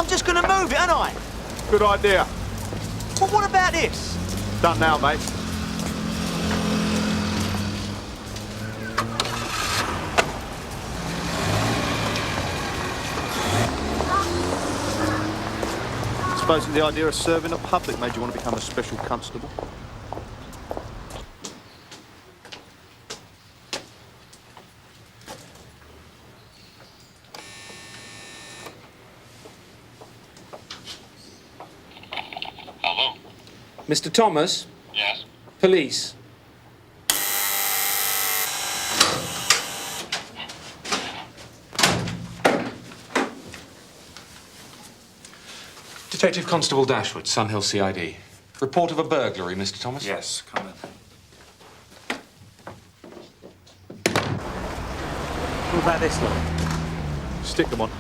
I'm just going to move it, ain't I? Good idea. Well, what about this? Done now, mate. Supposing the idea of serving the public made you want to become a special constable? Hello? Mr. Thomas? Yes? Police. Detective Constable Dashwood, Sunhill CID. Report of a burglary, Mr. Thomas? Yes, come in. What about this one? Stick them on.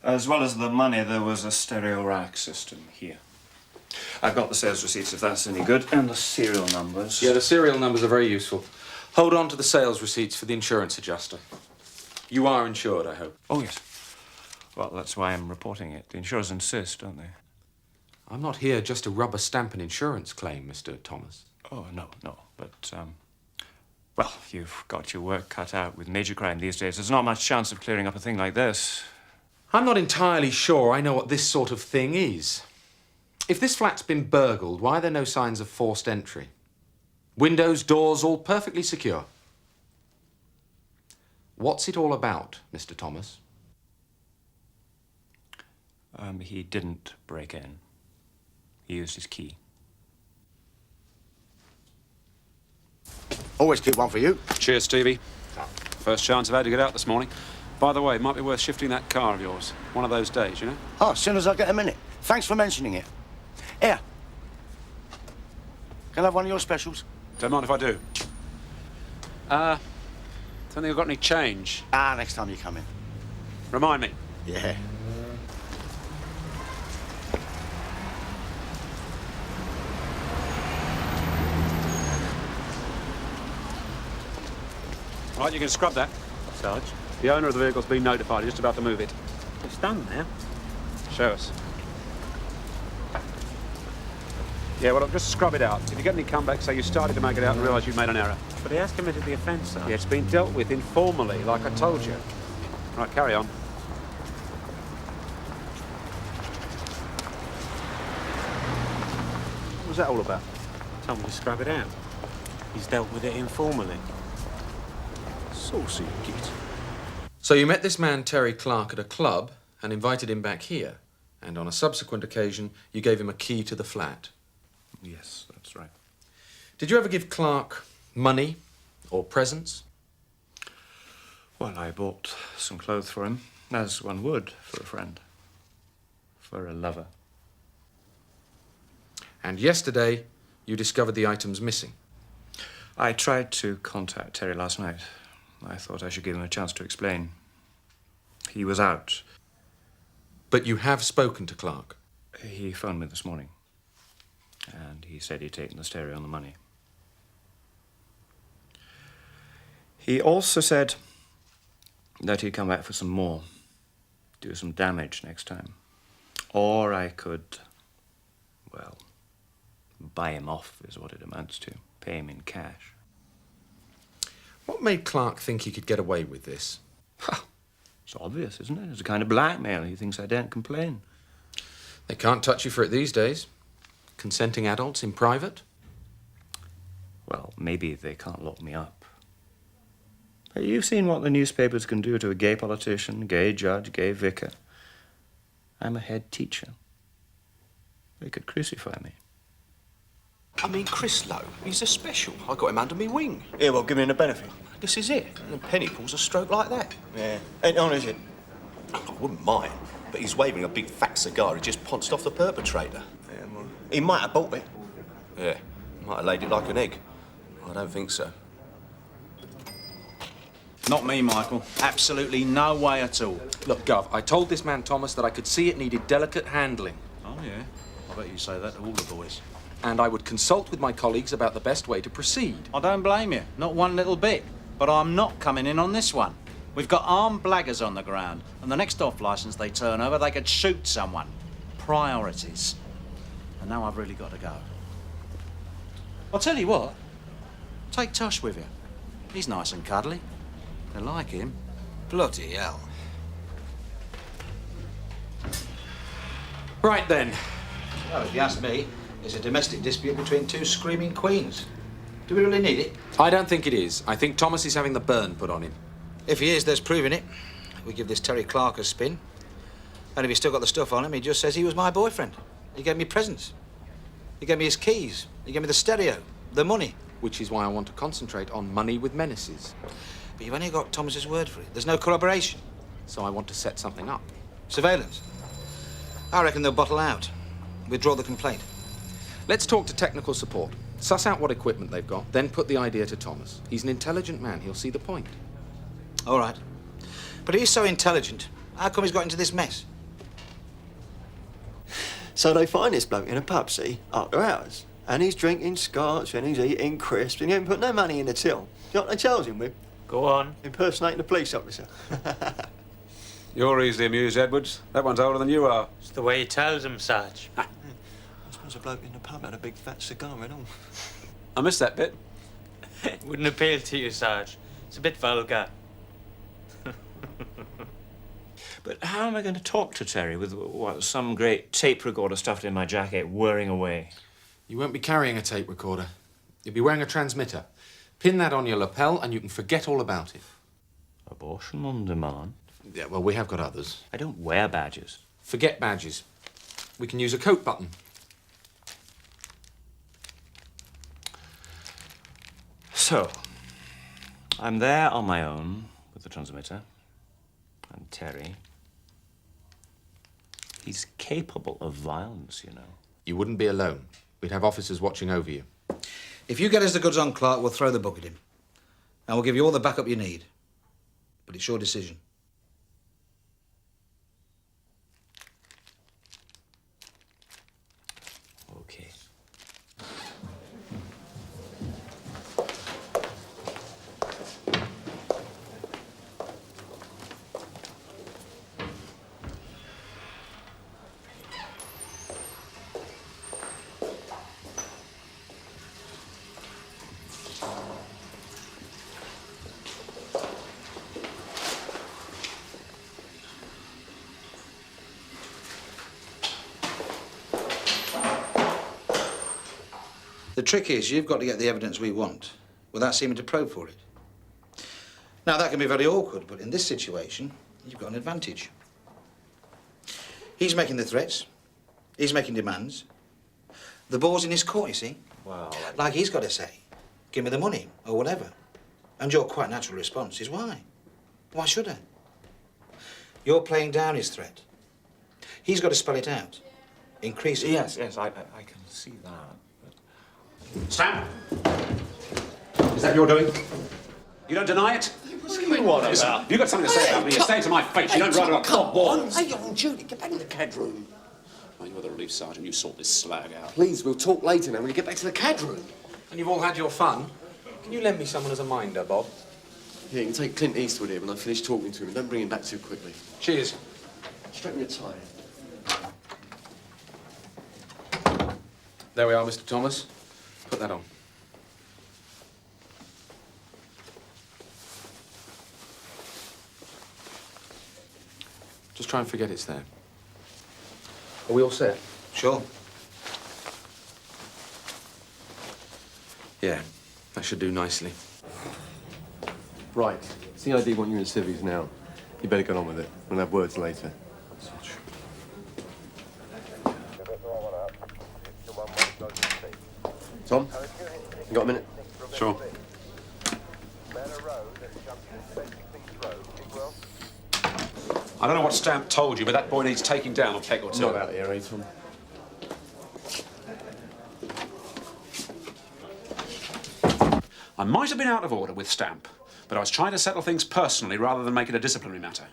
As well as the money, there was a stereo rack system here. I've got the sales receipts, if that's any good, and the serial numbers. Yeah, the serial numbers are very useful. Hold on to the sales receipts for the insurance adjuster. You are insured, I hope. Oh, yes. Well, that's why I'm reporting it. The insurers insist, don't they? I'm not here just to rubber stamp an insurance claim, Mr. Thomas. Oh, no. But, well, you've got your work cut out with major crime these days. There's not much chance of clearing up a thing like this. I'm not entirely sure I know what this sort of thing is. If this flat's been burgled, why are there no signs of forced entry? Windows, doors, all perfectly secure. What's it all about, Mr. Thomas? He didn't break in. He used his key. Always keep one for you. Cheers, Stevie. First chance I've had to get out this morning. By the way, it might be worth shifting that car of yours. One of those days, you know? Oh, as soon as I get a minute. Thanks for mentioning it. Here. Can I have one of your specials? Don't mind if I do. Don't think I've got any change. Next time you come in. Remind me. Yeah. Right, you can scrub that. Sarge? The owner of the vehicle's been notified. He's just about to move it. It's done now. Show us. Yeah, well, just scrub it out. If you get any comeback, say you started to make it out and realised you'd made an error. But he has committed the offence, Sarge. Yeah, it's been dealt with informally, like I told you. Right, carry on. What was that all about? Told me to scrub it out. He's dealt with it informally. Saucy git. So you met this man, Terry Clark, at a club and invited him back here. And on a subsequent occasion, you gave him a key to the flat. Yes, that's right. Did you ever give Clark money or presents? Well, I bought some clothes for him, as one would for a friend. For a lover. And yesterday, you discovered the items missing. I tried to contact Terry last night. I thought I should give him a chance to explain. He was out. But you have spoken to Clark? He phoned me this morning. And he said he'd taken the stereo and the money. He also said that he'd come back for some more. Do some damage next time. Or I could, well, buy him off is what it amounts to. Pay him in cash. What made Clark think he could get away with this? It's obvious, isn't it? It's a kind of blackmail. He thinks I daren't complain. They can't touch you for it these days. Consenting adults in private? Well, maybe they can't lock me up. But you've seen what the newspapers can do to a gay politician, gay judge, gay vicar. I'm a head teacher. They could crucify me. I mean, Chris Lowe, he's a special. I got him under me wing. Yeah, well, give me a benefit. This is it. And Penny pulls a stroke like that. Yeah. Ain't on, is it? I wouldn't mind, but he's waving a big fat cigar he just pounced off the perpetrator. Yeah, well, he might have bought it. Yeah, might have laid it like an egg. I don't think so. Not me, Michael. Absolutely no way at all. Look, Gov, I told this man Thomas that I could see it needed delicate handling. Oh, yeah? I bet you say that to all the boys. And I would consult with my colleagues about the best way to proceed. I don't blame you. Not one little bit. But I'm not coming in on this one. We've got armed blaggers on the ground, and the next off licence they turn over, they could shoot someone. Priorities. And now I've really got to go. I'll tell you what. Take Tosh with you. He's nice and cuddly. They like him. Bloody hell. Right then. Well, if you ask me, it's a domestic dispute between two screaming queens. Do we really need it? I don't think it is. I think Thomas is having the burn put on him. If he is, there's proving it. We give this Terry Clark a spin. And if he's still got the stuff on him, he just says he was my boyfriend. He gave me presents. He gave me his keys. He gave me the stereo, the money. Which is why I want to concentrate on money with menaces. But you've only got Thomas's word for it. There's no corroboration. So I want to set something up. Surveillance. I reckon they'll bottle out. Withdraw the complaint. Let's talk to technical support. Suss out what equipment they've got, then put the idea to Thomas. He's an intelligent man. He'll see the point. All right. But if he's so intelligent, how come he's got into this mess? So they find this bloke in a pub, see, after hours. And he's drinking scotch and he's eating crisps and he hasn't put no money in the till. You know what they charge him with? Go on. Impersonating a police officer. You're easily amused, Edwards. That one's older than you are. It's the way he tells him, Sarge. I suppose a bloke in the pub had a big fat cigar and all. I missed that bit. Wouldn't appeal to you, Sarge. It's a bit vulgar. But how am I going to talk to Terry with, what, some great tape recorder stuffed in my jacket, whirring away? You won't be carrying a tape recorder. You'll be wearing a transmitter. Pin that on your lapel and you can forget all about it. Abortion on demand? Yeah, well, we have got others. I don't wear badges. Forget badges. We can use a coat button. So, I'm there on my own with the transmitter. And Terry, he's capable of violence, you know. You wouldn't be alone. We'd have officers watching over you. If you get us the goods on Clark, we'll throw the book at him. And we'll give you all the backup you need. But it's your decision. Okay. The trick is you've got to get the evidence we want without seeming to probe for it. Now, that can be very awkward, but in this situation, you've got an advantage. He's making the threats. He's making demands. The ball's in his court, you see. Well, Like he's got to say, give me the money, or whatever. And your quite natural response is why? Why should I? You're playing down his threat. He's got to spell it out. Increase it. yes, I can see that. Stamp! Is that your doing? You don't deny it? What's going on Listen, about? if you've got something to say about me, you say it to my face. You don't run it off balls. Hey, you're on duty. Get back in the CAD room. Oh, you're the relief sergeant. You sort this slag out. Please, we'll talk later now when you get back to the CAD room. And you've all had your fun. Can you lend me someone as a minder, Bob? Yeah, you can take Clint Eastwood here when I finish talking to him. Don't bring him back too quickly. Cheers. Straighten your tie. There we are, Mr. Thomas. Put that on. Just try and forget it's there. Are we all set? Sure. Yeah, that should do nicely. Right. CID want you in civvies now. You better get on with it. We'll have words later. Tom, you got a minute? Sure. I don't know what Stamp told you, but that boy needs taking down a peg or two. Not out here, eh, Tom? I might have been out of order with Stamp, but I was trying to settle things personally rather than make it a disciplinary matter.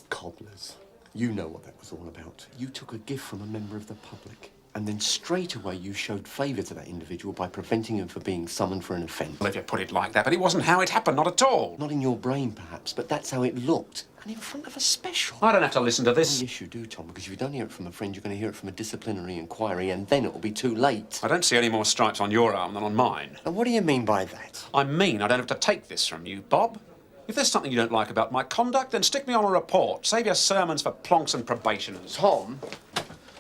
Cobblers. You know what that was all about. You took a gift from a member of the public. And then straight away you showed favour to that individual by preventing him from being summoned for an offence. Well, if you put it like that, but it wasn't how it happened, not at all. Not in your brain, perhaps, but that's how it looked. And in front of a special. I don't have to listen to this. Oh, yes, you do, Tom, because if you don't hear it from a friend, you're going to hear it from a disciplinary inquiry, and then it'll be too late. I don't see any more stripes on your arm than on mine. And what do you mean by that? I mean I don't have to take this from you, Bob. If there's something you don't like about my conduct, then stick me on a report. Save your sermons for plonks and probationers. Tom?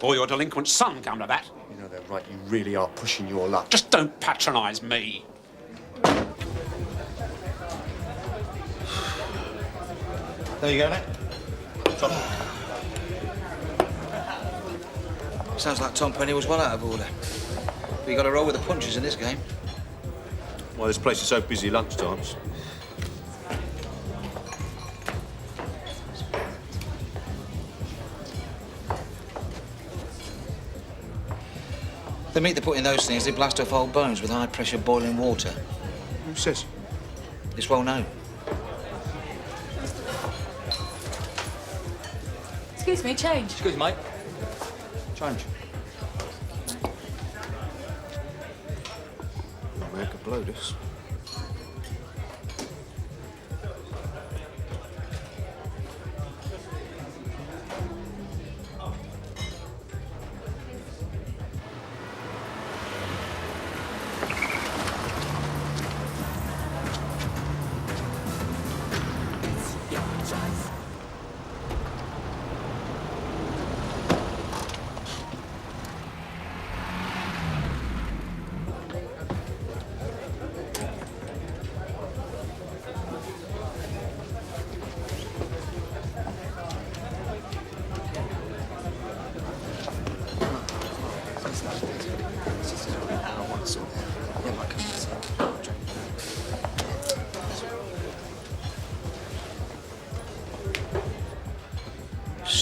Or your delinquent son, come to that. You know, they're right, you really are pushing your luck. Just don't patronise me. There you go, Nick. Tom. Sounds like Tom Penny was well out of order. But you got to roll with the punches in this game. Well, this place is so busy lunchtimes. The meat they put in those things, they blast off old bones with high-pressure boiling water. Who says? It's well known. Excuse me, change. Excuse me, mate. Change. I could blow this.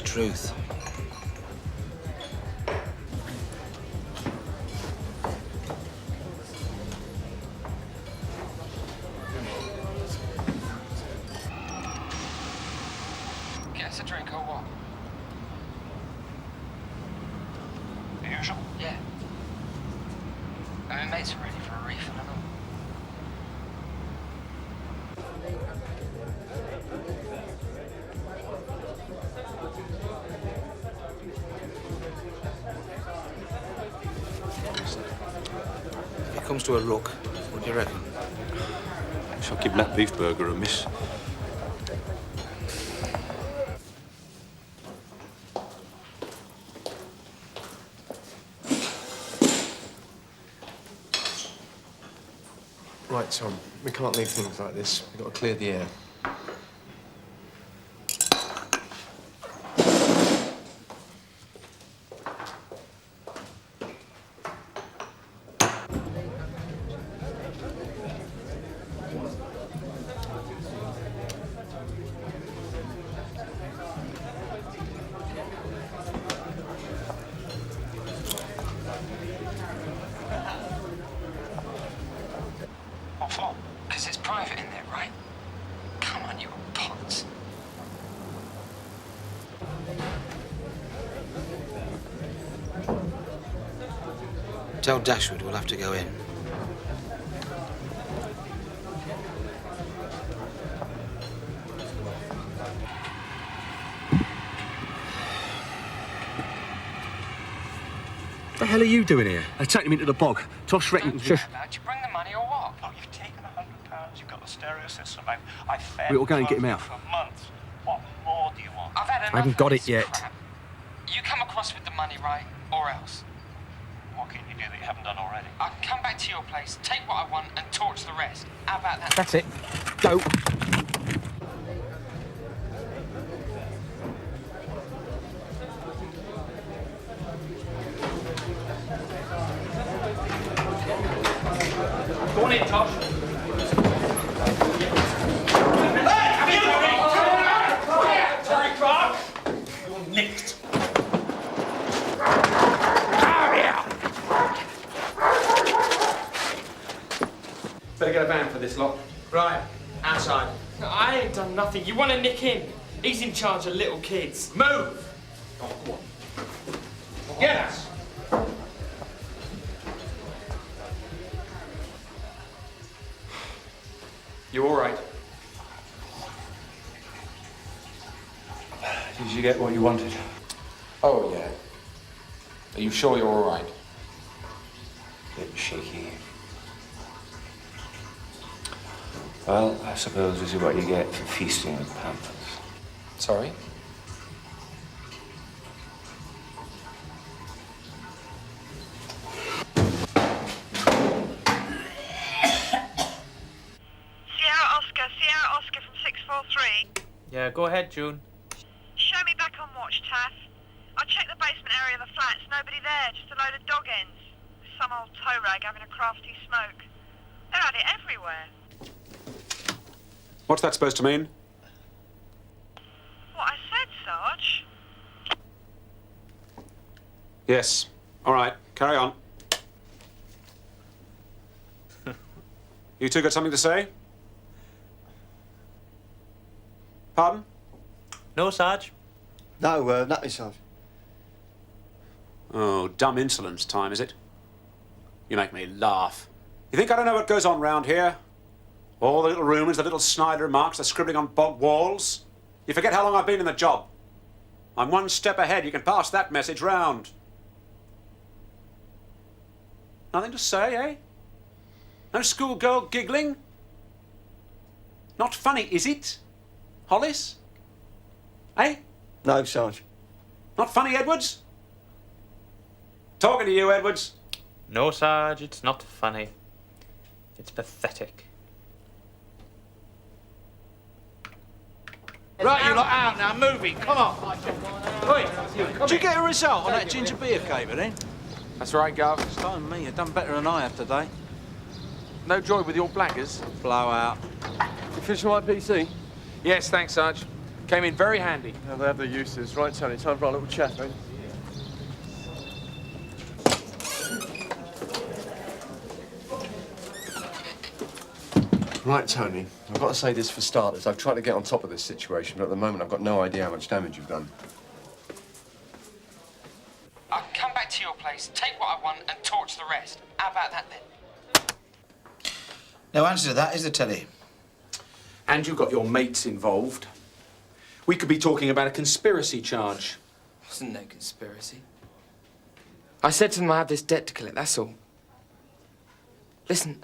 Truth. Get us a drink or what? The usual? Yeah. My mates are ready for a refill and all. If it comes to a rook, what do you reckon? Shall give that beef burger a miss. Right, Tom. We can't leave things like this. We've got to clear the air. Because it's private in there, right? Come on, you pots. Tell Dashwood we'll have to go in. What the hell are you doing here? They're taking him into the bog. Tosh reckon... Did you bring the money or what? Oh, you've taken £100. You've got the stereo system. I fed We'll go and get him out. for months. What more do you want? I've had enough I haven't got of it this yet. crap. You come across with the money, right? Or else. What can you do that you haven't done already? I can come back to your place, take what I want, and torch the rest. How about that? That's it. Go. Go on in, Tosh. You're nicked. Better get a van for this lot. Right, outside. I ain't done nothing. You want to nick him? He's in charge of little kids. Move! Oh, go on. Get us! You all right? Did you get what you wanted? Oh, yeah. Are you sure you're all right? Bit shaky. Well, I suppose this is what you get for feasting with panthers. Sorry? Sierra Oscar from 643. Yeah, go ahead, June. Show me back on watch, Taff. I checked the basement area of the flats. Nobody there, just a load of dog ends. Some old tow rag having a crafty smoke. They're at it everywhere. What's that supposed to mean? What I said, Sarge. Yes. All right, carry on. You two got something to say? Pardon? No, Sarge. No, nothing, Sarge. Oh, dumb insolence time, is it? You make me laugh. You think I don't know what goes on round here? All the little rumours, the little snide remarks, the scribbling on bog walls. You forget how long I've been in the job. I'm one step ahead. You can pass that message round. Nothing to say, eh? No schoolgirl giggling? Not funny, is it? Hollis? Eh? No, Sarge. Not funny, Edwards? Talking to you, Edwards. No, Sarge, it's not funny. It's pathetic. Right, you lot out now, moving, come on. Did you get a result on that ginger beer caper then? That's right, Gov. Stone me, you've done better than I have today. No joy with your blaggers. Blowout. You finished my PC? Yes, thanks, Sarge. Came in very handy. Yeah, they have their uses. Right, Tony, time for our little chat, eh? Right, Tony, I've got to say this for starters. I've tried to get on top of this situation, but at the moment I've got no idea how much damage you've done. I'll come back to your place, take what I want, and torch the rest. How about that, then? No answer to that, is there, Teddy? And you've got your mates involved. We could be talking about a conspiracy charge. Wasn't no conspiracy. I said to them I have this debt to collect, that's all. Listen,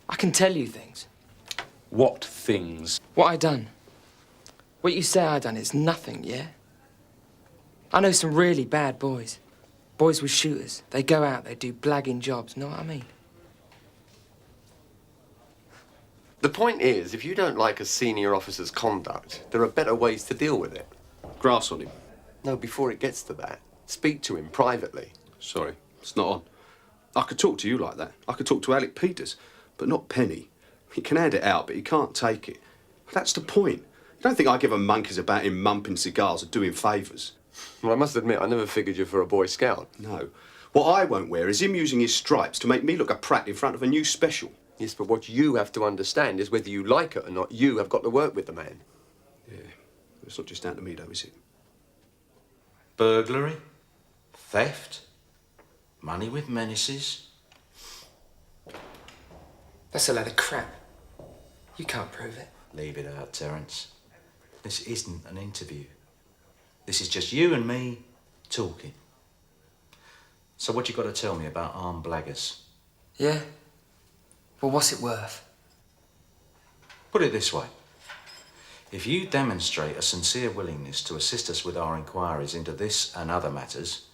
I can tell you things. What things? What I done. What you say I done is nothing, yeah? I know some really bad boys. Boys with shooters. They go out, they do blagging jobs, know what I mean? The point is, if you don't like a senior officer's conduct, there are better ways to deal with it. Grass on him. No, before it gets to that, speak to him privately. Sorry, it's not on. I could talk to you like that. I could talk to Alec Peters, but not Penny. He can hand it out, but he can't take it. That's the point. You don't think I give a monkeys about him mumping cigars or doing favours? Well, I must admit, I never figured you for a Boy Scout. No. What I won't wear is him using his stripes to make me look a prat in front of a new special. Yes, but what you have to understand is whether you like it or not, you have got to work with the man. Yeah, it's not just down to me, though, is it? Burglary, theft, money with menaces. That's a load of crap. You can't prove it. Leave it out, Terence. This isn't an interview. This is just you and me talking. So what you got to tell me about armed blaggers? Yeah? Well, what's it worth? Put it this way. If you demonstrate a sincere willingness to assist us with our inquiries into this and other matters,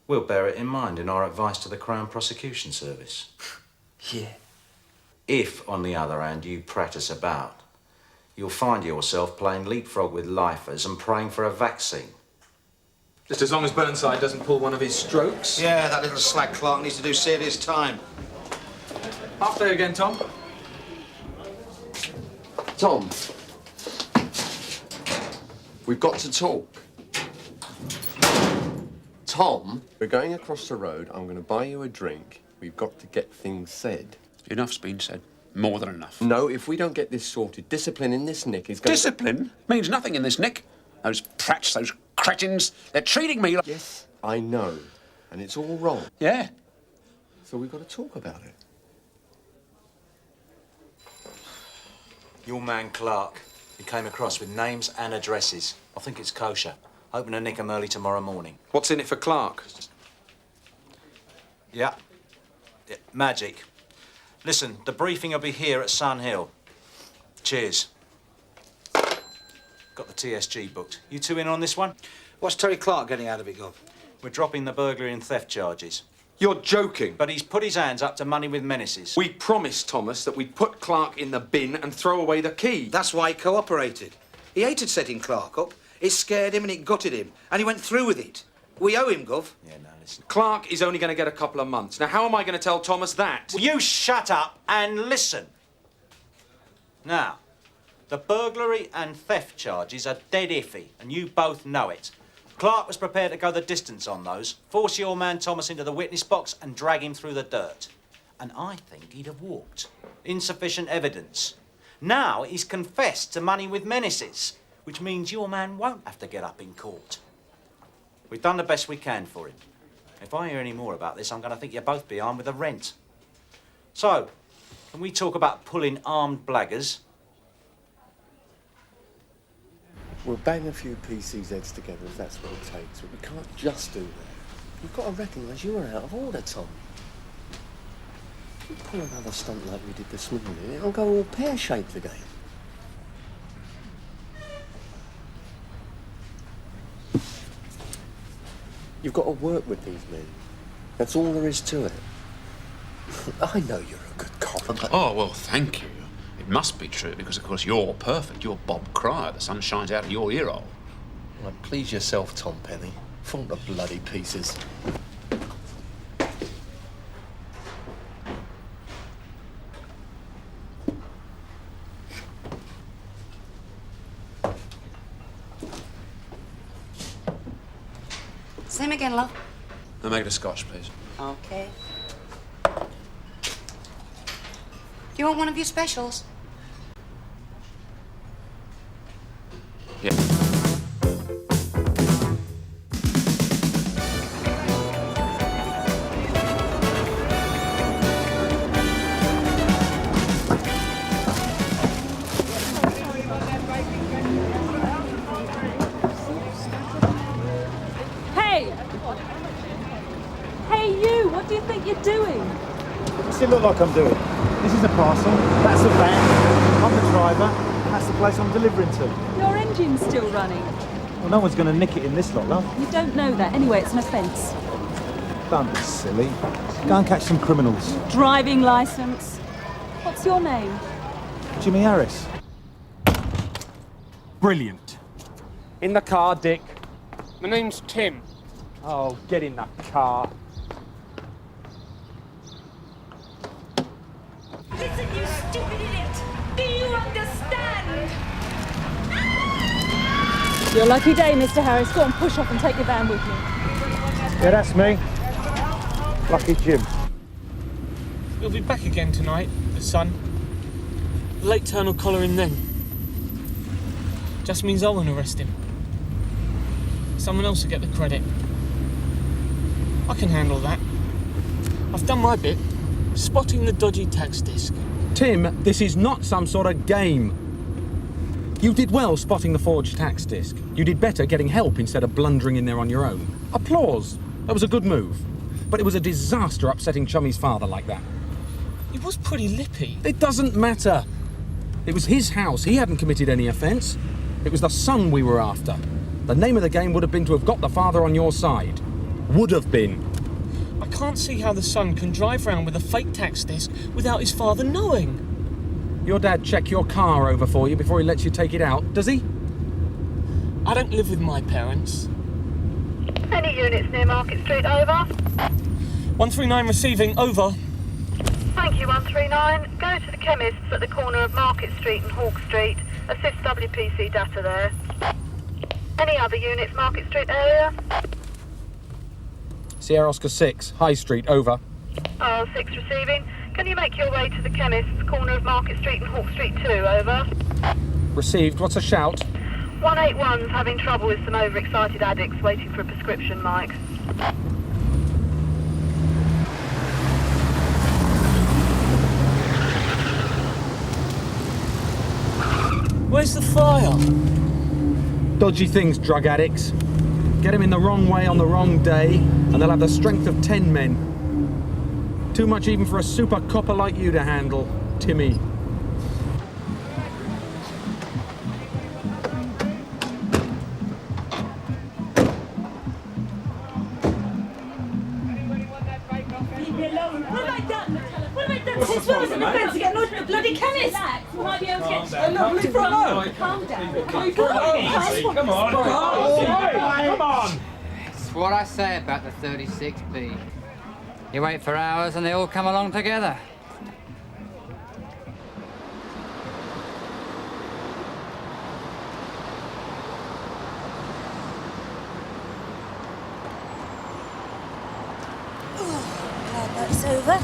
we'll bear it in mind in our advice to the Crown Prosecution Service. Yeah. If, on the other hand, you prat us about, you'll find yourself playing leapfrog with lifers and praying for a vaccine. Just as long as Burnside doesn't pull one of his strokes. Yeah, that little slag Clark needs to do serious time. Half day again, Tom. Tom, we've got to talk. Tom, we're going across the road. I'm going to buy you a drink. We've got to get things said. Enough's been said. More than enough. No, if we don't get this sorted, discipline in this nick is going Discipline means nothing in this nick. Those prats, those cretins, they're treating me like... Yes, I know. And it's all wrong. Yeah. So we've got to talk about it. Your man Clark. He came across with names and addresses. I think it's kosher. Hoping to nick him early tomorrow morning. What's in it for Clark? Yeah. Magic. Listen, the briefing will be here at Sun Hill. Cheers. Got the TSG booked. You two in on this one? What's Terry Clark getting out of it, Gov? We're dropping the burglary and theft charges. You're joking. But he's put his hands up to money with menaces. We promised Thomas that we'd put Clark in the bin and throw away the key. That's why he cooperated. He hated setting Clark up. It scared him and it gutted him. And he went through with it. We owe him, Gov. Yeah, no, listen. Clark is only going to get a couple of months. Now, how am I going to tell Thomas that? Will you shut up and listen? Now, the burglary and theft charges are dead iffy, and you both know it. Clark was prepared to go the distance on those, force your man Thomas into the witness box and drag him through the dirt. And I think he'd have walked. Insufficient evidence. Now he's confessed to money with menaces, which means your man won't have to get up in court. We've done the best we can for him. If I hear any more about this, I'm going to think you're both behind with the rent. So, can we talk about pulling armed blaggers? We'll bang a few PC's heads together if that's what it takes, but we can't just do that. You've got to recognise you're out of order, Tom. If you pull another stunt like we did this morning, it'll go all pear-shaped again. You've got to work with these men. That's all there is to it. I know you're a good cop, but... Oh, well, thank you. It must be true, because, of course, you're perfect. You're Bob Cryer. The sun shines out of your ear hole. Right, please yourself, Tom Penny. Fall to bloody pieces. Same again, love. I'll make it a scotch, please. Okay. Do you want one of your specials? Yeah. Hey, you! What do you think you're doing? What's it look like I'm doing? This is a parcel, that's a van, I'm the driver, and that's the place I'm delivering to. Your engine's still running. Well, no one's going to nick it in this lot, love. You don't know that. Anyway, it's an offence. Don't be silly. Go and catch some criminals. Driving licence. What's your name? Jimmy Harris. Brilliant. In the car, Dick. My name's Tim. Oh, get in the car. Listen, you stupid idiot! Do you understand? Your lucky day, Mr. Harris. Go on, push off and take your van with you. Yeah, that's me. Lucky Jim. We'll be back again tonight, the sun. The late turn will collar him then. Just means I won't arrest him. Someone else will get the credit. I can handle that. I've done my bit, spotting the dodgy tax disc. Tim, this is not some sort of game. You did well spotting the forged tax disc. You did better getting help instead of blundering in there on your own. Applause. That was a good move. But it was a disaster upsetting Chummy's father like that. He was pretty lippy. It doesn't matter. It was his house. He hadn't committed any offence. It was the son we were after. The name of the game would have been to have got the father on your side. Would have been. I can't see how the son can drive round with a fake tax disc without his father knowing. Your dad check your car over for you before he lets you take it out, does he? I don't live with my parents. Any units near Market Street, over? 139 receiving, over. Thank you, 139. Go to the chemists at the corner of Market Street and Hawk Street. Assist WPC data there. Any other units, Market Street area? Sierra Oscar 6, High Street, over. 6 receiving. Can you make your way to the chemists, corner of Market Street and Hawk Street 2, over? Received. What's a shout? 181's having trouble with some overexcited addicts waiting for a prescription, Mike. Where's the fire? Dodgy things, drug addicts. Get them in the wrong way on the wrong day, and they'll have the strength of 10 men. Too much even for a super copper like you to handle, Timmy. Since when was it meant to get lodged with a bloody chemist? You might be able to get... No, leave her alone. Calm down. Come on. It's what I say about the 36B. You wait for hours and they all come along together. Glad that's over.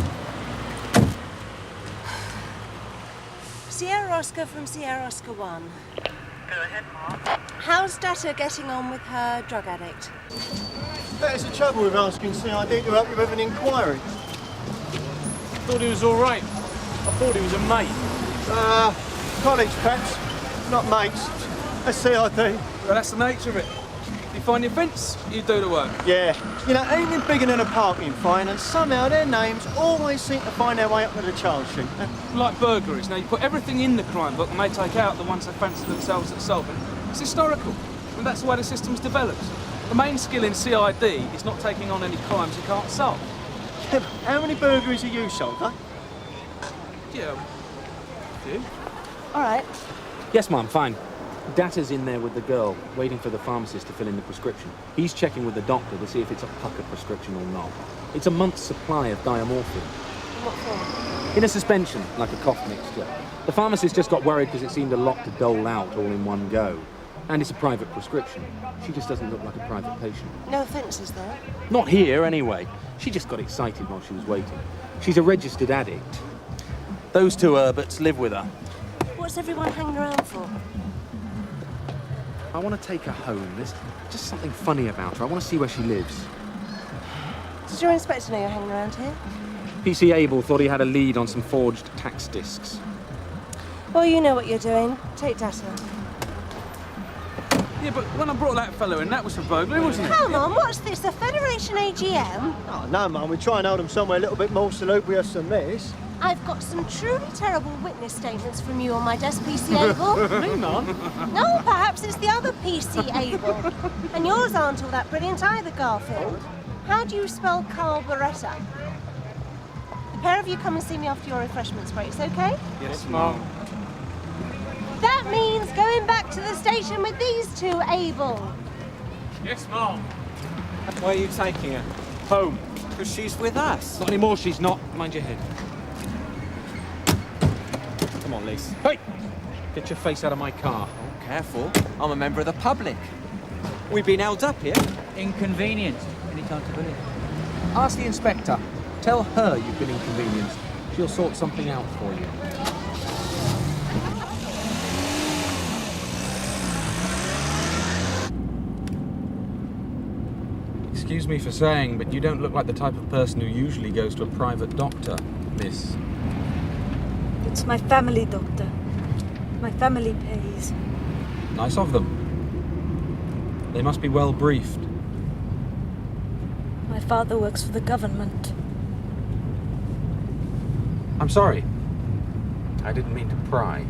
Sierra Oscar from Sierra Oscar 1. Go ahead, Mark. How's Data getting on with her drug addict? That is the trouble with asking CID to help you with an inquiry. Thought he was all right. I thought he was a mate. College perhaps, not mates. That's CID. Well, that's the nature of it. You find the offence, you do the work. Yeah. You know, anything bigger than a parking fine, and somehow their names always seem to find their way up to the charge sheet. Like burglaries. Now, you put everything in the crime book and they take out the ones they fancy themselves at solving. It's historical. And that's the way the system's developed. The main skill in CID is not taking on any crimes you can't solve. Yeah, how many burglaries have you solved, huh? Yeah. You? All right. Yes, Mum, fine. Data's in there with the girl, waiting for the pharmacist to fill in the prescription. He's checking with the doctor to see if it's a pucker prescription or not. It's a month's supply of diamorphine. What for? In a suspension, like a cough mixture. The pharmacist just got worried because it seemed a lot to dole out all in one go. And it's a private prescription. She just doesn't look like a private patient. No offences there. Not here, anyway. She just got excited while she was waiting. She's a registered addict. Those two Herberts live with her. What's everyone hanging around for? I want to take her home. There's just something funny about her. I want to see where she lives. Does your inspector know you're hanging around here? PC Abel thought he had a lead on some forged tax discs. Well, you know what you're doing. Take Data. Yeah, but when I brought that fellow in, that was for burglary, wasn't it? Come on, what's this, a Federation AGM? Oh, no, Mum, we try and hold them somewhere a little bit more salubrious than this. I've got some truly terrible witness statements from you on my desk, PC Abel. Me, Mum? No, perhaps it's the other PC Abel. And yours aren't all that brilliant either, Garfield. How do you spell carburettor? The pair of you come and see me after your refreshments breaks, okay? Yes, Mum. That means going back to the station with these two, Abel. Yes, Mum. Where are you taking her? Home. Because she's with us. Not anymore, she's not. Mind your head. Come on, Lise. Hey! Get your face out of my car. Oh, careful. I'm a member of the public. We've been held up here. Inconvenienced. Any time to believe. Ask the inspector. Tell her you've been inconvenienced. She'll sort something out for you. Excuse me for saying, but you don't look like the type of person who usually goes to a private doctor, miss. It's my family doctor. My family pays. Nice of them. They must be well briefed. My father works for the government. I'm sorry. I didn't mean to pry.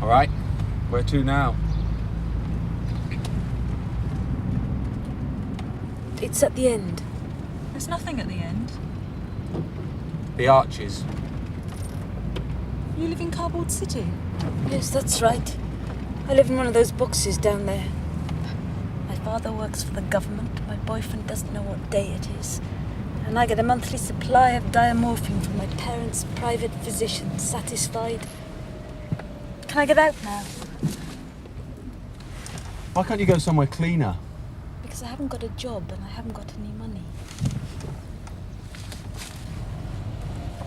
All right, where to now? It's at the end. There's nothing at the end. The Arches. You live in Cardboard City? Yes, that's right. I live in one of those boxes down there. My father works for the government. My boyfriend doesn't know what day it is. And I get a monthly supply of diamorphine from my parents' private physician. Satisfied? Can I get out now? Why can't you go somewhere cleaner? Because I haven't got a job and I haven't got any money.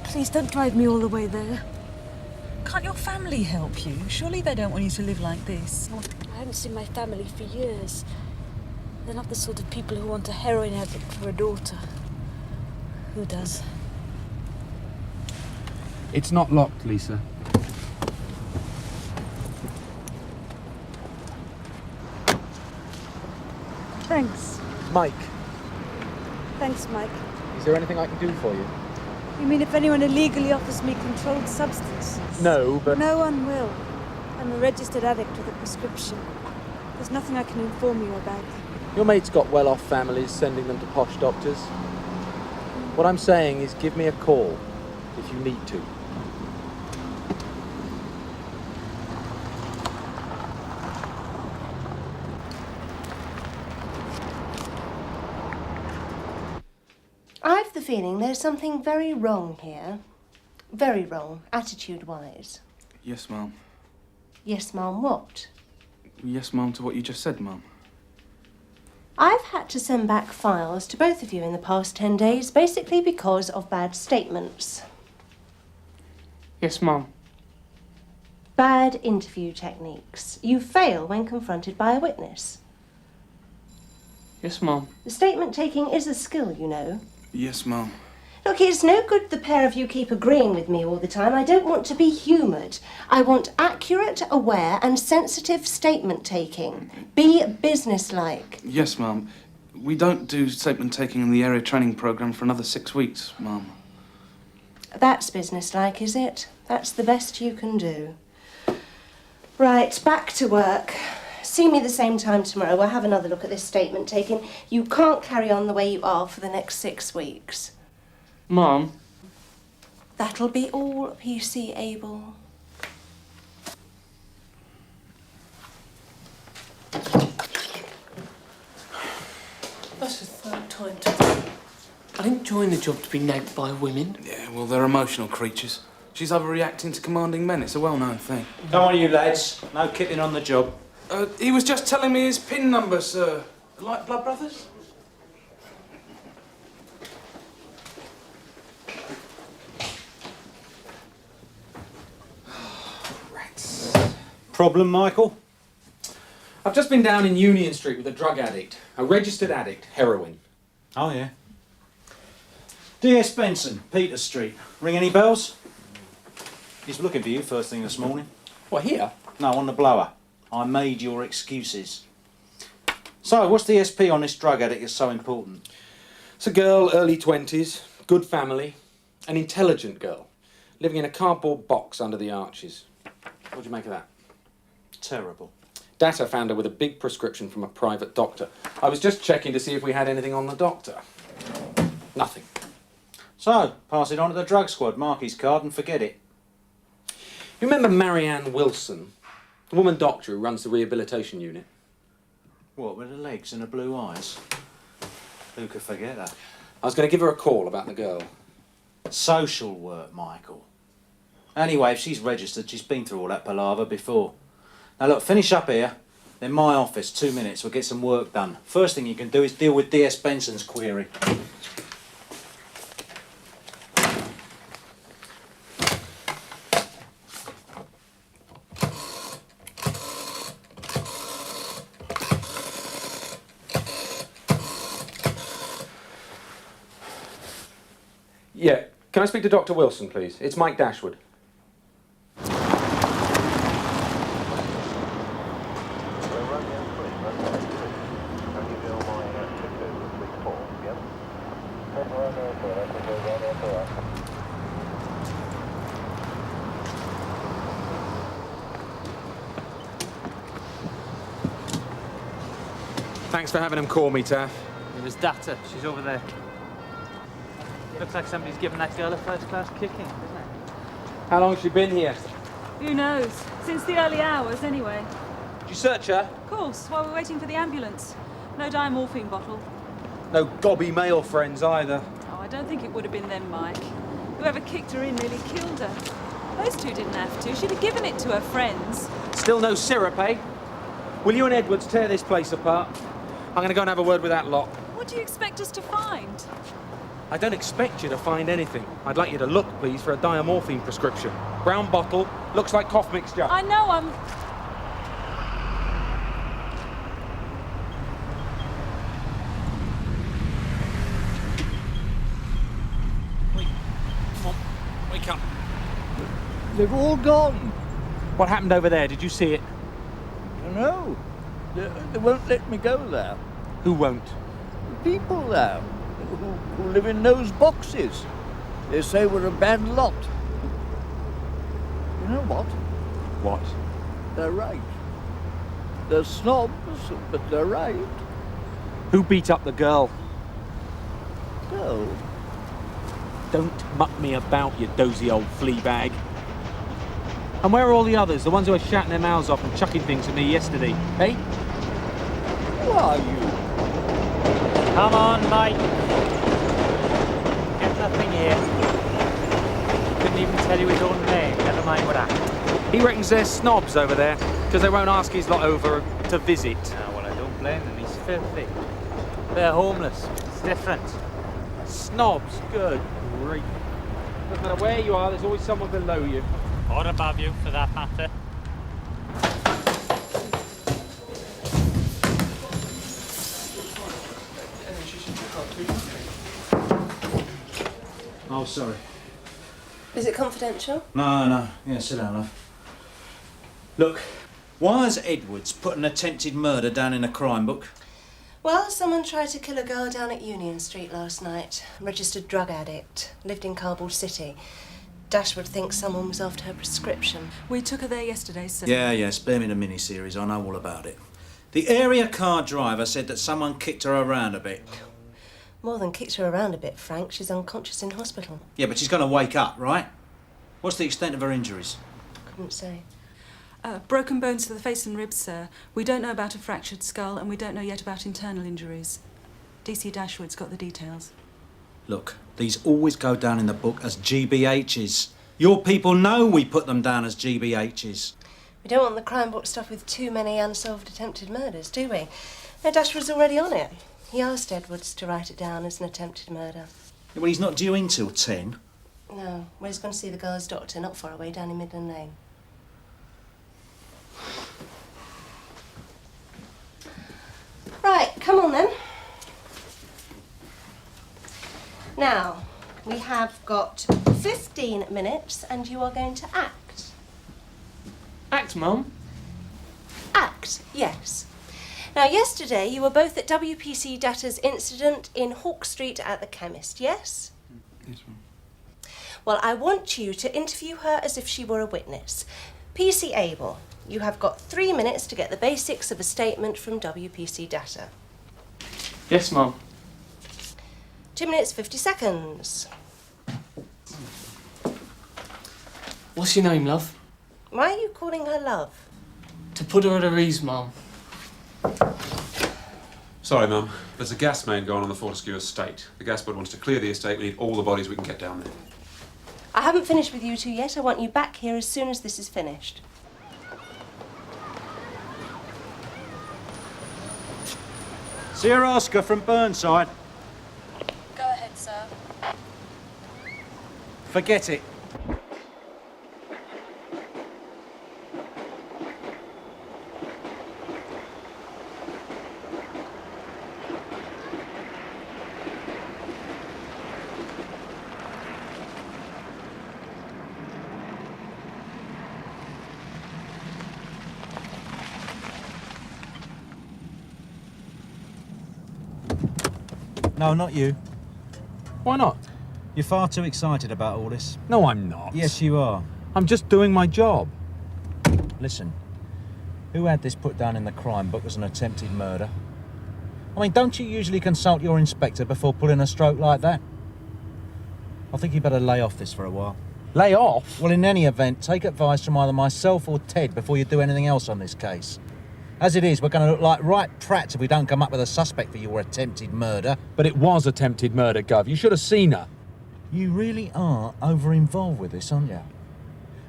Please don't drive me all the way there. Can't your family help you? Surely they don't want you to live like this. I haven't seen my family for years. They're not the sort of people who want a heroin addict for a daughter. Who does? It's not locked, Lisa. Thanks. Mike, Thanks, Mike. is there anything I can do for you? You mean if anyone illegally offers me controlled substances? No, but... No one will. I'm a registered addict with a prescription. There's nothing I can inform you about. Your mate's got well-off families sending them to posh doctors. What I'm saying is give me a call if you need to. I've the feeling there's something very wrong here. Very wrong, attitude-wise. Yes, Mum. Yes, Mum, what? Yes, Mum, to what you just said, Mum. I've had to send back files to both of you in the past 10 days, basically because of bad statements. Yes, Mum. Bad interview techniques. You fail when confronted by a witness. Yes, Mum. The statement taking is a skill, you know. Yes, Mum. Look, it's no good the pair of you keep agreeing with me all the time. I don't want to be humoured. I want accurate, aware and sensitive statement taking. Be businesslike. Yes, Mum. We don't do statement taking in the area training programme for another 6 weeks, Mum. That's businesslike, is it? That's the best you can do. Right, back to work. See me the same time tomorrow. We'll have another look at this statement taking. You can't carry on the way you are for the next 6 weeks. Mum. That'll be all, PC Abel. That's the third time today. I didn't join the job to be nagged by women. Yeah, well, they're emotional creatures. She's overreacting to commanding men. It's a well-known thing. Come on, you lads. No kidding on the job. He was just telling me his PIN number, sir. Like blood brothers? Problem, Michael? I've just been down in Union Street with a drug addict. A registered addict, heroin. Oh, yeah. D.S. Benson, Peter Street. Ring any bells? He's looking for you first thing this morning. What, here? No, on the blower. I made your excuses. So, what's the SP on this drug addict that's so important? It's a girl, early 20s, good family, an intelligent girl, living in a cardboard box under the arches. What do you make of that? Terrible. Data found her with a big prescription from a private doctor. I was just checking to see if we had anything on the doctor. Nothing. So, pass it on to the drug squad, mark his card and forget it. You remember Marianne Wilson, the woman doctor who runs the rehabilitation unit? What, with the legs and the blue eyes? Who could forget her? I was going to give her a call about the girl. Social work, Michael. Anyway, if she's registered, she's been through all that palaver before. Now look, finish up here, then my office, 2 minutes, we'll get some work done. First thing you can do is deal with D.S. Benson's query. Yeah, can I speak to Dr. Wilson, please? It's Mike Dashwood. Thanks for having him call me, Taff. It was Data. She's over there. Looks like somebody's given that girl a first-class kicking, doesn't it? How long's she been here? Who knows? Since the early hours, anyway. Did you search her? Of course, while we're waiting for the ambulance. No diamorphine bottle. No gobby male friends either. Oh, I don't think it would have been them, Mike. Whoever kicked her in nearly killed her. Those two didn't have to. She'd have given it to her friends. Still no syrup, eh? Will you and Edwards tear this place apart? I'm going to go and have a word with that lot. What do you expect us to find? I don't expect you to find anything. I'd like you to look, please, for a diamorphine prescription. Brown bottle, looks like cough mixture. I know I'm... They've all gone. What happened over there? Did you see it? No. They won't let me go there. Who won't? The people there, who live in those boxes. They say we're a bad lot. You know what? What? They're right. They're snobs, but they're right. Who beat up the girl? Girl? Don't muck me about, you dozy old flea bag. And where are all the others? The ones who were shouting their mouths off and chucking things at me yesterday, eh? Who are you? Come on, mate. Get nothing here. Couldn't even tell you his own name, never mind what happened. He reckons they're snobs over there, because they won't ask his lot over to visit. Well, I don't blame them, he's filthy. They're homeless, it's different. Snobs? Good grief. Doesn't matter where you are, there's always someone below you. Or above you, for that matter. Oh, sorry. Is it confidential? No. Yeah, sit down, love. Look, why has Edwards put an attempted murder down in a crime book? Well, someone tried to kill a girl down at Union Street last night. Registered drug addict. Lived in Cardboard City. Dashwood thinks someone was after her prescription. We took her there yesterday, sir. Yeah, spare me the mini-series, I know all about it. The area car driver said that someone kicked her around a bit. More than kicked her around a bit, Frank. She's unconscious in hospital. Yeah, but she's going to wake up, right? What's the extent of her injuries? Couldn't say. Broken bones to the face and ribs, sir. We don't know about a fractured skull, and we don't know yet about internal injuries. DC Dashwood's got the details. Look, these always go down in the book as GBHs. Your people know we put them down as GBHs. We don't want the crime book stuff with too many unsolved attempted murders, do we? No, Dashwood's already on it. He asked Edwards to write it down as an attempted murder. Yeah, well, he's not due in till 10. No, well, he's going to see the girl's doctor not far away, down in Midland Lane. Right, come on then. Now, we have got 15 minutes and you are going to act. Act, Mum? Act, yes. Now, yesterday you were both at WPC Data's incident in Hawk Street at the chemist, yes? Yes, Mum. Well, I want you to interview her as if she were a witness. PC Abel, you have got 3 minutes to get the basics of a statement from WPC Data. Yes, Mum. 2 minutes, 50 seconds. What's your name, love? Why are you calling her love? To put her at her ease, Mum. Sorry, Mum. There's a gas main going on the Fortescue estate. The gas board wants to clear the estate. We need all the bodies we can get down there. I haven't finished with you two yet. I want you back here as soon as this is finished. Sierra Oscar from Burnside. Go ahead, sir. Forget it. No, not you. Why not? You're far too excited about all this. No, I'm not. Yes, you are. I'm just doing my job. Listen, who had this put down in the crime book as an attempted murder? I mean, don't you usually consult your inspector before pulling a stroke like that? I think you better lay off this for a while. Lay off? Well, in any event, take advice from either myself or Ted before you do anything else on this case. As it is, we're going to look like right prats if we don't come up with a suspect for your attempted murder. But it was attempted murder, Gov. You should have seen her. You really are over-involved with this, aren't you?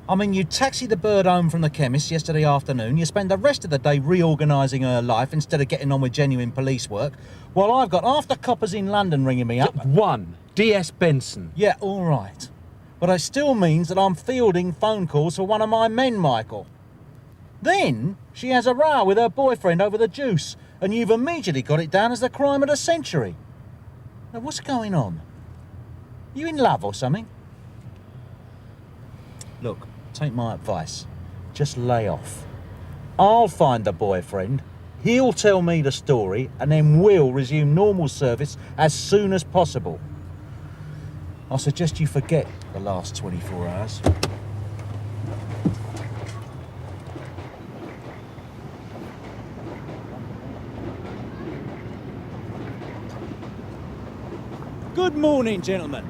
I mean, you taxied the bird home from the chemist yesterday afternoon, you spend the rest of the day reorganising her life instead of getting on with genuine police work, while I've got half the coppers in London ringing me up. One. D.S. Benson. Yeah, all right. But it still means that I'm fielding phone calls for one of my men, Michael. Then she has a row with her boyfriend over the juice, and you've immediately got it down as the crime of the century. Now, what's going on? You in love or something? Look, take my advice. Just lay off. I'll find the boyfriend, he'll tell me the story, and then we'll resume normal service as soon as possible. I suggest you forget the last 24 hours. Good morning, gentlemen.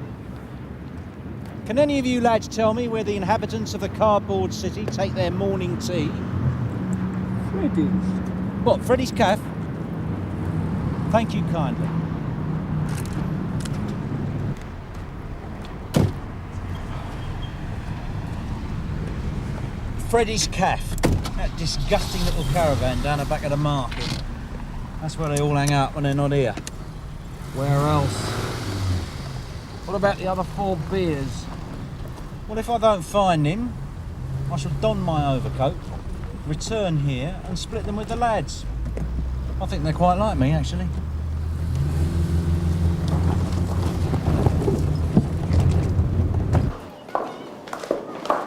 Can any of you lads tell me where the inhabitants of the cardboard city take their morning tea? Freddy's. What, Freddy's Cafe? Thank you kindly. Freddy's Cafe. That disgusting little caravan down the back of the market. That's where they all hang out when they're not here. Where else? What about the other 4 beers? Well, if I don't find him, I shall don my overcoat, return here and split them with the lads. I think they quite like me, actually.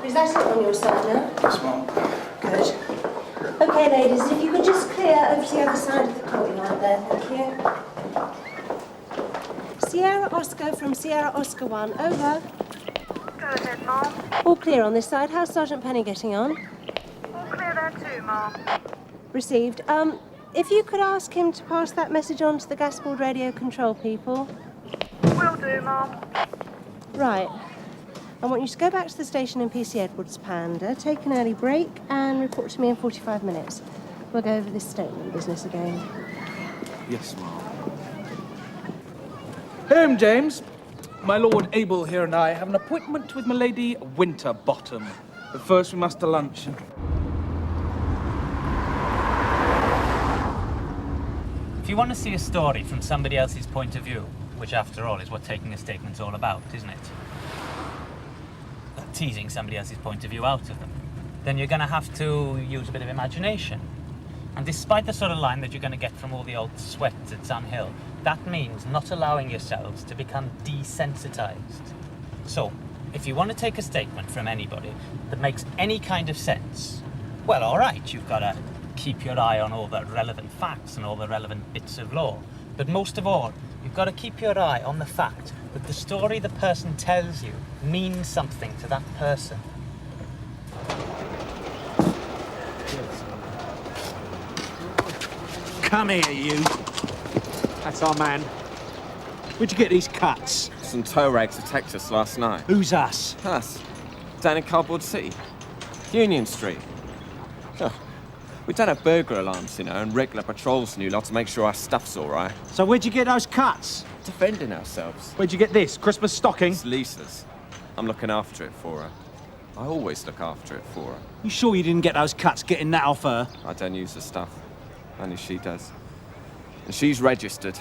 Is that it on your side now? Yes, Mum. Good. OK, ladies, if you could just clear over to the other side of the courtyard there, thank you. Sierra Oscar from Sierra Oscar 1, over. Go ahead, Mom. All clear on this side. How's Sergeant Penny getting on? All clear there too, Mom. Received. If you could ask him to pass that message on to the gasboard radio control people. Will do, Mom. Right. I want you to go back to the station in PC Edwards, Panda, take an early break, and report to me in 45 minutes. We'll go over this statement business again. Yes, Ma'am. James. My Lord Abel here and I have an appointment with my Lady Winterbottom. But first we must to luncheon. If you want to see a story from somebody else's point of view, which after all is what taking a statement's all about, isn't it? Teasing somebody else's point of view out of them, then you're going to have to use a bit of imagination. And despite the sort of line that you're going to get from all the old sweats at Sun Hill, that means not allowing yourselves to become desensitized. So, if you want to take a statement from anybody that makes any kind of sense, well, all right, you've got to keep your eye on all the relevant facts and all the relevant bits of law. But most of all, you've got to keep your eye on the fact that the story the person tells you means something to that person. Come here, you. That's our man. Where'd you get these cuts? Some tow rags attacked us last night. Who's us? Us. Down in Cardboard City. Union Street. Huh. We don't have burglar alarms, you know, and regular patrols and you lot to make sure our stuff's all right. So where'd you get those cuts? Defending ourselves. Where'd you get this? Christmas stocking? It's Lisa's. I'm looking after it for her. I always look after it for her. You sure you didn't get those cuts getting that off her? I don't use the stuff. Only she does. And she's registered.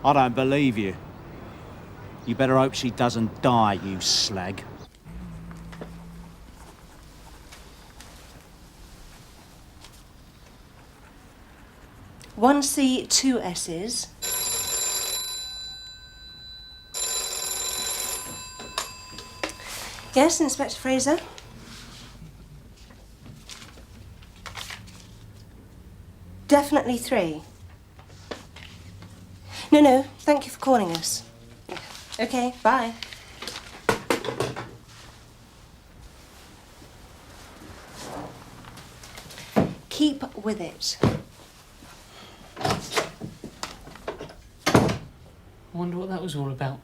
I don't believe you. You better hope she doesn't die, you slag. One C, 2 S's. Yes, Inspector Fraser? Definitely 3. No, thank you for calling us. Okay, bye. Keep with it. I wonder what that was all about.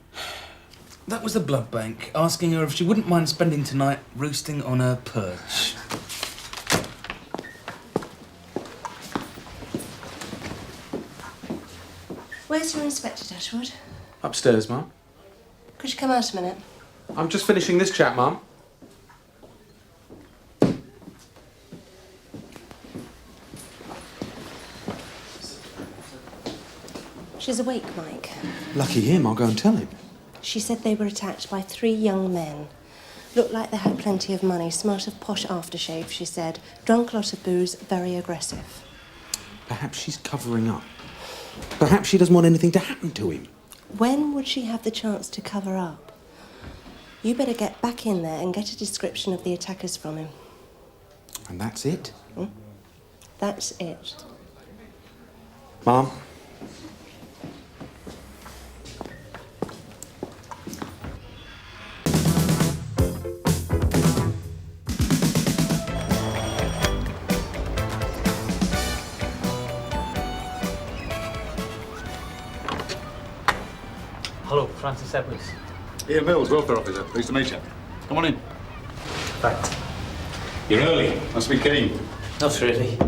That was the blood bank, asking her if she wouldn't mind spending tonight roosting on her perch. Where's your Inspector, Dashwood? Upstairs, Mum. Could you come out a minute? I'm just finishing this chat, Mum. She's awake, Mike. Lucky him, I'll go and tell him. She said they were attacked by 3 young men. Looked like they had plenty of money, smelt of posh aftershave, she said. Drunk a lot of booze, very aggressive. Perhaps she's covering up. Perhaps she doesn't want anything to happen to him. When would she have the chance to cover up? You better get back in there and get a description of the attackers from him. And that's it? That's it. Mom? Hello, Francis Edwards. Ian Mills, welfare officer. Pleased to meet you. Come on in. Right. You're early. Must be keen. Not really.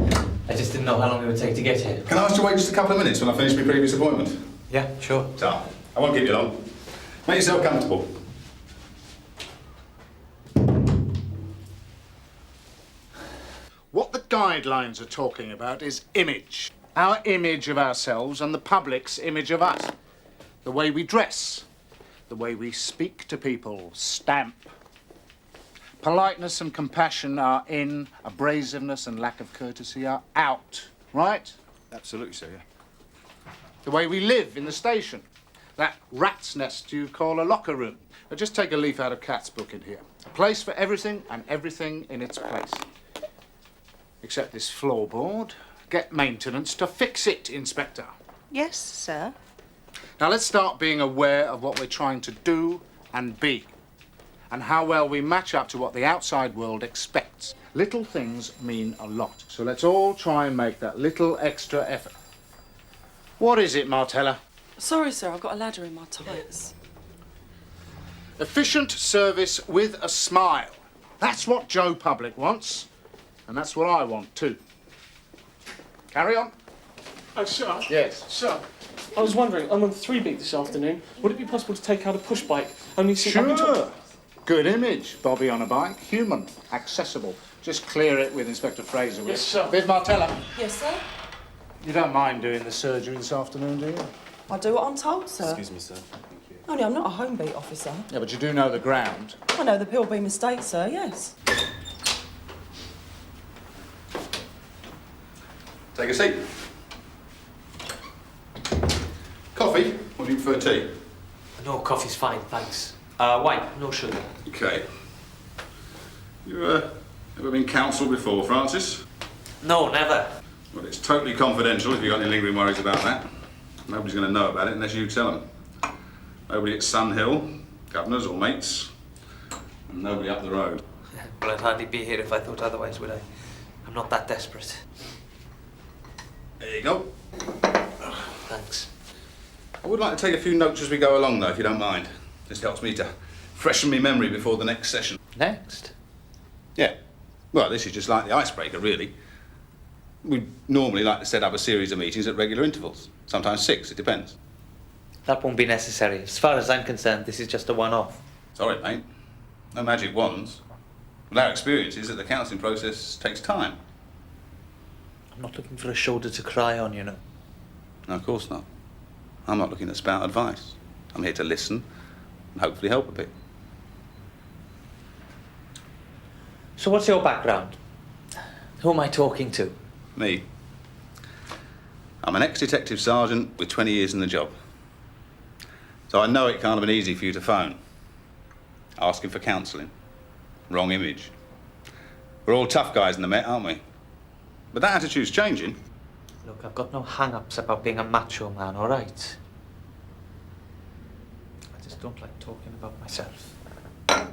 I just didn't know how long it would take to get here. Can I ask you to wait just a couple of minutes when I finish my previous appointment? Yeah, sure. So, I won't keep you long. Make yourself comfortable. What the guidelines are talking about is image. Our image of ourselves and the public's image of us. The way we dress, the way we speak to people, stamp. Politeness and compassion are in, abrasiveness and lack of courtesy are out, right? Absolutely, sir, yeah. The way we live in the station. That rat's nest you call a locker room. But just take a leaf out of Cat's book in here. A place for everything and everything in its place. Except this floorboard. Get maintenance to fix it, Inspector. Yes, sir. Now let's start being aware of what we're trying to do and be. And how well we match up to what the outside world expects. Little things mean a lot. So let's all try and make that little extra effort. What is it, Martella? Sorry, sir, I've got a ladder in my tights. Efficient service with a smile. That's what Joe Public wants. And that's what I want, too. Carry on. Oh, sir? Yes. Sir, I was wondering, I'm on 3B this afternoon. Would it be possible to take out a push bike? Only Sure. Good image. Bobby on a bike. Human. Accessible. Just clear it with Inspector Fraser. Yes, sir. Viv Martella. Yes, sir? You don't mind doing the surgery this afternoon, do you? I do what I'm told, sir. me, sir. Only I'm not a home beat officer. Yeah, but you do know the ground. I know the pill be mistake, sir, yes. Take a seat. Coffee? Or do you prefer tea? No, coffee's fine, thanks. Wine, no sugar. Okay. You ever been counselled before, Francis? No, never. Well, it's totally confidential if you've got any lingering worries about that. Nobody's going to know about it unless you tell them. Nobody at Sun Hill, governors or mates, and nobody up the road. Well, I'd hardly be here if I thought otherwise, would I? I'm not that desperate. There you go. Thanks. I would like to take a few notes as we go along, though, if you don't mind. This helps me to freshen my memory before the next session. Next? Yeah. Well, this is just like the icebreaker, really. We normally like to set up a series of meetings at regular intervals. Sometimes 6, it depends. That won't be necessary. As far as I'm concerned, this is just a one-off. Sorry, mate. No magic wands. Well, our experience is that the counselling process takes time. I'm not looking for a shoulder to cry on, you know. No, of course not. I'm not looking to spout advice. I'm here to listen and hopefully help a bit. So what's your background? Who am I talking to? Me. I'm an ex-detective sergeant with 20 years in the job. So I know it can't have been easy for you to phone. Asking for counselling. Wrong image. We're all tough guys in the Met, aren't we? But that attitude's changing. Look, I've got no hang-ups about being a macho man, all right? I just don't like talking about myself. But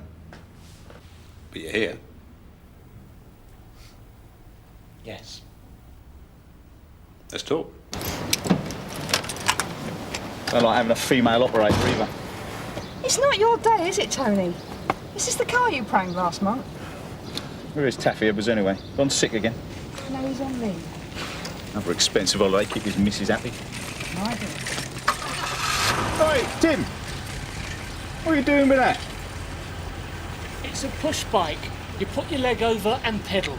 you're here. Yes. Let's talk. Don't like having a female operator either. It's not your day, is it, Tony? Is this the car you pranked last month? Where is Taffy Ebbers anyway? Gone sick again. No, he's on leave. Another expensive holiday, keep his missus happy. I do. Hey, Tim! What are you doing with that? It's a push bike. You put your leg over and pedal.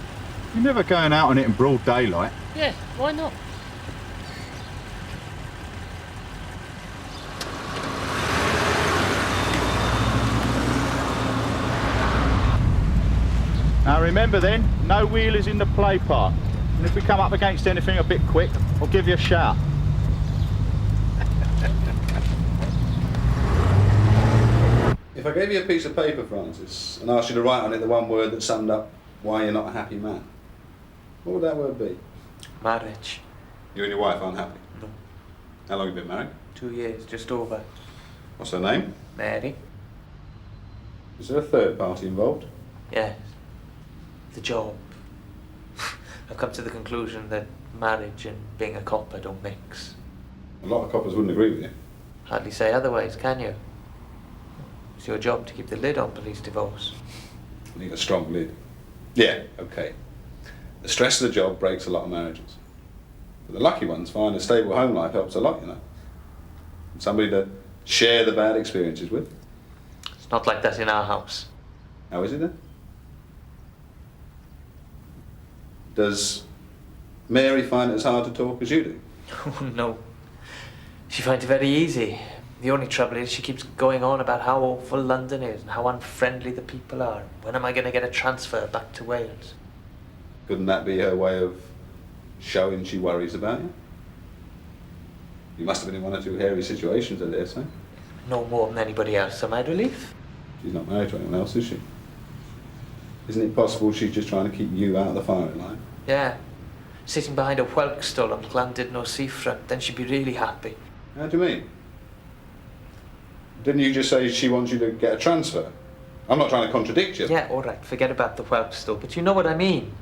You're never going out on it in broad daylight. Yeah, why not? Now remember then, no wheelers in the play park. And if we come up against anything a bit quick, I'll give you a shout. If I gave you a piece of paper, Francis, and asked you to write on it the one word that summed up why you're not a happy man, what would that word be? Marriage. You and your wife aren't happy? No. How long have you been married? 2 years, just over. What's her name? Mary. Is there a third party involved? Yes. The job. I've come to the conclusion that marriage and being a copper don't mix. A lot of coppers wouldn't agree with you. Hardly say otherwise, can you? It's your job to keep the lid on police divorce. You need a strong lid. Yeah, okay. The stress of the job breaks a lot of marriages. But the lucky ones find a stable home life helps a lot, you know. And somebody to share the bad experiences with. It's not like that in our house. How is it then? Does Mary find it as hard to talk as you do? Oh, no. She finds it very easy. The only trouble is she keeps going on about how awful London is and how unfriendly the people are. When am I going to get a transfer back to Wales? Couldn't that be her way of showing she worries about you? You must have been in one or two hairy situations, I dare say. No more than anybody else, to my relief. She's not married to anyone else, is she? Isn't it possible she's just trying to keep you out of the firing line? Yeah. Sitting behind a whelk stall on land did no seafront, then she'd be really happy. How do you mean? Didn't you just say she wants you to get a transfer? I'm not trying to contradict you. Yeah, all right, forget about the whelk stall, but you know what I mean.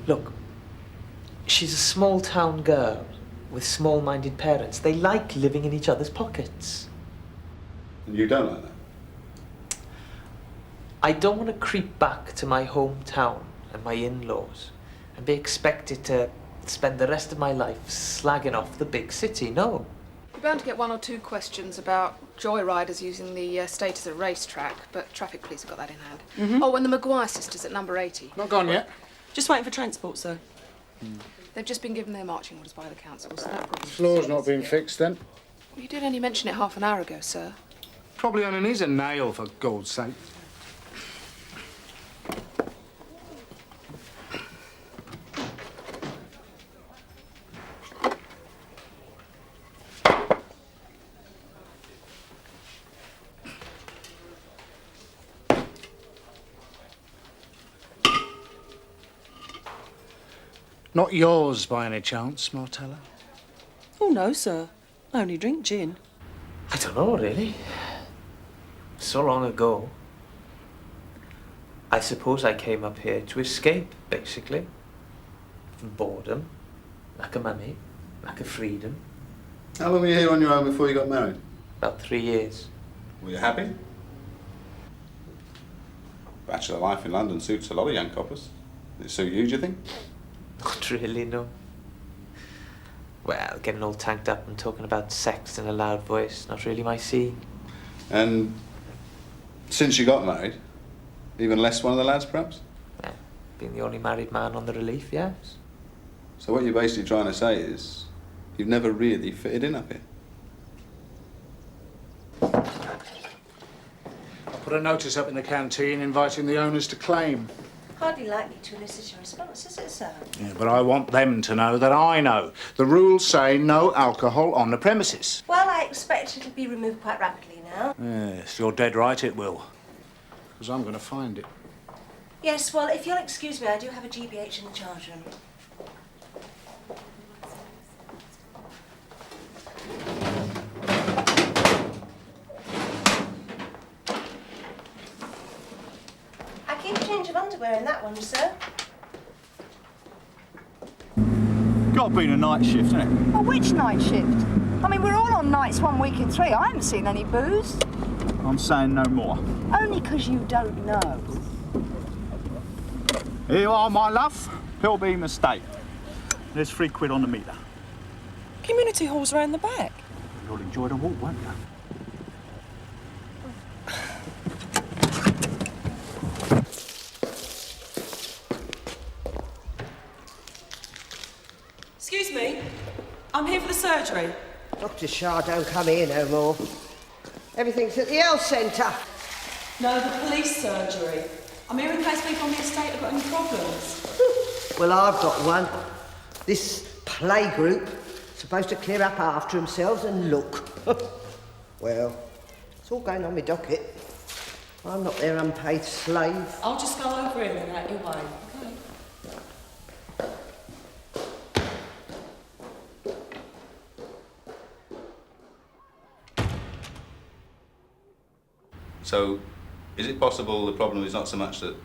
Look, she's a small town girl with small-minded parents. They like living in each other's pockets. And you don't like that? I don't want to creep back to my hometown and my in-laws and be expected to spend the rest of my life slagging off the big city, no. You're bound to get one or two questions about joyriders using the estate as a racetrack, but traffic police have got that in hand. Oh, and the Maguire sisters at number 80. Not gone yet. Just waiting for transport, sir. They've just been given their marching orders by the council, so that probably... Floor's not been fixed then. Well, you did only mention it half an hour ago, sir. Probably only needs a nail, for God's sake. Not yours, by any chance, Martella? Oh, no, sir. I only drink gin. I don't know, really. So long ago. I suppose I came up here to escape, basically. From boredom, lack of money, lack of freedom. How long were you here on your own before you got married? About 3 years. Were you happy? Bachelor life in London suits a lot of young coppers. Did it suit you, do you think? Not really, no. Well, getting all tanked up and talking about sex in a loud voice, not really my scene. And since you got married, even less one of the lads, perhaps? Yeah, being the only married man on the relief, yes. So what you're basically trying to say is you've never really fitted in up here. I put a notice up in the canteen inviting the owners to claim. Hardly likely to elicit a response, is it, sir? Yeah, but I want them to know that I know. The rules say no alcohol on the premises. Well, I expect it'll be removed quite rapidly now. Yes, you're dead right it will. Because I'm going to find it. Yes, well, if you'll excuse me, I do have a GBH in the charge room. I keep a change of underwear in that one, sir. Got to be a night shift, isn't it? Oh, which night shift? I mean, we're all on nights 1 week in 3. I haven't seen any booze. I'm saying no more. Only 'cause you don't know. Here you are, my love. Pilbeam Estate. There's £3 on the meter. Community hall's round the back. You'll enjoy the walk, won't you? Excuse me. I'm here for the surgery. Dr. Shah don't come here no more. Everything's at the health centre. No, the police surgery. I'm here in case people on the estate have got any problems. Well, I've got one. This playgroup supposed to clear up after themselves and look. Well, It's all going on my docket. I'm not their unpaid slave. I'll just go over him and out your way. So, is it possible the problem is not so much that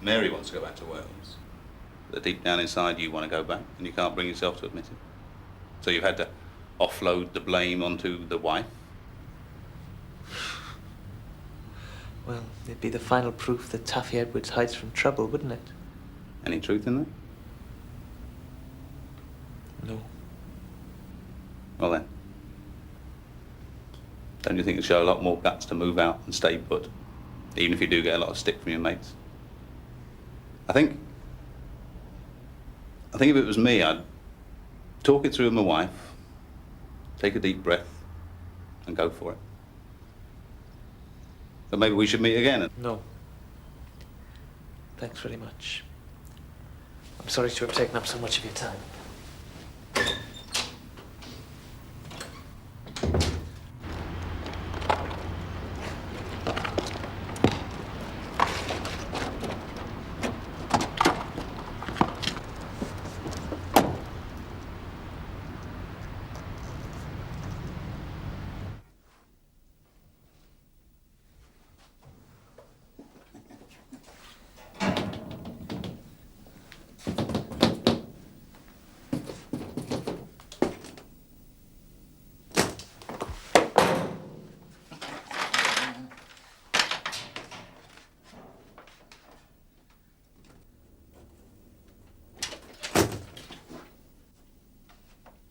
Mary wants to go back to Wales, that deep down inside you want to go back and you can't bring yourself to admit it? So you've had to offload the blame onto the wife? Well, it'd be the final proof that Taffy Edwards hides from trouble, wouldn't it? Any truth in that? No. Well then, don't you think it'd show a lot more guts to move out and stay put, even if you do get a lot of stick from your mates? I think if it was me, I'd talk it through with my wife, take a deep breath, and go for it. But maybe we should meet again. No. Thanks very much. I'm sorry to have taken up so much of your time.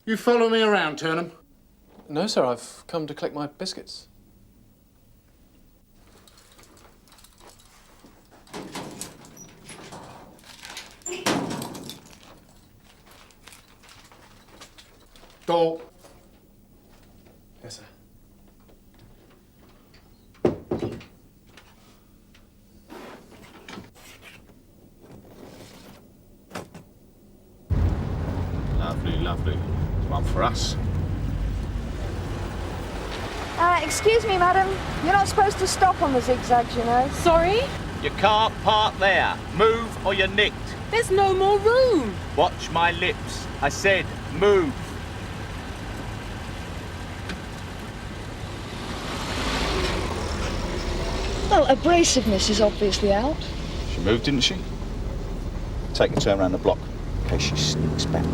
You follow me around, Turnham? No, sir, I've come to collect my biscuits. Door. Yes, sir. Lovely, lovely. One for us. Excuse me, madam. You're not supposed to stop on the zigzags, you know. Sorry? You can't park there. Move or you're nicked. There's no more room. Watch my lips. I said move. Well, abrasiveness is obviously out. She moved, didn't she? Take a turn around the block in case she sneaks back.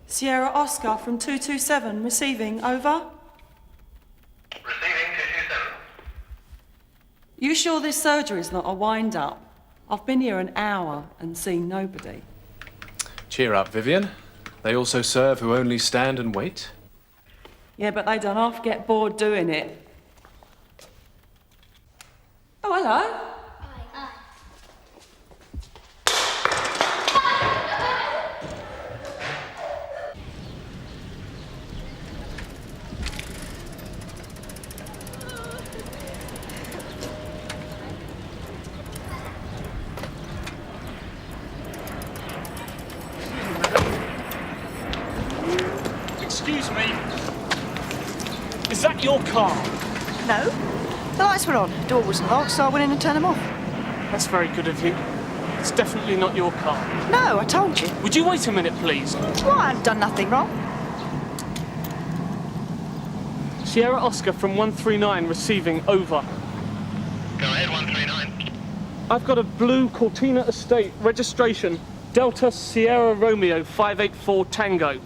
Sierra Oscar from 227, receiving, over. Receiving 227. You sure this surgery's not a wind-up? I've been here an hour and seen nobody. Cheer up, Vivian. They also serve who only stand and wait. Yeah, but they don't half get bored doing it. Oh, hello. Excuse me. Is that your car? No. The lights were on. Door wasn't locked, so I went in and turned them off. That's very good of you. It's definitely not your car. No, I told you. Would you wait a minute, please? Well, I haven't done nothing wrong. Sierra Oscar from 139 receiving, over. Go ahead, 139. I've got a blue Cortina Estate registration, Delta Sierra Romeo 584 Tango.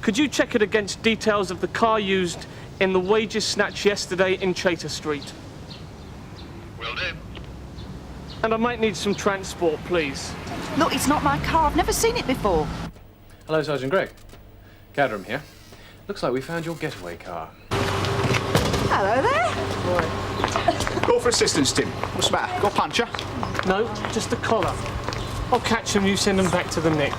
Could you check it against details of the car used in the wages snatch yesterday in Chater Street? Will do. And I might need some transport, please. Look, it's not my car. I've never seen it before. Hello, Sergeant Gregg. Cadram here. Looks like we found your getaway car. Hello there. Call for assistance, Tim. What's the matter? Got a puncher? No, just a collar. I'll catch them, you send them back to the Nick.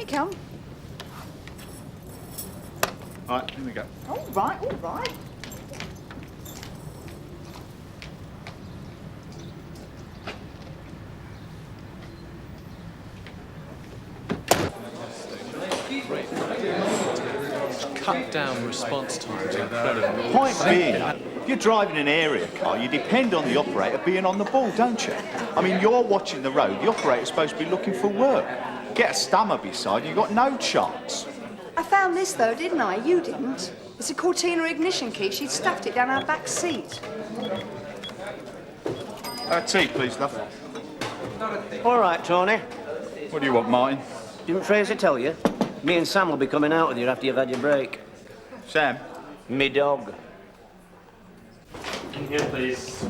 you come. All right, here we go. All right, all right. Cut down response times incredibly. Point being, if you're driving an area car, you depend on the operator being on the ball, don't you? I mean, you're watching the road. The operator's supposed to be looking for work. Get a stammer beside you, you've got no chance. I found this though, didn't I? You didn't. It's a Cortina ignition key. She'd stuffed it down our back seat. Tea, please, love. All right, Tony. What do you want, Martin? Didn't Fraser tell you? Me and Sam will be coming out with you after you've had your break. Sam? Me dog. In here, please.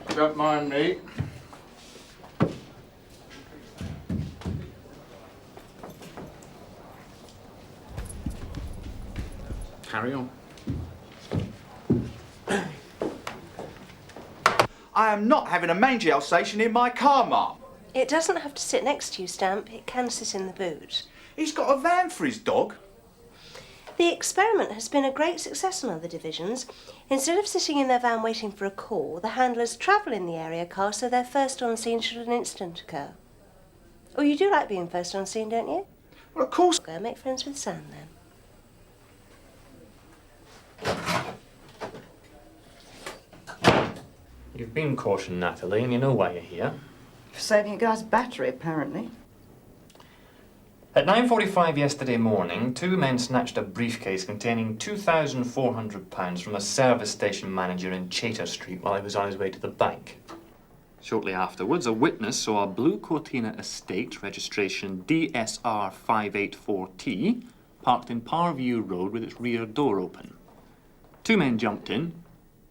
Don't mind me. Carry on. I am not having a mangy Alsatian in my car, Mark. It doesn't have to sit next to you, Stamp. It can sit in the boot. He's got a van for his dog. The experiment has been a great success on other divisions. Instead of sitting in their van waiting for a call, the handlers travel in the area car so they're first on scene should an incident occur. Oh, you do like being first on scene, don't you? Well, of course. Go make friends with Sam, then. You've been cautioned, Natalie, and you know why you're here. For saving a guy's battery, apparently. At 9:45 yesterday morning, two men snatched a briefcase containing £2,400 from a service station manager in Chater Street while he was on his way to the bank. Shortly afterwards, a witness saw a blue Cortina estate, registration DSR 584T, parked in Parview Road with its rear door open. Two men jumped in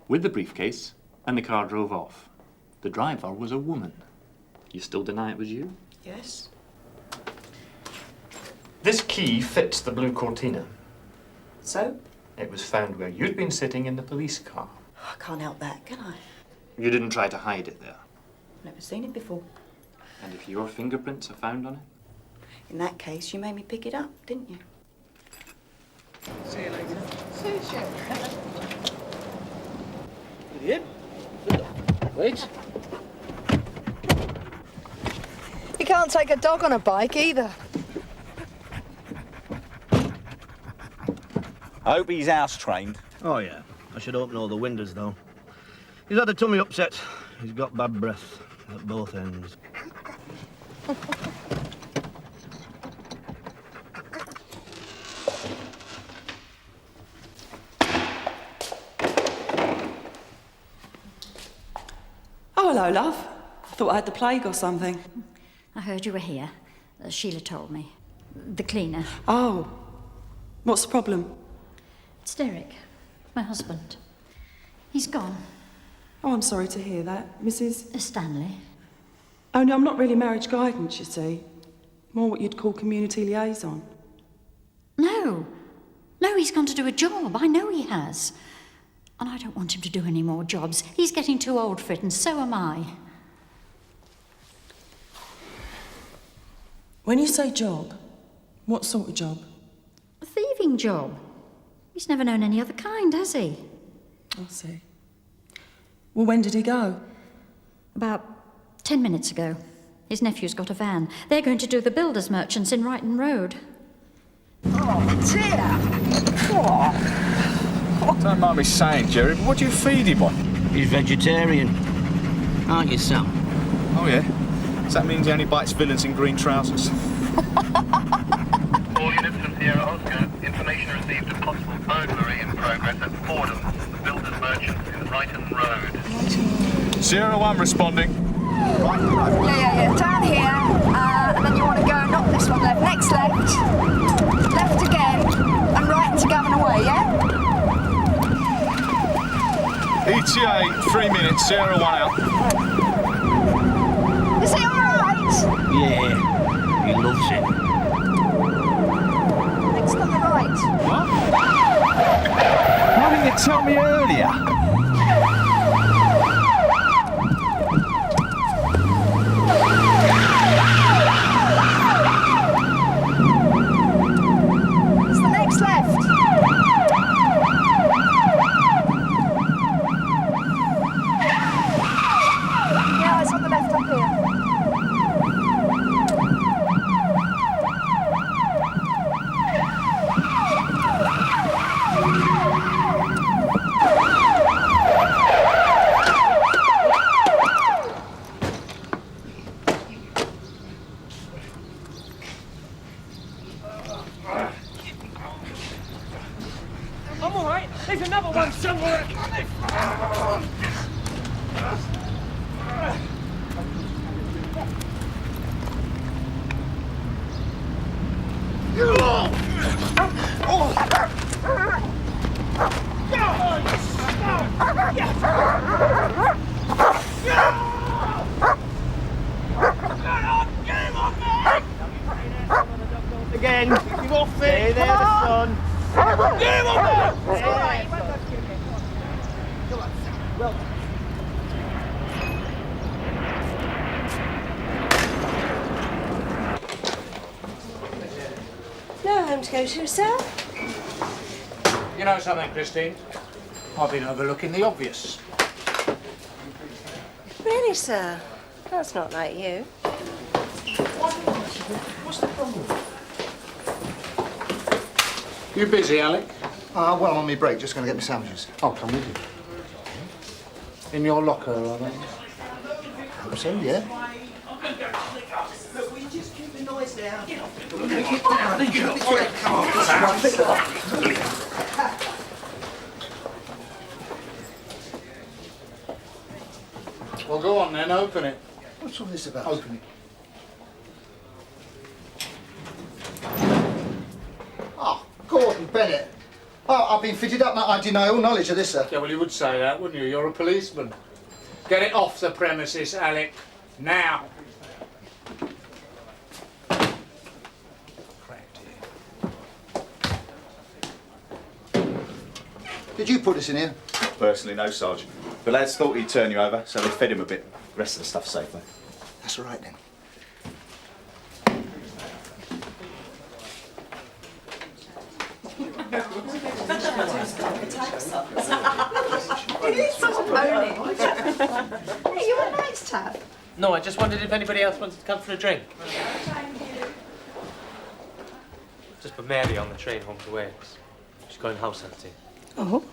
with the briefcase and the car drove off. The driver was a woman. You still deny it was you? Yes. This key fits the blue Cortina. So? It was found where you'd been sitting in the police car. I can't help that, can I? You didn't try to hide it there. Never seen it before. And if your fingerprints are found on it? In that case, you made me pick it up, didn't you? See you later. See you, Sheriff. Idiot. Wait. You can't take a dog on a bike either. I hope he's house trained. Oh, yeah. I should open all the windows, though. He's had a tummy upset. He's got bad breath at both ends. Oh, hello, love. I thought I had the plague or something. I heard you were here. Sheila told me. The cleaner. Oh. What's the problem? It's Derek, my husband. He's gone. Oh, I'm sorry to hear that. Mrs. Stanley. Oh, no, I'm not really marriage guidance, you see. More what you'd call community liaison. No. No, he's gone to do a job. I know he has. And I don't want him to do any more jobs. He's getting too old for it, and so am I. When you say job, what sort of job? A thieving job. He's never known any other kind, has he? I see. Well, when did he go? About 10 minutes ago. His nephew's got a van. They're going to do the builders' merchants in Wrighton Road. Oh, dear. Don't mind me saying, Jerry, but what do you feed him on? He's vegetarian. Aren't you, Sam? Oh, yeah? Does that mean he only bites villains in green trousers? All units from Sierra Oscar. Information received of possible burglary in progress at Fordham, the builders' merchants in Wrighton Road. Sierra 1 responding. Yeah. Down here, and then you want to go not this one left, next left, left again, and right to Govan Way, yeah? ETA, 3 minutes, Sierra 1 out. Is it all right? Yeah, he loves it. Next on the right. What? Why didn't you tell me earlier? Again, keep off it. Stay there, the sun. Get on there. It's all right. Come on, well done. No home to go to, sir? You know something, Christine? I've been overlooking the obvious. Really, sir? That's not like you. What's the problem? You busy, Alec? Well, I'm on my break, just going to get me sandwiches. I'll come with you. In your locker, are they? Hope so, yeah. Look, will you just keep the noise down? Get off. Well, go on then, open it. What's all this about? Open it. Gordon Bennett. Oh, I've been fitted up, I deny all knowledge of this, sir. Yeah, well, you would say that, wouldn't you? You're a policeman. Get it off the premises, Alec. Now. Did you put this in here? Personally, no, Sergeant. The lads thought he'd turn you over, so they fed him a bit. The rest of the stuff's safe, though. That's all right, then. It is such a pony. Hey, you're a nice chap. No, I just wondered if anybody else wanted to come for a drink. Just put Mary on the train home to Wales. She's going house hunting. Oh?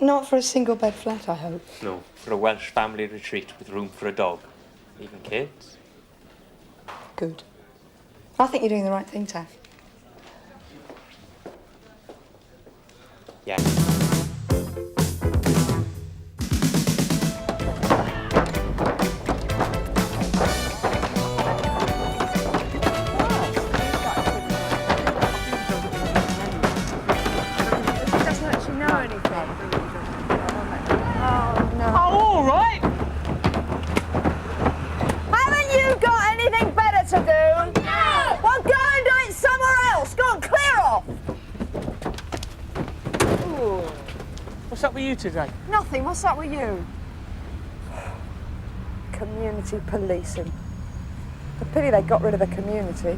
Not for a single bed flat, I hope. No, for a Welsh family retreat with room for a dog. Even kids. Good. I think you're doing the right thing, Taff. Yeah. Today? Nothing. What's up with you? Community policing. The pity they got rid of the community.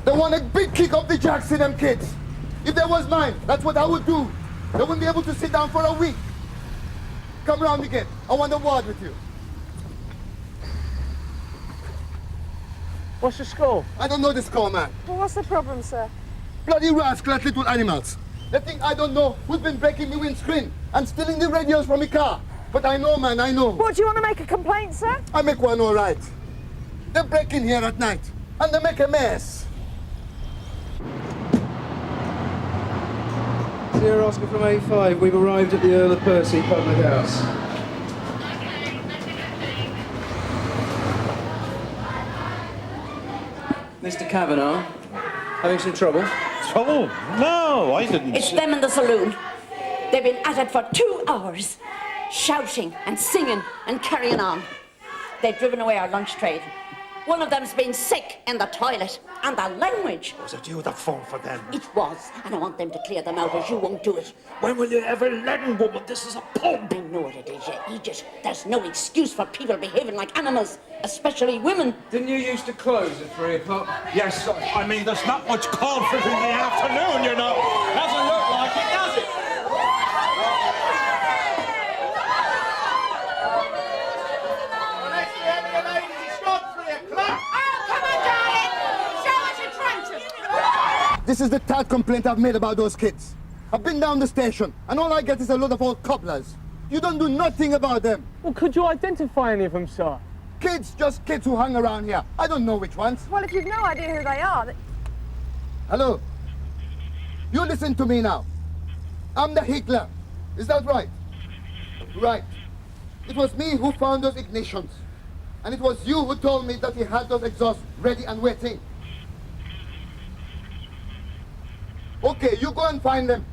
They want a big kick off the jacks to them kids. If there was mine, that's what I would do. They wouldn't be able to sit down for a week. Come round again. I want a word with you. What's the score? I don't know the score, man. Well, what's the problem, sir? Bloody rascals, little animals. They think I don't know who's been breaking the windscreen and stealing the radios from my car. But I know, man, I know. What, do you want to make a complaint, sir? I make one all right. They break in here at night and they make a mess. Sierra Oscar from A5, we've arrived at the Earl of Percy public house. Mr. Kavanagh, having some trouble? Trouble? No, I didn't. It's them in the saloon. They've been at it for 2 hours, shouting and singing and carrying on. They've driven away our lunch trade. One of them's been sick in the toilet, and the language. Was it you that phoned for them? It was, and I want them to clear them out, as you won't do it. When will you ever learn, woman? This is a pub. I know what it is, you idiot. There's no excuse for people behaving like animals, especially women. Didn't you used to close at 3 o'clock? Yes, I mean, there's not much call for it in the afternoon, you know. Doesn't look like it, does it? This is the third complaint I've made about those kids. I've been down the station, and all I get is a load of old cobblers. You don't do nothing about them. Well, could you identify any of them, sir? Kids, just kids who hang around here. I don't know which ones. Well, if you've no idea who they are... Hello? You listen to me now. I'm the higgler. Is that right? Right. It was me who found those ignitions. And it was you who told me that he had those exhausts ready and waiting. Okay, you go and find them.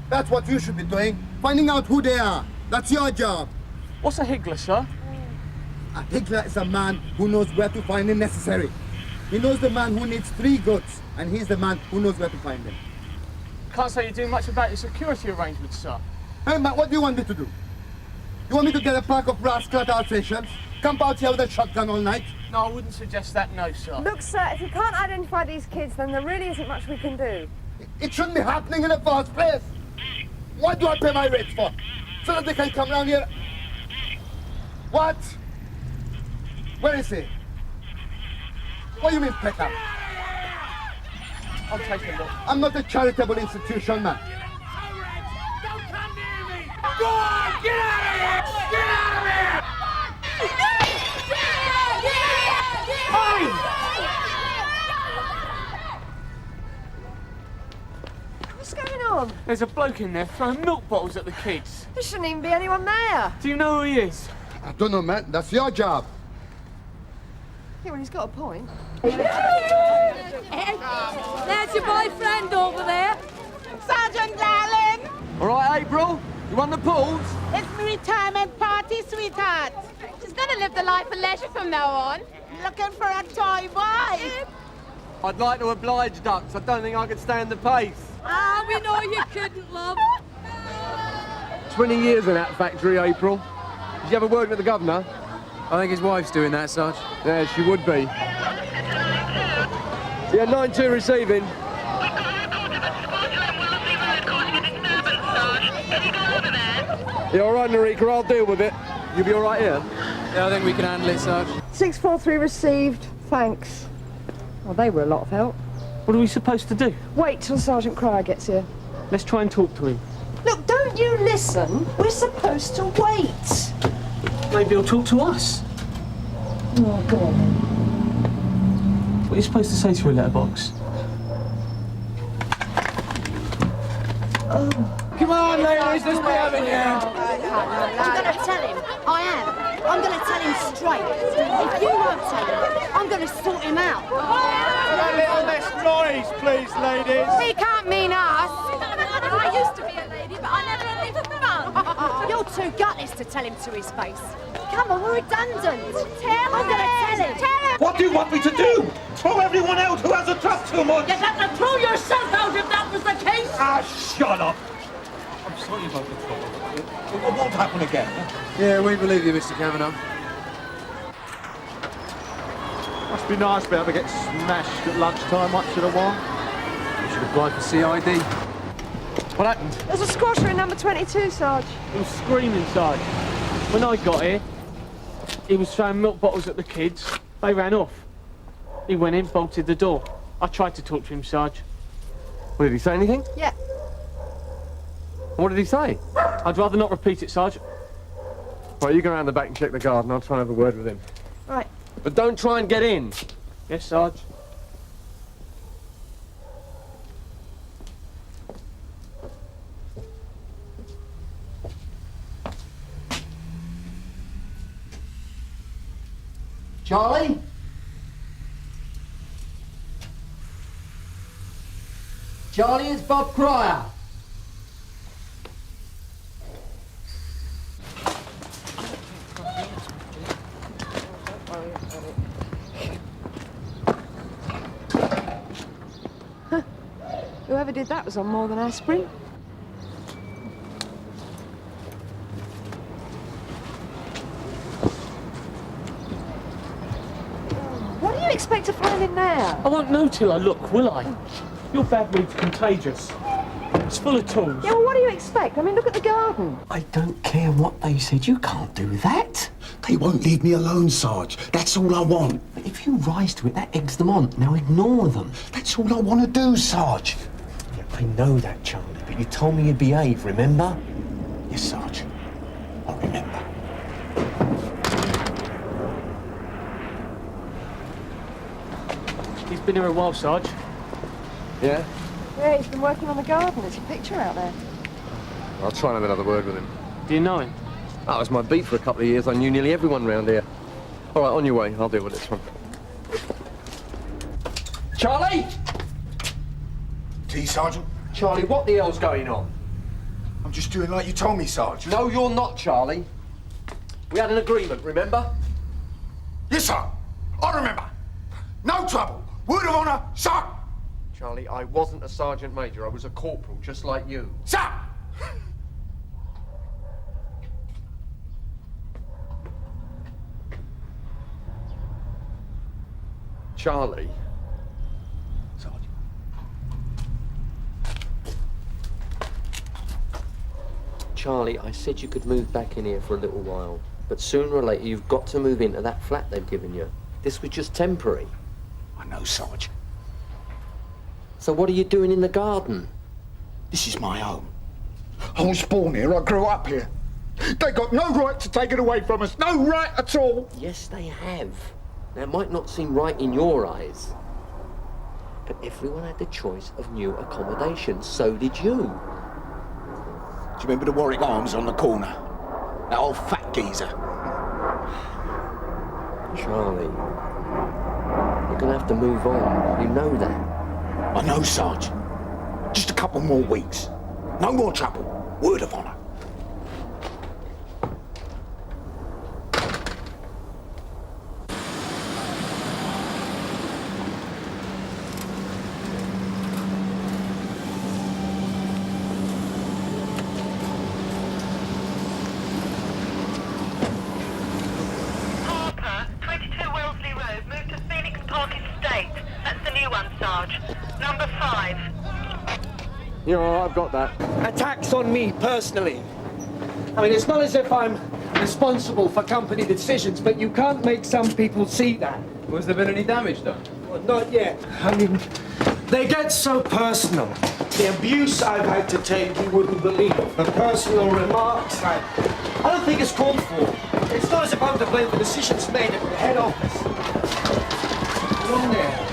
That's what you should be doing. Finding out who they are. That's your job. What's a higgler, sir? A higgler is a man who knows where to find the necessary. He knows the man who needs 3 goods, and he's the man who knows where to find them. Can't say you do much about your security arrangements, sir. Hey, man, what do you want me to do? You want me to get a pack of rascal Alsatians, camp out here with a shotgun all night? No, I wouldn't suggest that, no, sir. Look, sir, if you can't identify these kids, then there really isn't much we can do. It shouldn't be happening in the first place. What do I pay my rates for? So that they can come round here? What? Where is he? What do you mean, pick up? I'll take a look. I'm not a charitable institution, man. Go on! Get out of here! Get out of here! What's going on? There's a bloke in there throwing milk bottles at the kids. There shouldn't even be anyone there. Do you know who he is? I don't know, man. That's your job. Yeah, well, he's got a point. There's your boyfriend over there. Sergeant darling! All right, April, you want the pools? It's my retirement party, sweetheart. She's gonna live the life of leisure from now on. Looking for a toy boy. I'd like to oblige, Ducks. I don't think I could stand the pace. Ah, we know you couldn't, love. 20 years in that factory, April. Did you ever work with the governor? I think his wife's doing that, Sarge. Yeah, she would be. Yeah, 9-2 receiving. Yeah, all right, Narika, I'll deal with it. You'll be all right here? Yeah, I think we can handle it, Sarge. 643 received. Thanks. Well, they were a lot of help. What are we supposed to do? Wait till Sergeant Cryer gets here. Let's try and talk to him. Look, don't you listen. We're supposed to wait. Maybe he'll talk to us. Oh, go on then. What are you supposed to say to a letterbox? Oh. Come on, ladies, let's be having you. I'm going to tell him. I am. I'm going to tell him straight. If you won't tell him, I'm going to sort him out. A little less noise, please, ladies. He can't mean us. I used to be a lady, but I never had any fun. You're too gutless to tell him to his face. Come on, we're redundant. I'm going to tell him. Tell him. What do you want me to do? Throw everyone out who hasn't talked too much? You'd have to throw yourself out if that was the case. Ah, shut up. I'm sorry about the trouble. It won't happen again. Yeah, we believe you, Mr. Kavanagh. Must be nice to be able to get smashed at lunchtime once in a while. You should apply for CID. What happened? There's a squasher in number 22, Sarge. He was screaming, Sarge. When I got here, he was throwing milk bottles at the kids. They ran off. He went in, bolted the door. I tried to talk to him, Sarge. Well, did he say anything? Yeah. What did he say? I'd rather not repeat it, Sarge. Right, you go around the back and check the garden. I'll try and have a word with him. Right. But don't try and get in. Yes, Sarge. Charlie? Charlie, it's Bob Cryer. Whoever did that was on more than aspirin. What do you expect to find in there? I won't know till I look, will I? Your bad mood's contagious. It's full of tools. Yeah, well, what do you expect? I mean, look at the garden. I don't care what they said. You can't do that. They won't leave me alone, Sarge. That's all I want. But if you rise to it, that eggs them on. Now ignore them. That's all I want to do, Sarge. Yeah, I know that, Charlie, but you told me you'd behave, remember? Yes, Sarge. I remember. He's been here a while, Sarge. Yeah? Yeah, he's been working on the garden. There's a picture out there. I'll try and have another word with him. Do you know him? That was my beat for a couple of years. I knew nearly everyone round here. All right, on your way. I'll deal with this one. Charlie! Tea, Sergeant? Charlie, what the hell's going on? I'm just doing like you told me, Sergeant. No, you're not, Charlie. We had an agreement, remember? Yes, sir. I remember. No trouble. Word of honour, sir. Charlie, I wasn't a sergeant major. I was a corporal, just like you. Sir! Charlie. Sergeant. Charlie, I said you could move back in here for a little while. But sooner or later, you've got to move into that flat they've given you. This was just temporary. I know, Sarge. So what are you doing in the garden? This is my home. I was born here. I grew up here. They got no right to take it away from us. No right at all. Yes, they have. Now, it might not seem right in your eyes, but everyone had the choice of new accommodation. So did you. Do you remember the Warwick Arms on the corner? That old fat geezer. Charlie, you're gonna have to move on. You know that. I know, Sarge. Just a couple more weeks. No more trouble. Word of honour. You know, I've got that. Attacks on me personally. I mean, it's not as if I'm responsible for company decisions, but you can't make some people see that. Was there been any damage done? Well, not yet. I mean, they get so personal. The abuse I've had to take, you wouldn't believe. The personal remarks, I don't think it's called for. It's not as if I'm to blame for decisions made at the head office. Go on there.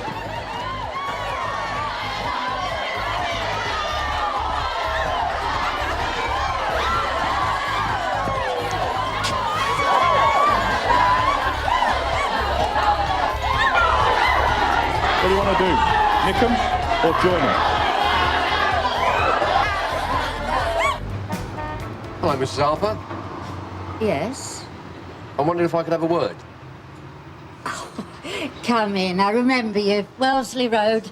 What do you want to do? Nick him or join him? Hello, Mrs. Harper. Yes? I wondered if I could have a word. Come in, I remember you. Wellesley Road.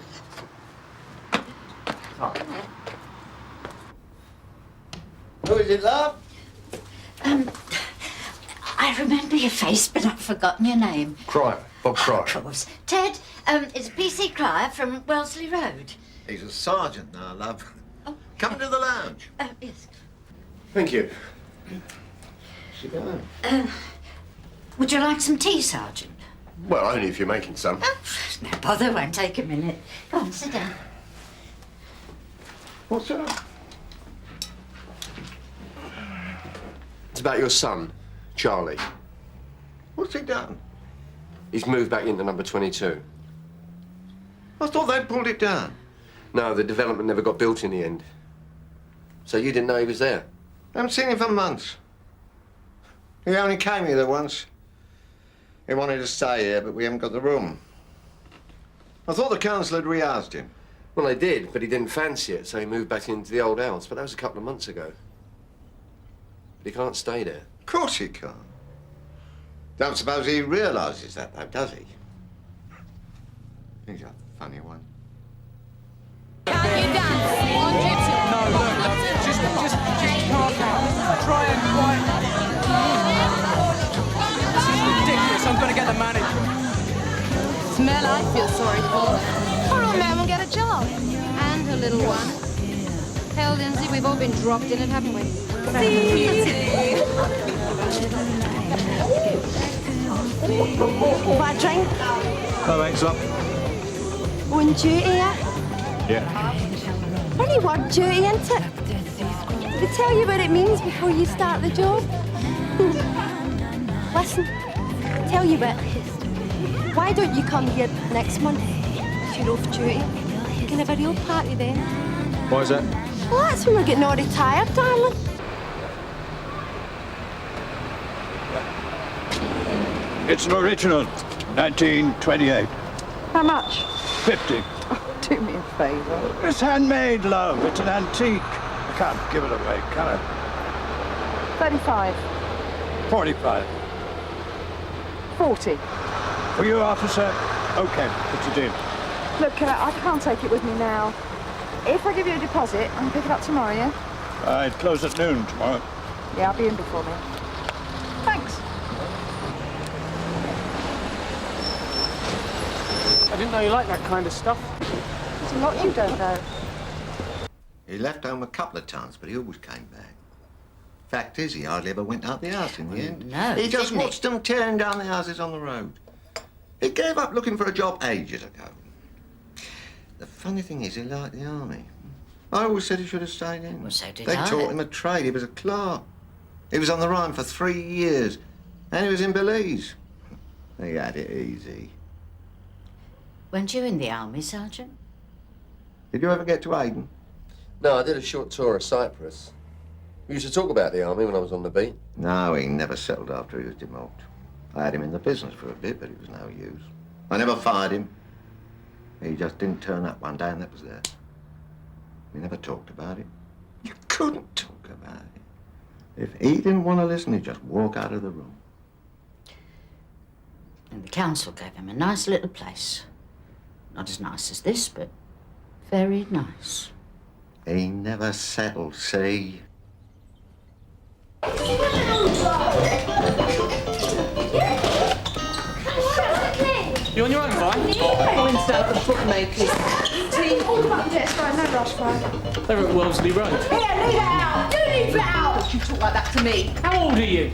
Who is it, love? I remember your face, but I've forgotten your name. Cryer. Bob Cryer. Of course. Ted, it's PC Cryer from Wellesley Road. He's a sergeant now, love. Come to the lounge. Yes. Thank you. Sit down. Would you like some tea, Sergeant? Well, only if you're making some. No bother, won't take a minute. Go on, sit down. What's that? It's about your son, Charlie. What's he done? He's moved back into number 22. I thought they'd pulled it down. No, the development never got built in the end. So you didn't know he was there? I haven't seen him for months. He only came here once. He wanted to stay here, but we haven't got the room. I thought the council had re-housed him. Well, they did, but he didn't fancy it, so he moved back into the old house. But that was a couple of months ago. But he can't stay there. Of course he can't. Don't suppose he realises that, though, does he? He's a funny one. Can you dance on gypsy? No, look, just park out. Try and quiet. This is ridiculous. I'm going to get the manager. Smell I feel sorry for. Poor old man will get a job. And a little one. Hell, Lindsay, we've all been dropped in it, haven't we? What, drink? No, thanks, up. On duty, yeah? Yeah. Only one duty, isn't it? They tell you what it means before you start the job. Listen, tell you what. Why don't you come here next month if you're off duty? You can can have a real party then. Why is that? Well, that's when we're getting already tired, darling. It's an original, 1928. How much? 50. Oh, do me a favour. It's handmade, love. It's an antique. I can't give it away, can I? 35. 45. 40. For you, officer? Okay, what's the deal? Look, I can't take it with me now. If I give you a deposit, I can pick it up tomorrow, yeah? I close at noon tomorrow. Yeah, I'll be in before then. Thanks. I didn't know you liked that kind of stuff. There's a lot you don't know. He left home a couple of times, but he always came back. Fact is, he hardly ever went out the house in the end. No, he just didn't he? watched them tearing down the houses on the road. He gave up looking for a job ages ago. The funny thing is, he liked the army. I always said he should have stayed in. Well, so did they I. taught him a trade. He was a clerk. He was on the Rhine for 3 years, and he was in Belize. He had it easy. Weren't you in the army, Sergeant? Did you ever get to Aden? No, I did a short tour of Cyprus. We used to talk about the army when I was on the beat. No, he never settled after he was demoted. I had him in the business for a bit, but it was no use. I never fired him. He just didn't turn up one day, and that was that. We never talked about it. You couldn't talk about it. If he didn't want to listen, he'd just walk out of the room. And the council gave him a nice little place. Not as nice as this, but very nice. He never settled, see? You on your own, Vi? Go inside the bookmakers. Tea. Yes, right, no rush, fine. They're at Wellesley Road. Here, leave it out! You leave it out! Don't you talk like that to me. How old are you?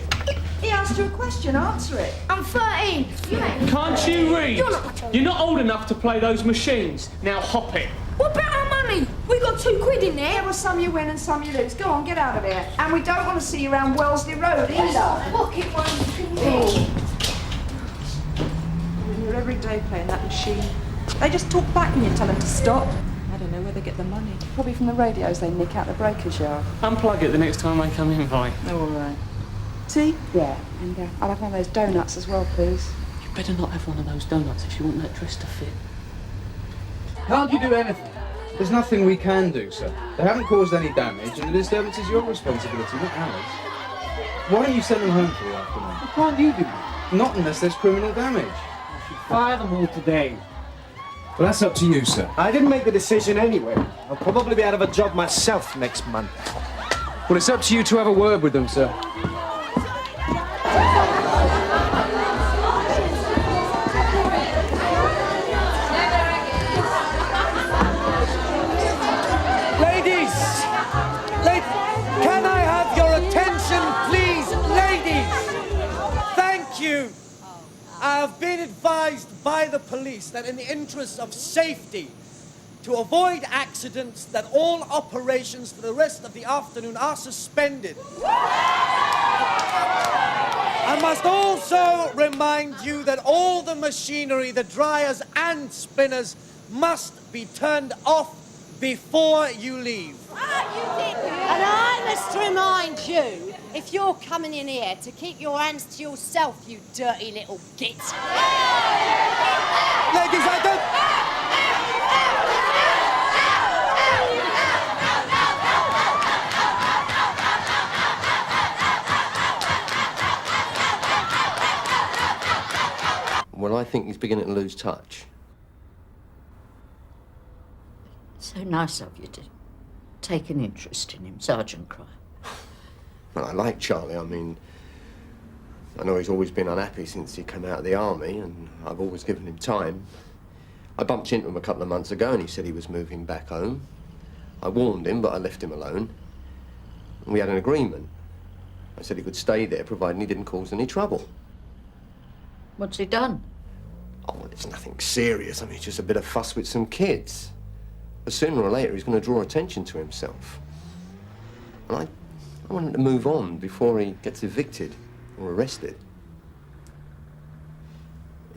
He asked you a question, answer it. I'm 13. You ain't. Can't you read? You're You're not old enough to play those machines. Now hop it. What about our money? We got £2 in there. Well, some you win and some you lose. Go on, get out of here. And we don't want to see you around Wellesley Road either. Pocket one. You're every day playing that machine. They just talk back when you tell them to stop. I don't know where they get the money. Probably from the radios they nick out the breakers yard. Unplug it the next time I come in, Vi. Oh, all right. Tea? Yeah. And I'll have one of those donuts as well, please. You better not have one of those donuts if you want that dress to fit. Can't you do anything? There's nothing we can do, sir. They haven't caused any damage, and the disturbance is your responsibility, not ours. Why don't you send them home for the afternoon? What can't you do? Not unless there's criminal damage. Fire them all today. Well, that's up to you, sir. I didn't make the decision anyway. I'll probably be out of a job myself next month. Well, it's up to you to have a word with them, sir. Ladies! Can I have your attention, please? Ladies! Thank you! I have been advised by the police that in the interest of safety, to avoid accidents, that all operations for the rest of the afternoon are suspended. I must also remind you that all the machinery, the dryers and spinners, must be turned off before you leave. And I must remind you, if you're coming in here, to keep your hands to yourself, you dirty little git. Ladies, I don't... Well, I think he's beginning to lose touch. So nice of you to take an interest in him, Sergeant Cryer. Well, I like Charlie. I mean, I know he's always been unhappy since he came out of the army, and I've always given him time. I bumped into him a couple of months ago, and he said he was moving back home. I warned him, but I left him alone. And we had an agreement. I said he could stay there, providing he didn't cause any trouble. What's he done? Oh, well, it's nothing serious. I mean, it's just a bit of fuss with some kids. But sooner or later, he's going to draw attention to himself. And I want him to move on before he gets evicted or arrested.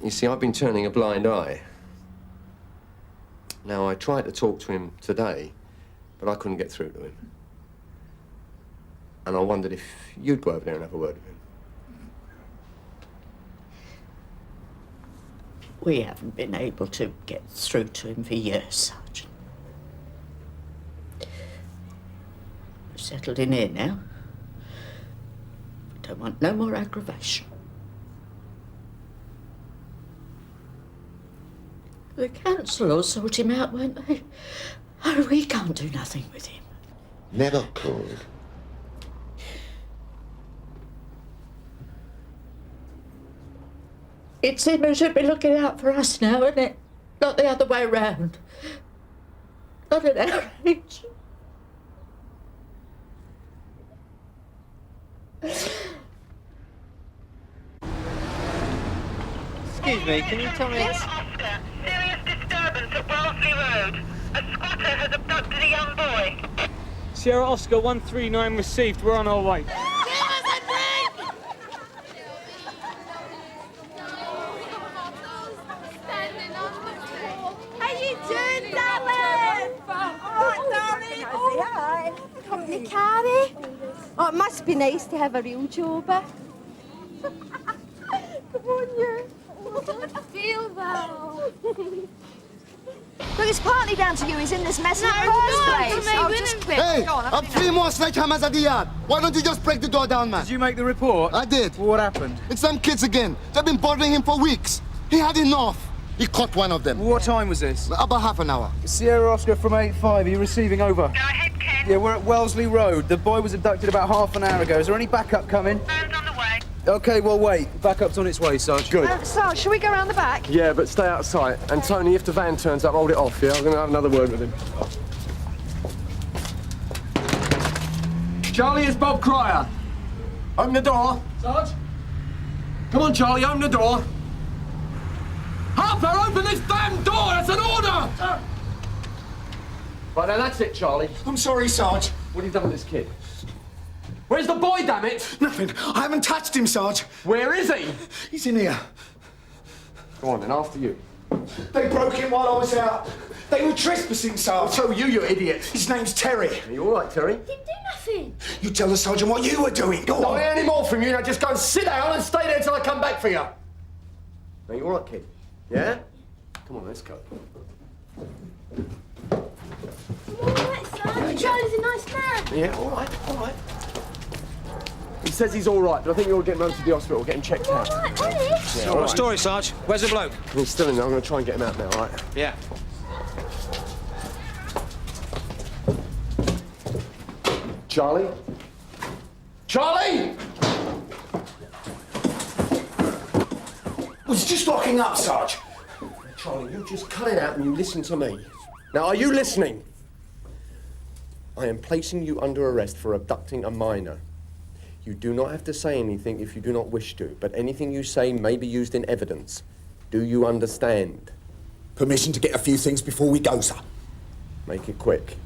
You see, I've been turning a blind eye. Now, I tried to talk to him today, but I couldn't get through to him. And I wondered if you'd go over there and have a word with him. We haven't been able to get through to him for years, Sergeant. We're settled in here now. We don't want no more aggravation. The council will sort him out, won't they? Oh, we can't do nothing with him. Never could. It's him who should be looking out for us now, isn't it? Not the other way round. Not at our age. Excuse me, can you tell me... Yes, Oscar. Serious disturbance at Wellesley Road. A squatter has abducted a young boy. Sierra Oscar 139 received. We're on our way. How you doing, darling? All right, darling. Oh, hi. Company carry. Oh, it must be nice to have a real jobber. Come on, you. Feel well. Look, it's partly down to you. He's in this mess in the first place. Oh, just quit. Hey, Go on, I'm 3 more sledgehammers at the yard. Why don't you just break the door down, man? Did you make the report? I did. What happened? It's them kids again. They've been bothering him for weeks. He had enough. He caught one of them. What time was this? About half an hour. Sierra Oscar from 85, are you receiving over? Go ahead, Ken. Yeah, we're at Wellesley Road. The boy was abducted about half an hour ago. Is there any backup coming? Phone's on the way. Okay, well, wait. Backup's on its way, Sarge. Good. Sarge, shall we go round the back? Yeah, but stay out of sight. And Tony, if the van turns up, hold it off, yeah? I'm going to have another word with him. Charlie, it's Bob Cryer. Open the door. Sarge? Come on, Charlie, open the door. Harper, open this damn door! That's an order! Right, now that's it, Charlie. I'm sorry, Sarge. What have you done with this kid? Where's the boy, damn it? Nothing. I haven't touched him, Sarge. Where is he? He's in here. Go on, then, after you. They broke in while I was out. They were trespassing, Sarge. So you idiot. His name's Terry. Are you all right, Terry? Didn't do nothing. You tell the sergeant what you were doing. Go Don't on. hear any more from you. Now just go and sit down and stay there until I come back for you. Now, you all right, kid? Yeah? Come on, let's go. All right, son. Charlie's a nice man. Yeah, all right, all right. He says he's all right, but I think you ought to get him over to the hospital, get him checked out. All right, Ellis. Yeah, all right. Story, Sarge. Where's the bloke? He's still in there. I'm going to try and get him out now, all right? Yeah. Charlie? Charlie! Was just locking up, Sarge. Charlie, you just cut it out and you listen to me. Now, are you listening? I am placing you under arrest for abducting a minor. You do not have to say anything if you do not wish to, but anything you say may be used in evidence. Do you understand? Permission to get a few things before we go, sir. Make it quick.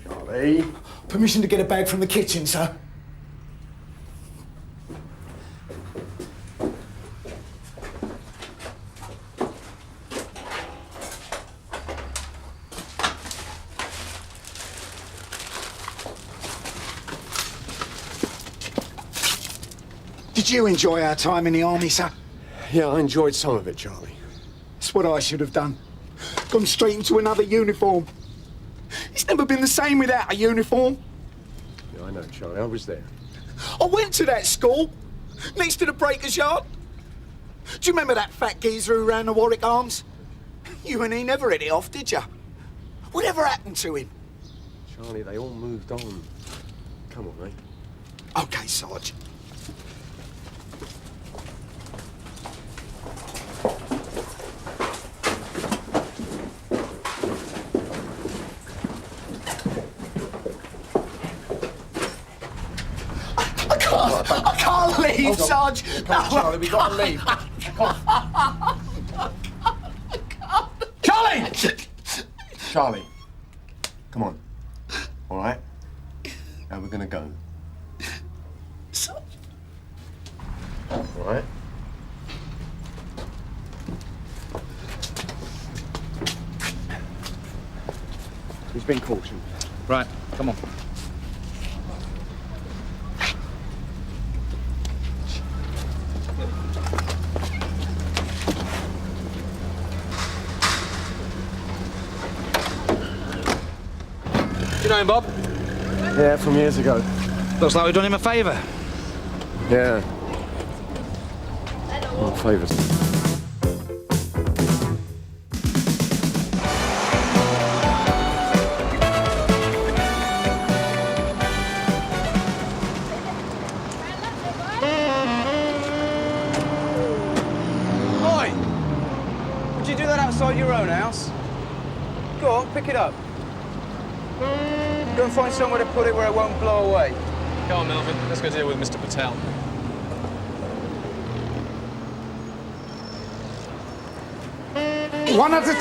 Charlie. Permission to get a bag from the kitchen, sir. Did you enjoy our time in the army, sir? Yeah, I enjoyed some of it, Charlie. It's what I should have done. Gone straight into another uniform. It's never been the same without a uniform. Yeah, I know, Charlie. I was there. I went to that school, next to the breaker's yard. Do you remember that fat geezer who ran the Warwick Arms? You and he never hit it off, did you? Whatever happened to him? Charlie, they all moved on. Come on, mate. OK, Sarge. I can't leave, Sarge. Come on, Charlie, we've got to leave. Charlie! Charlie. Come on. All right? Now we're going to go. Sarge. Right. He's been cautioned. Right, come on. You know him, Bob? Yeah, from years ago. Looks like we've done him a favour. Yeah. Oh, favours. Oi! Would you do that outside your own house? Go on, pick it up. Go and find somewhere to put it where it won't blow away. Come on, Melvin. Let's go deal with Mr. Patel. One at a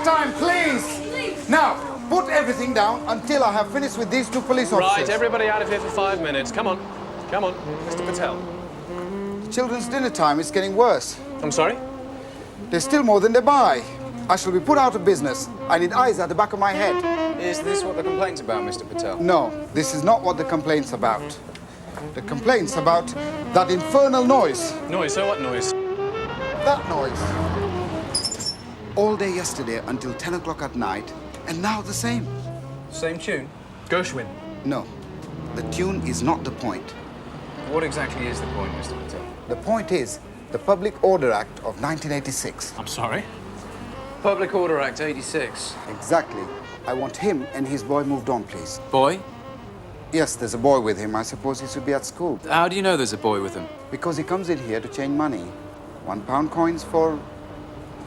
time, please. Now, put everything down until I have finished with these two police officers. Right, everybody out of here for 5 minutes. Come on. Come on, Mr. Patel. Children's dinner time is getting worse. I'm sorry? There's still more than they buy. I shall be put out of business. I need eyes at the back of my head. Is this what the complaint's about, Mr. Patel? No, this is not what the complaint's about. The complaint's about that infernal noise. Noise? So what noise? That noise. All day yesterday until 10 o'clock at night, and now the same. Same tune? Gershwin. No, the tune is not the point. What exactly is the point, Mr. Patel? The point is the Public Order Act of 1986. I'm sorry? Public Order Act 86. Exactly. I want him and his boy moved on, please. Boy? Yes, there's a boy with him. I suppose he should be at school. How do you know there's a boy with him? Because he comes in here to change money. £1 coins for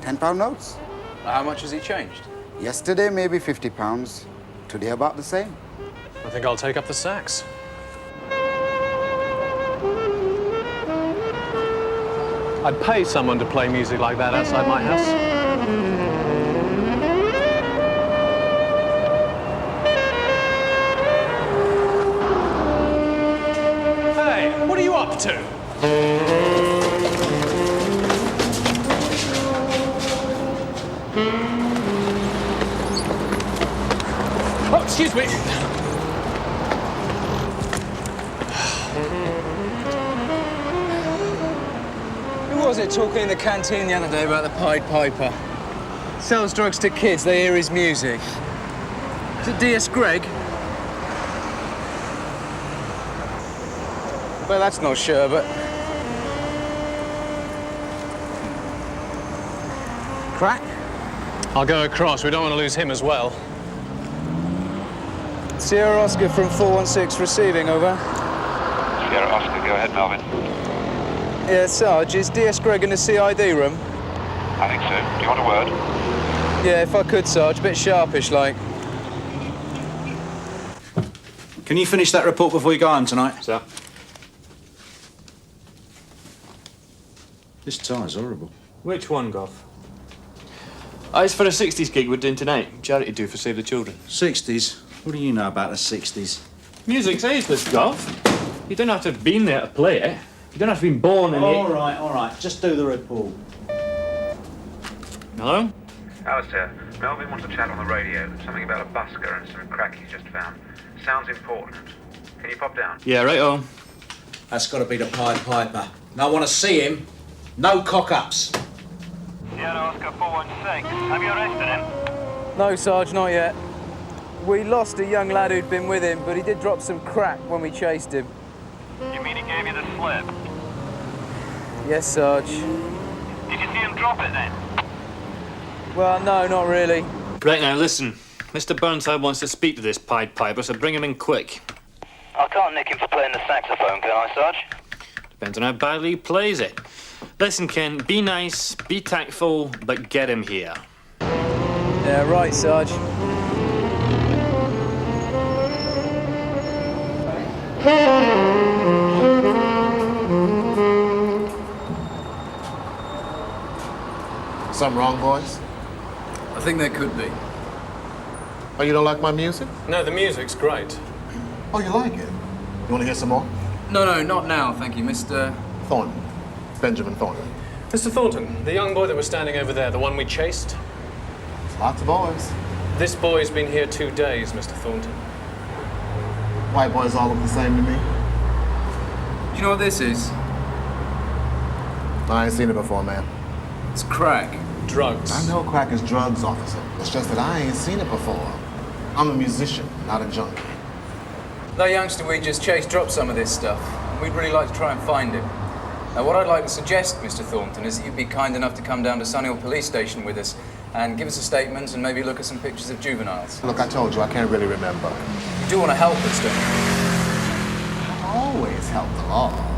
£10 notes. How much has he changed? Yesterday, maybe £50. Today, about the same. I think I'll take up the sax. I'd pay someone to play music like that outside my house. Hey, what are you up to? Oh, excuse me. Who was it talking in the canteen the other day about the Pied Piper? Sells drugs to kids, they hear his music. Is it D.S. Gregg? Well, that's not sherbet. Crack? I'll go across. We don't want to lose him as well. Sierra Oscar from 416 receiving, over. Sierra Oscar, go ahead, Melvin. Yeah, Sarge, is D.S. Gregg in the CID room? I think so. Do you want a word? Yeah, if I could, Sarge. A bit sharpish, like. Can you finish that report before you go home tonight? Sir. This tie's horrible. Which one, Goff? It's for a 60s gig we're doing tonight. Charity do for Save the Children. 60s? What do you know about the 60s? Music's ageless, Goff. You don't have to have been there to play it. You don't have to have been born in it. All right. Just do the report. Hello? Alistair, Melvin wants to chat on the radio. Something about a busker and some crack he's just found. Sounds important. Can you pop down? Yeah, right on. That's got to be the Pied Piper. No want to see him. No cock-ups. Sierra Oscar 416. Have you arrested him? No, Sarge, not yet. We lost a young lad who'd been with him, but he did drop some crack when we chased him. You mean he gave you the slip? Yes, Sarge. Did you see him drop it then? Well, no, not really. Right now, listen. Mr. Burnside wants to speak to this Pied Piper, so bring him in quick. I can't nick him for playing the saxophone, can I, Sarge? Depends on how badly he plays it. Listen, Ken, be nice, be tactful, but get him here. Yeah, right, Sarge. Something wrong, boys? I think there could be. Oh, you don't like my music? No, the music's great. Oh, you like it? You want to hear some more? No, not now, thank you, Mr. Thornton. Benjamin Thornton. Mr. Thornton, the young boy that was standing over there, the one we chased? Lots of boys. This boy's been here 2 days, Mr. Thornton. White boys all look the same to me. Do you know what this is? I ain't seen it before, man. It's crack. Drugs. I know crack is drugs, officer. It's just that I ain't seen it before. I'm a musician, not a junkie. That youngster we just chased dropped some of this stuff. We'd really like to try and find him. Now, what I'd like to suggest, Mr. Thornton, is that you'd be kind enough to come down to Sunhill Police Station with us and give us a statement and maybe look at some pictures of juveniles. Look, I told you, I can't really remember. You do want to help us, don't you? I always help the law.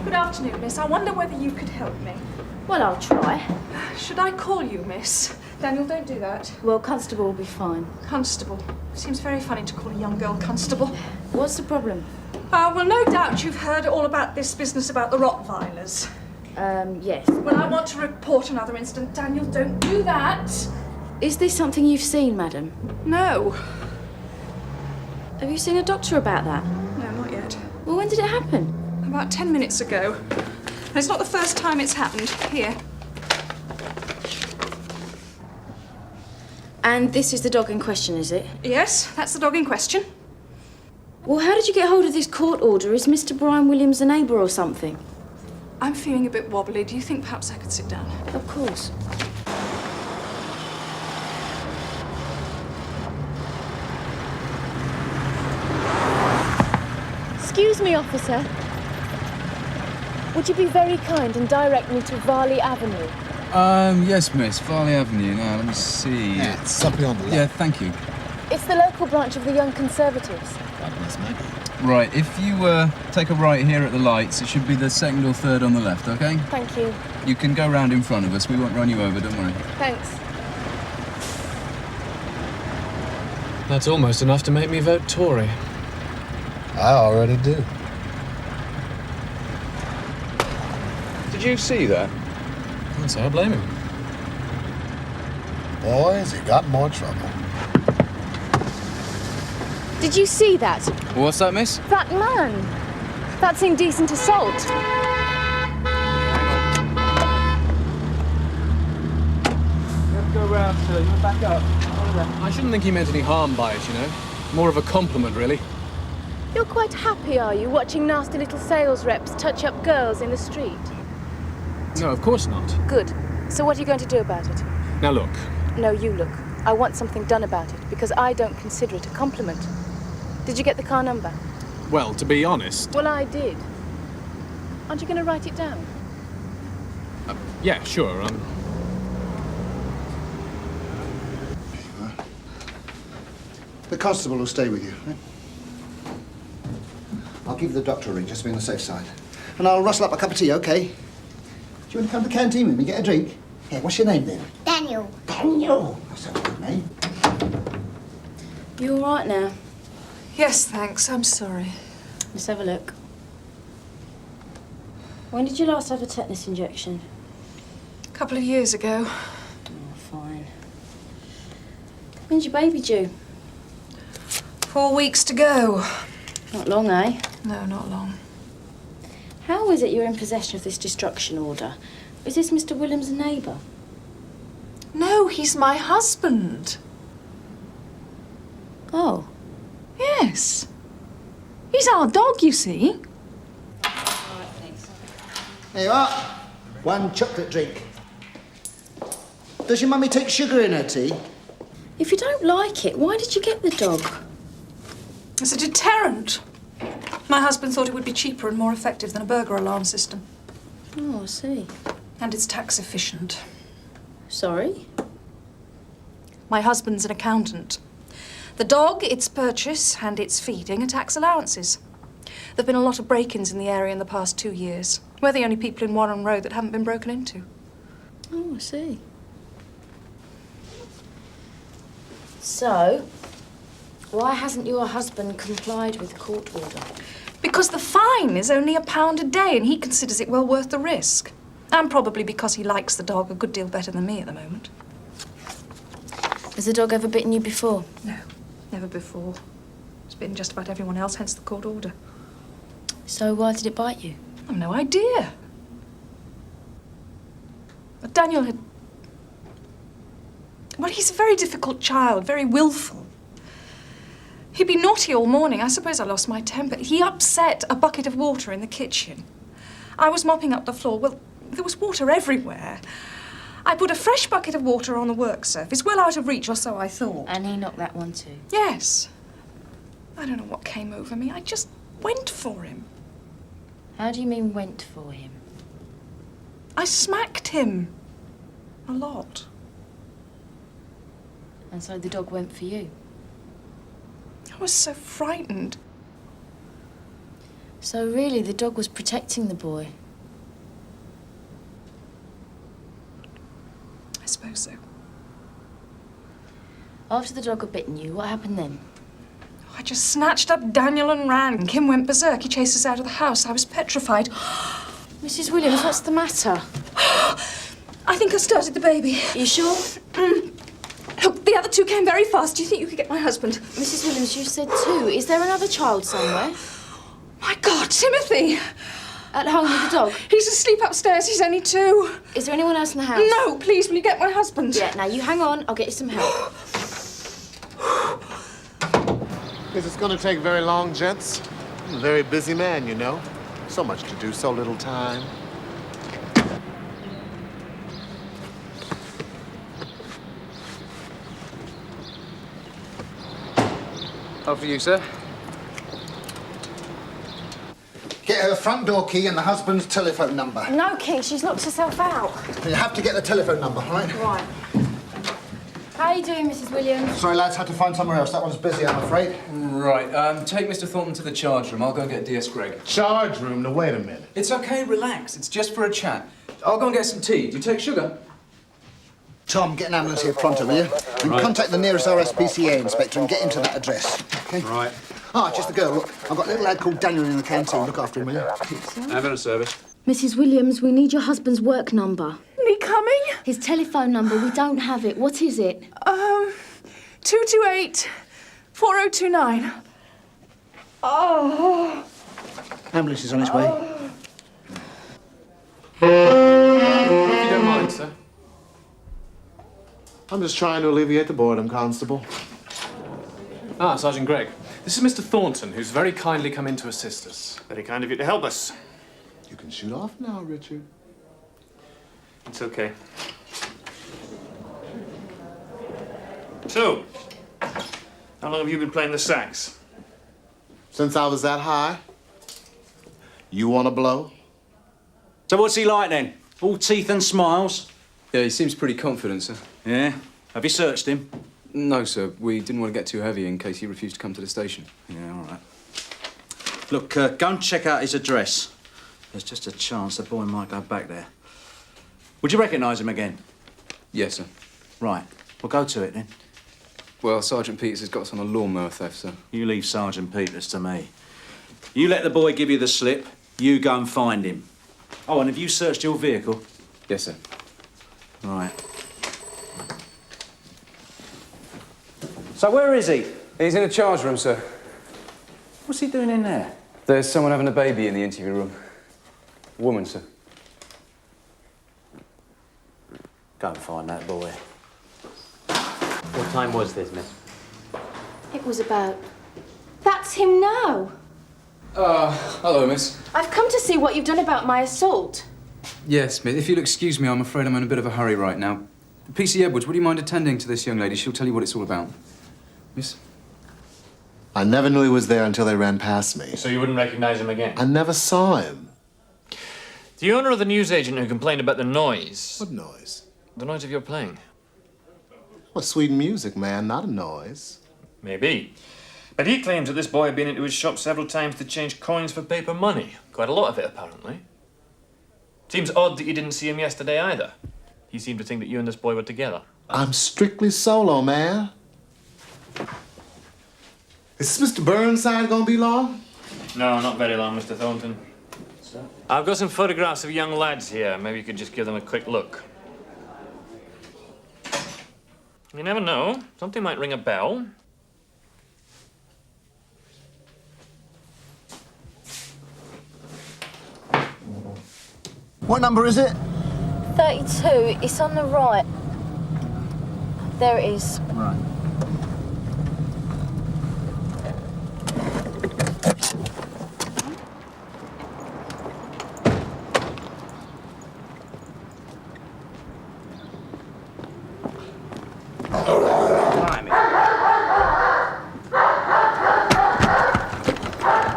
Good afternoon, miss. I wonder whether you could help me. Well, I'll try. Should I call you miss? Daniel, don't do that. Well, Constable will be fine. Constable. Seems very funny to call a young girl Constable. What's the problem? Well, no doubt you've heard all about this business about the Rottweilers. Yes. Well, I want to report another incident. Daniel, don't do that. Is this something you've seen, madam? No. Have you seen a doctor about that? No, not yet. Well, when did it happen? About 10 minutes ago. And it's not the first time it's happened. Here. And this is the dog in question, is it? Yes, that's the dog in question. Well, how did you get hold of this court order? Is Mr. Brian Williams a neighbour or something? I'm feeling a bit wobbly. Do you think perhaps I could sit down? Of course. Excuse me, officer. Would you be very kind and direct me to Varley Avenue? Yes, miss. Farley Avenue. Now, let me see. Yeah, it's up beyond the left. Yeah, thank you. It's the local branch of the Young Conservatives. Right, if you take a right here at the lights, it should be the second or third on the left, okay? Thank you. You can go round in front of us. We won't run you over, don't worry. Thanks. That's almost enough to make me vote Tory. I already do. Did you see that? I can't say I blame him. Boys, he got more trouble. Did you see that? What's that, miss? That man. That's indecent assault. Let's go round, sir. You're back up. I shouldn't think he meant any harm by it, you know. More of a compliment, really. You're quite happy, are you, watching nasty little sales reps touch up girls in the street? No, of course not. Good. So what are you going to do about it? Now look. No, you look. I want something done about it, because I don't consider it a compliment. Did you get the car number? Well, to be honest... Well, I did. Aren't you going to write it down? Yeah, sure. The constable will stay with you. Right? I'll give the doctor a ring, just to be on the safe side. And I'll rustle up a cup of tea, OK? Do you want to come to the canteen with me, get a drink? Here, what's your name then? Daniel. Daniel! That's a good name. You all right now? Yes, thanks. I'm sorry. Let's have a look. When did you last have a tetanus injection? A couple of years ago. Oh, fine. When's your baby due? 4 weeks to go. Not long, eh? No, not long. How is it you're in possession of this destruction order? Is this Mr. Williams a neighbour? No, he's my husband. Oh. Yes. He's our dog, you see. There you are. One chocolate drink. Does your mummy take sugar in her tea? If you don't like it, why did you get the dog? It's a deterrent. My husband thought it would be cheaper and more effective than a burglar alarm system. Oh, I see. And it's tax efficient. Sorry? My husband's an accountant. The dog, its purchase, and its feeding are tax allowances. There've been a lot of break-ins in the area in the past 2 years. We're the only people in Warren Road that haven't been broken into. Oh, I see. So, why hasn't your husband complied with court order? Because the fine is only £1 a day and he considers it well worth the risk. And probably because he likes the dog a good deal better than me at the moment. Has the dog ever bitten you before? No, never before. It's bitten just about everyone else, hence the court order. So why did it bite you? I've no idea. But Daniel had... Well, he's a very difficult child, very willful. He'd be naughty all morning. I suppose I lost my temper. He upset a bucket of water in the kitchen. I was mopping up the floor. Well, there was water everywhere. I put a fresh bucket of water on the work surface, well out of reach, or so I thought. And he knocked that one too? Yes. I don't know what came over me. I just went for him. How do you mean went for him? I smacked him. A lot. And so the dog went for you? I was so frightened. So really, the dog was protecting the boy? I suppose so. After the dog had bitten you, what happened then? I just snatched up Daniel and ran. Kim went berserk. He chased us out of the house. I was petrified. Mrs. Williams, what's the matter? I think I started the baby. Are you sure? Look, the other two came very fast. Do you think you could get my husband? Mrs. Williams, you said 2. Is there another child somewhere? My God, Timothy! At home with the dog? He's asleep upstairs. He's only 2. Is there anyone else in the house? No, please, will you get my husband? Yeah, now you hang on. I'll get you some help. Is this going to take very long, gents? I'm a very busy man, you know. So much to do, so little time. After you, sir. Get her front door key and the husband's telephone number. No key, she's locked herself out. You have to get the telephone number, all right? Right. How are you doing, Mrs. Williams? Sorry, lads, had to find somewhere else. That one's busy, I'm afraid. Right, take Mr. Thornton to the charge room. I'll go get DS Gregg. Charge room? Now, wait a minute. It's okay, relax. It's just for a chat. I'll go and get some tea. Do you take sugar? Tom, get an ambulance here pronto, will you? You Right. contact the nearest RSPCA inspector and get him to that address, OK? Right. Ah, just a girl. Look, I've got a little lad called Daniel in the canteen. Look after him, will you? Ambulance service. Mrs. Williams, we need your husband's work number. Me coming? His telephone number, we don't have it. What is it? 228-4029. Oh. Ambulance is on its way. If you don't mind, sir. I'm just trying to alleviate the boredom, Constable. Ah, Sergeant Gregg. This is Mr. Thornton, who's very kindly come in to assist us. Very kind of you to help us. You can shoot off now, Richard. It's okay. So, how long have you been playing the sax? Since I was that high. You want to blow? So what's he like then? All teeth and smiles? Yeah, he seems pretty confident, sir. Yeah? Have you searched him? No, sir. We didn't want to get too heavy in case he refused to come to the station. Yeah, all right. Look, go and check out his address. There's just a chance the boy might go back there. Would you recognise him again? Yes, sir. Right. Well, go to it then. Well, Sergeant Peters has got us on a lawnmower theft, sir. You leave Sergeant Peters to me. You let the boy give you the slip, you go and find him. Oh, and have you searched your vehicle? Yes, sir. Right. So where is he? He's in the charge room, sir. What's he doing in there? There's someone having a baby in the interview room. A woman, sir. Go and find that boy. What time was this, miss? It was about... That's him now. Hello, miss. I've come to see what you've done about my assault. Yes, miss. If you'll excuse me, I'm afraid I'm in a bit of a hurry right now. PC Edwards, would you mind attending to this young lady? She'll tell you what it's all about. Miss? I never knew he was there until they ran past me. So you wouldn't recognise him again? I never saw him. The owner of the newsagent who complained about the noise. What noise? The noise of your playing. Well, sweet music, man, not a noise. Maybe. But he claims that this boy had been into his shop several times to change coins for paper money. Quite a lot of it, apparently. Seems odd that you didn't see him yesterday either. He seemed to think that you and this boy were together. I'm strictly solo, man. Is Mr. Burnside gonna be long? No, not very long, Mr. Thornton. I've got some photographs of young lads here. Maybe you could just give them a quick look. You never know. Something might ring a bell. What number is it? 32. It's on the right. There it is. Right.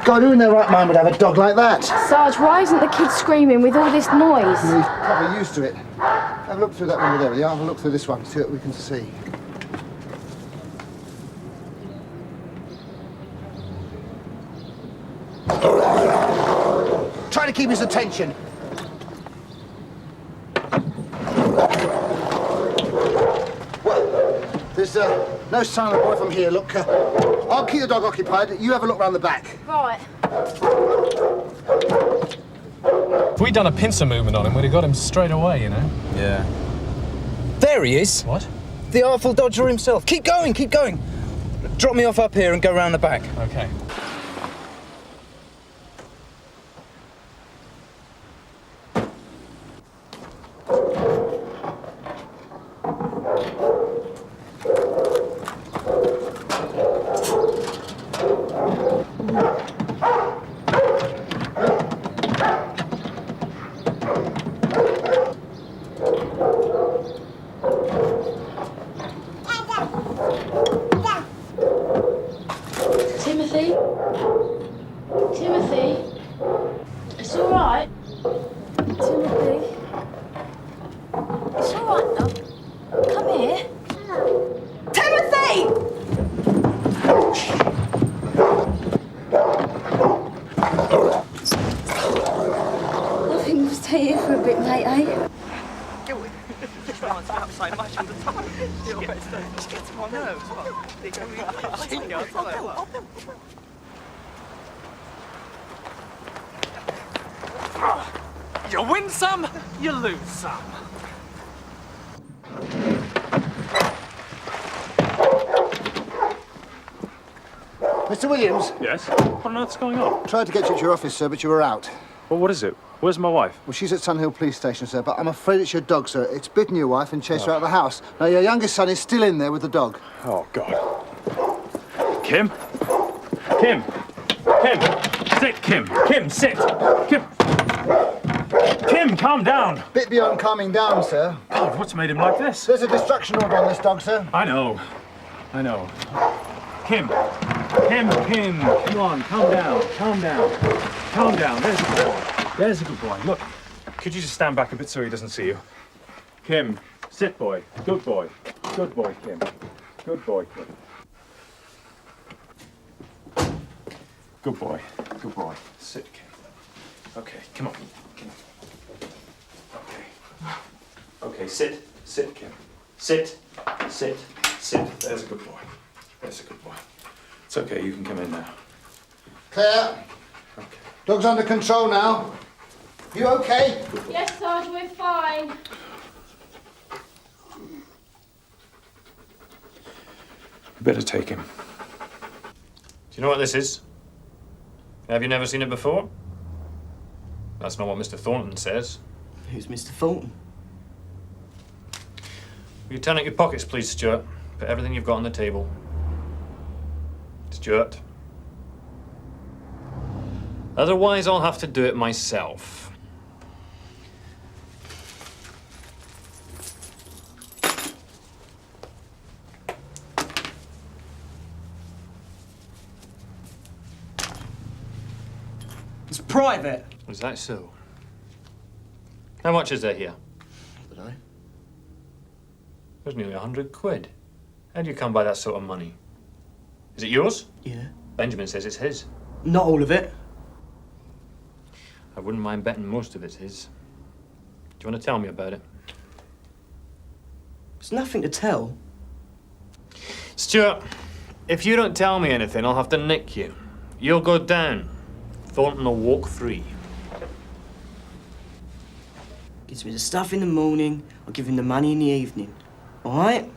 God, who in their right mind would have a dog like that? Sarge, why isn't the kid screaming with all this noise? He's probably used to it. Have a look through that window there, will you? Have a look through this one, see what we can see. Try to keep his attention. Well, there's no sign of the boy from here. Look, I'll keep the dog occupied. You have a look round the back. Right. If we'd done a pincer movement on him, we'd have got him straight away, you know? Yeah. There he is. What? The Artful Dodger himself. Keep going, keep going. Drop me off up here and go round the back. Okay. You win some, you lose some. Mr. Williams? Yes? What on earth's going on? Tried to get you to your office, sir, but you were out. Well, what is it? Where's my wife? Well, she's at Sunhill Police Station, sir, but I'm afraid it's your dog, sir. It's bitten your wife and chased her out of the house. Now, your youngest son is still in there with the dog. Oh, God. Kim? Kim! Kim! Sit, Kim! Kim, sit! Kim! Kim, calm down! Bit beyond calming down, sir. God, what's made him like this? There's a destruction order on this dog, sir. I know. Kim! Kim! Come on, calm down. Calm down. There's a good boy. Look, could you just stand back a bit so he doesn't see you? Kim, sit, boy. Good boy. Good boy, Kim. Good boy, Kim. Good boy. Good boy. Sit, Kim. Okay, come on. Okay, sit. Sit, Kim. Sit. There's a good boy. It's okay, you can come in now. Claire. Okay. Dog's under control now. You okay? Yes, Sarge, we're fine. You better take him. Do you know what this is? Have you never seen it before? That's not what Mr. Thornton says. Who's Mr. Thornton? Will you turn out your pockets, please, Stewart? Put everything you've got on the table. Stewart. Otherwise, I'll have to do it myself. It's private. Is that so? How much is there here? But I. There's nearly 100 quid. How do you come by that sort of money? Is it yours? Yeah. Benjamin says it's his. Not all of it. I wouldn't mind betting most of it's his. Do you want to tell me about it? There's nothing to tell. Stewart, If you don't tell me anything, I'll have to nick you. You'll go down. Thornton will walk free. Gives me the stuff in the morning, I'll give him the money in the evening. All right?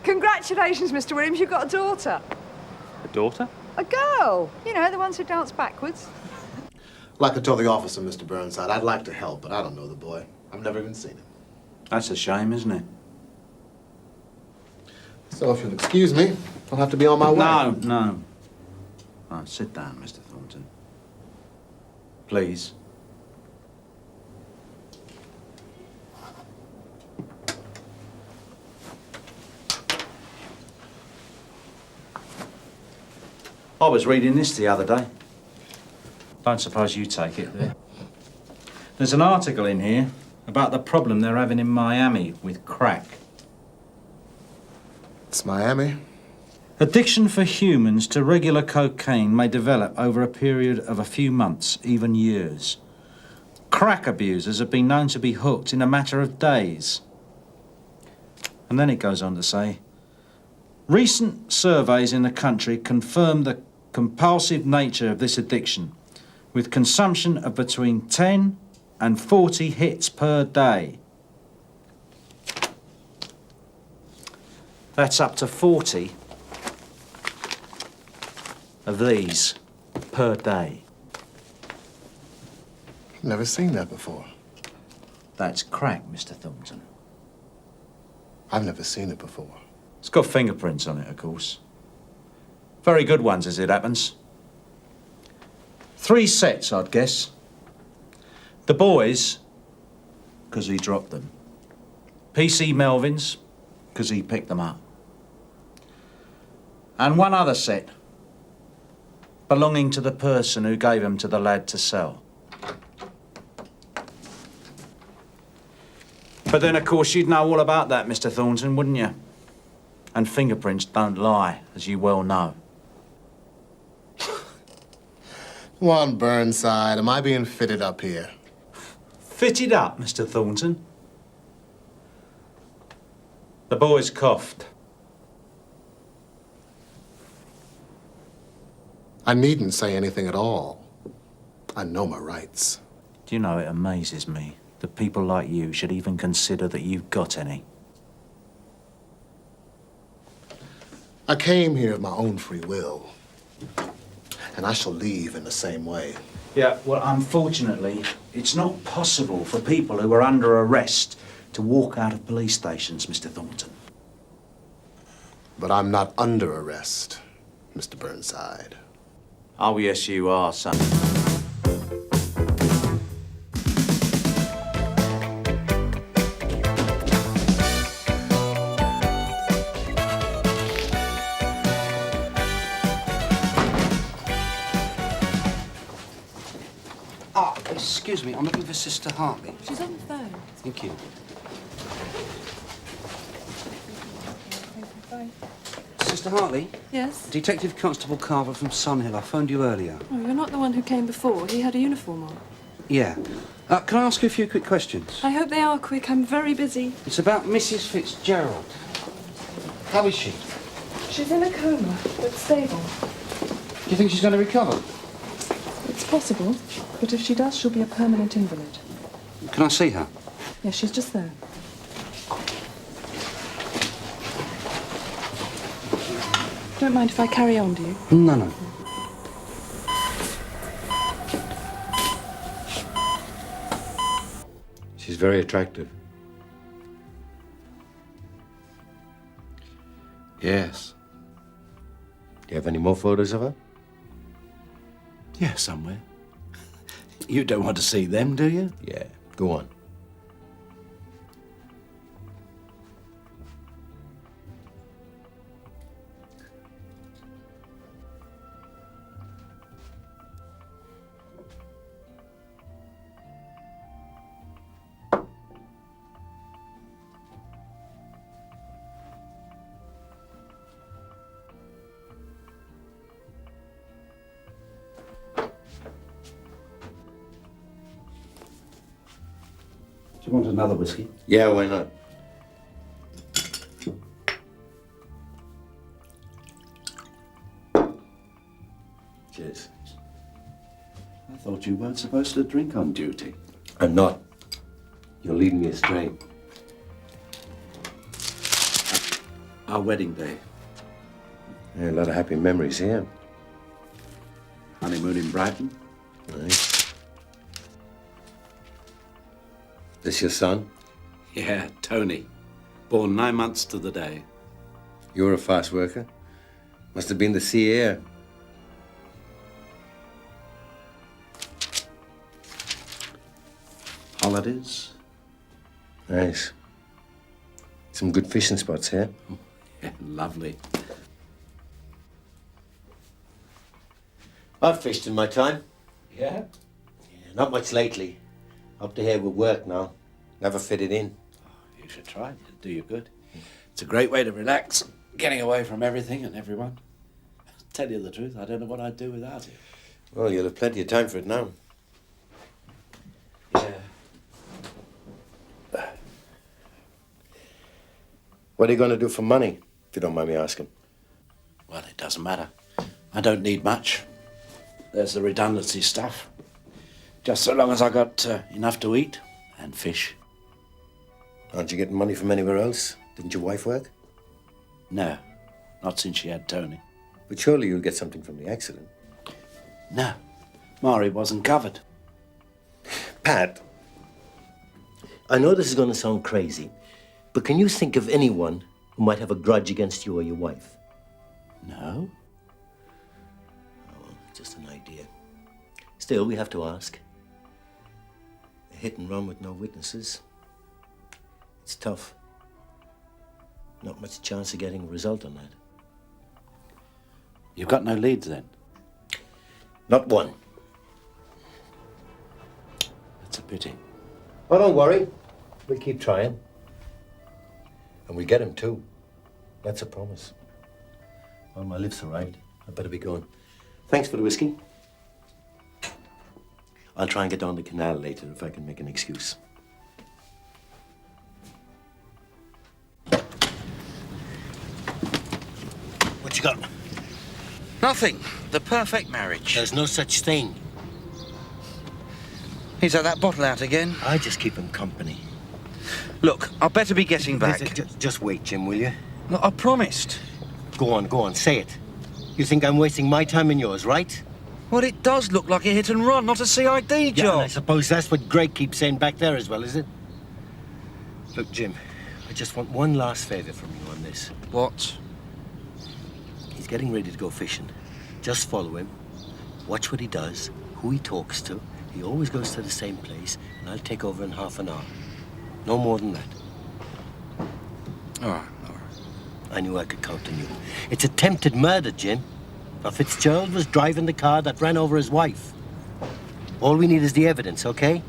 Congratulations, Mr. Williams, you've got a daughter. A daughter? A girl. You know, the ones who dance backwards. Like I told the officer, Mr. Burnside, I'd like to help, but I don't know the boy. I've never even seen him. That's a shame, isn't it? So if you'll excuse me, I'll have to be on my way. No. Right, sit down, Mr. Thornton. Please. I was reading this the other day. Don't suppose you take it there. There's an article in here about the problem they're having in Miami with crack. It's Miami. Addiction for humans to regular cocaine may develop over a period of a few months, even years. Crack abusers have been known to be hooked in a matter of days. And then it goes on to say, recent surveys in the country confirm the compulsive nature of this addiction, with consumption of between 10 and 40 hits per day. That's up to 40 of these per day. Never seen that before. That's crack, Mr. Thornton. I've never seen it before. It's got fingerprints on it, of course. Very good ones, as it happens. 3 sets, I'd guess. The boys, because he dropped them. PC Melvin's, because he picked them up. And 1 other set, belonging to the person who gave them to the lad to sell. But then, of course, you'd know all about that, Mr. Thornton, wouldn't you? And fingerprints don't lie, as you well know. Come on, Burnside. Am I being fitted up here? Fitted up, Mr. Thornton? The boys coughed. I needn't say anything at all. I know my rights. Do you know, it amazes me that people like you should even consider that you've got any. I came here of my own free will. And I shall leave in the same way. Yeah, well, unfortunately, it's not possible for people who are under arrest to walk out of police stations, Mr. Thornton. But I'm not under arrest, Mr. Burnside. Oh, yes, you are, son. Excuse me, I'm looking for Sister Hartley. She's on the phone. Thank you. Sister Hartley? Yes? Detective Constable Carver from Sunhill. I phoned you earlier. Oh, you're not the one who came before. He had a uniform on. Yeah. Can I ask you a few quick questions? I hope they are quick. I'm very busy. It's about Mrs. Fitzgerald. How is she? She's in a coma, but stable. Do you think she's going to recover? It's possible, but if she does, she'll be a permanent invalid. Can I see her? Yes, she's just there. Don't mind if I carry on, do you? No. She's very attractive. Yes. Do you have any more photos of her? Yeah, somewhere. You don't want to see them, do you? Yeah, go on. Do you want another whiskey? Yeah, why not? is. I thought you weren't supposed to drink on duty. I'm not. You're leading me astray. Our wedding day. Yeah, a lot of happy memories here. Honeymoon in Brighton. Nice. This your son? Yeah, Tony. Born 9 months to the day. You're a fast worker. Must have been the sea air. Holidays. Nice. Some good fishing spots here. Yeah, lovely. I've fished in my time. Yeah? Not much lately. Up to here with work now. Never fitted in. You should try it. It'll do you good. It's a great way to relax, getting away from everything and everyone. Tell you the truth, I don't know what I'd do without it. Well, you'll have plenty of time for it now. Yeah. What are you going to do for money, if you don't mind me asking? Well, it doesn't matter. I don't need much. There's the redundancy stuff. Just so long as I got enough to eat and fish. Aren't you getting money from anywhere else? Didn't your wife work? No, not since she had Tony. But surely you'll get something from the accident. No, Mari wasn't covered. Pat, I know this is going to sound crazy, but can you think of anyone who might have a grudge against you or your wife? No. Oh, just an idea. Still, we have to ask. A hit and run with no witnesses. It's tough. Not much chance of getting a result on that. You've got no leads then? Not one. That's a pity. Oh, don't worry. We'll keep trying. And we'll get him too. That's a promise. Well, my lift's arrived. I better be going. Thanks for the whiskey. I'll try and get down the canal later if I can make an excuse. What you got? Nothing. The perfect marriage. There's no such thing. He's had that bottle out again. I just keep him company. Look, I'll better be getting back. Just wait, Jim, will you? Look, I promised. Go on, say it. You think I'm wasting my time and yours, right? Well, it does look like a hit and run, not a CID job. Yeah, and I suppose that's what Greg keeps saying back there as well, is it? Look, Jim, I just want one last favour from you on this. What? He's getting ready to go fishing. Just follow him. Watch what he does, who he talks to. He always goes to the same place, and I'll take over in half an hour. No more than that. All right. I knew I could count on you. It's attempted murder, Jim. Now, Fitzgerald was driving the car that ran over his wife. All we need is the evidence, okay?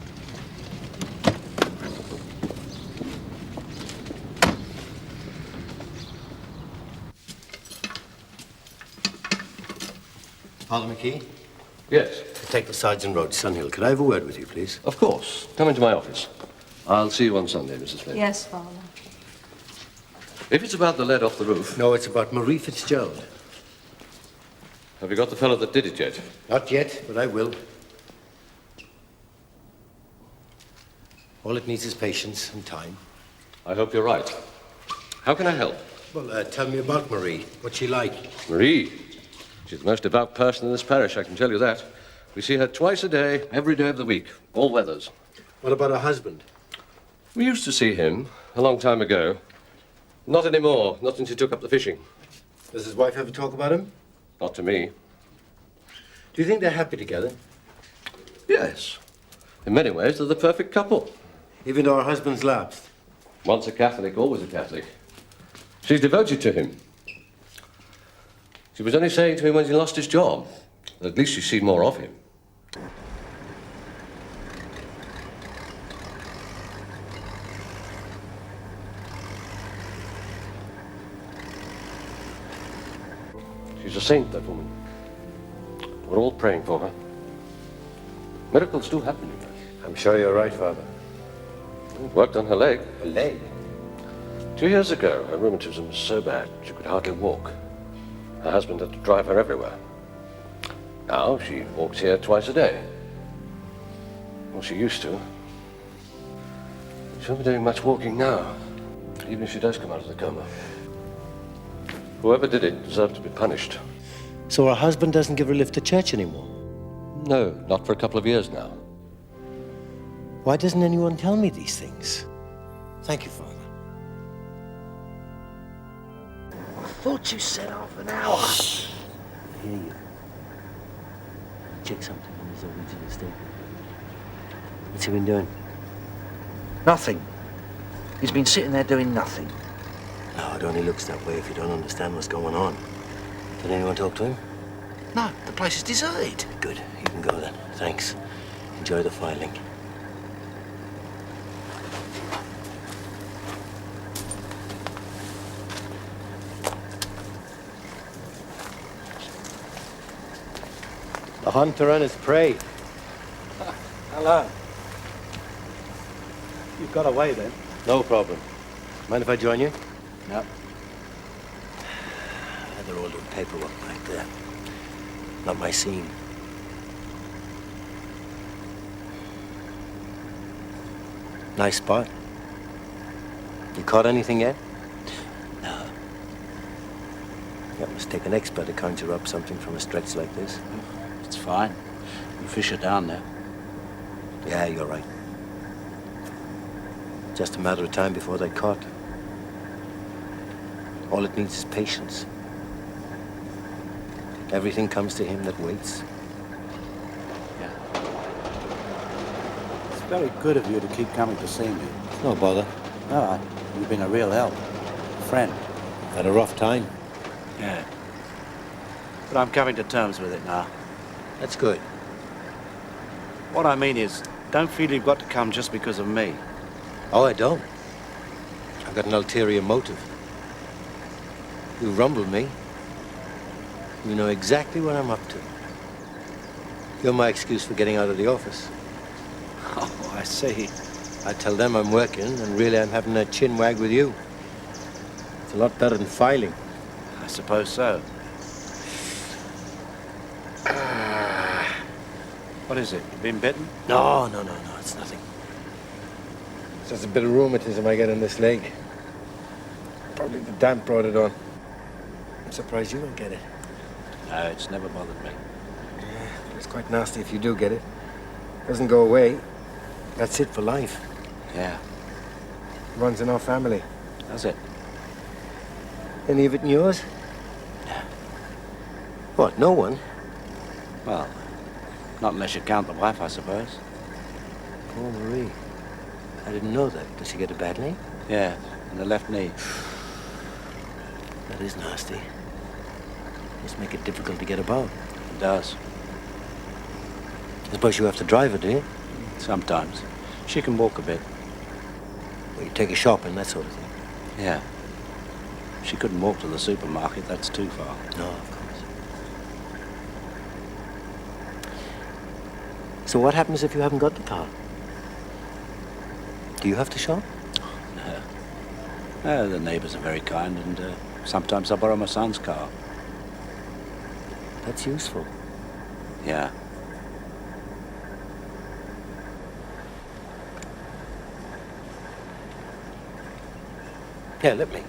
Father McKee? Yes? Detective Sergeant Roach, Sunhill. Could I have a word with you, please? Of course. Come into my office. I'll see you on Sunday, Mrs. Flynn. Yes, Father. If it's about the lead off the roof... No, it's about Marie Fitzgerald. Have you got the fellow that did it yet? Not yet, but I will. All it needs is patience and time. I hope you're right. How can I help? Well, tell me about Marie. What's she like? Marie? She's the most devout person in this parish, I can tell you that. We see her twice a day, every day of the week, all weathers. What about her husband? We used to see him a long time ago. Not anymore, not since he took up the fishing. Does his wife ever talk about him? Not to me. Do you think they're happy together? Yes. In many ways, they're the perfect couple. Even though her husband's lapsed? Once a Catholic, always a Catholic. She's devoted to him. She was only saying to me when he lost his job that at least she's seen more of him. She's a saint, that woman. We're all praying for her. Miracles do happen, you know. I'm sure you're right, Father. It worked on her leg. Her leg? 2 years ago, her rheumatism was so bad she could hardly walk. Her husband had to drive her everywhere. Now she walks here twice a day. Well, she used to. She won't be doing much walking now, even if she does come out of the coma. Whoever did it deserved to be punished. So her husband doesn't give her a lift to church anymore? No, not for a couple of years now. Why doesn't anyone tell me these things? Thank you, Father. I thought you said half an hour. I hear you. Check something on his original estate. What's he been doing? Nothing. He's been sitting there doing nothing. No, it only looks that way if you don't understand what's going on. Did anyone talk to him? No, the place is deserted. Good. You can go then. Thanks. Enjoy the filing. The hunter and his prey. Hello. You've got away then? No problem. Mind if I join you? No. They're all doing paperwork back there. Not my scene. Nice spot. You caught anything yet? No. That must take an expert to conjure up something from a stretch like this. It's fine. The fish are down there. Yeah, you're right. Just a matter of time before they're caught. All it needs is patience. Everything comes to him that waits. It's very good of you to keep coming to see me. No bother. No, you've been a real help. Friend. Had a rough time. Yeah. But I'm coming to terms with it now. That's good. What I mean is, don't feel you've got to come just because of me. Oh, I don't. I've got an ulterior motive. You rumbled me. You know exactly what I'm up to. You're my excuse for getting out of the office. Oh, I see. I tell them I'm working, and really I'm having a chin wag with you. It's a lot better than filing. I suppose so. What is it? You been bitten? No, it's nothing. It's just a bit of rheumatism I get in this leg. Probably the damp brought it on. I'm surprised you don't get it. No, it's never bothered me. Yeah, but it's quite nasty if you do get it. Doesn't go away. That's it for life. Yeah. Runs in our family. Does it? Any of it in yours? No. What, no one? Well, not unless you count the wife, I suppose. Poor Marie. I didn't know that. Does she get it badly? Yeah, in the left knee. That is nasty. Must make it difficult to get about. It does. I suppose you have to drive her, do you? Sometimes. She can walk a bit. Well, you take her shopping, that sort of thing. Yeah. She couldn't walk to the supermarket. That's too far. No, of course. So what happens if you haven't got the car? Do you have to shop? No. No, the neighbours are very kind, and sometimes I borrow my son's car. That's useful. Yeah. Yeah, let me.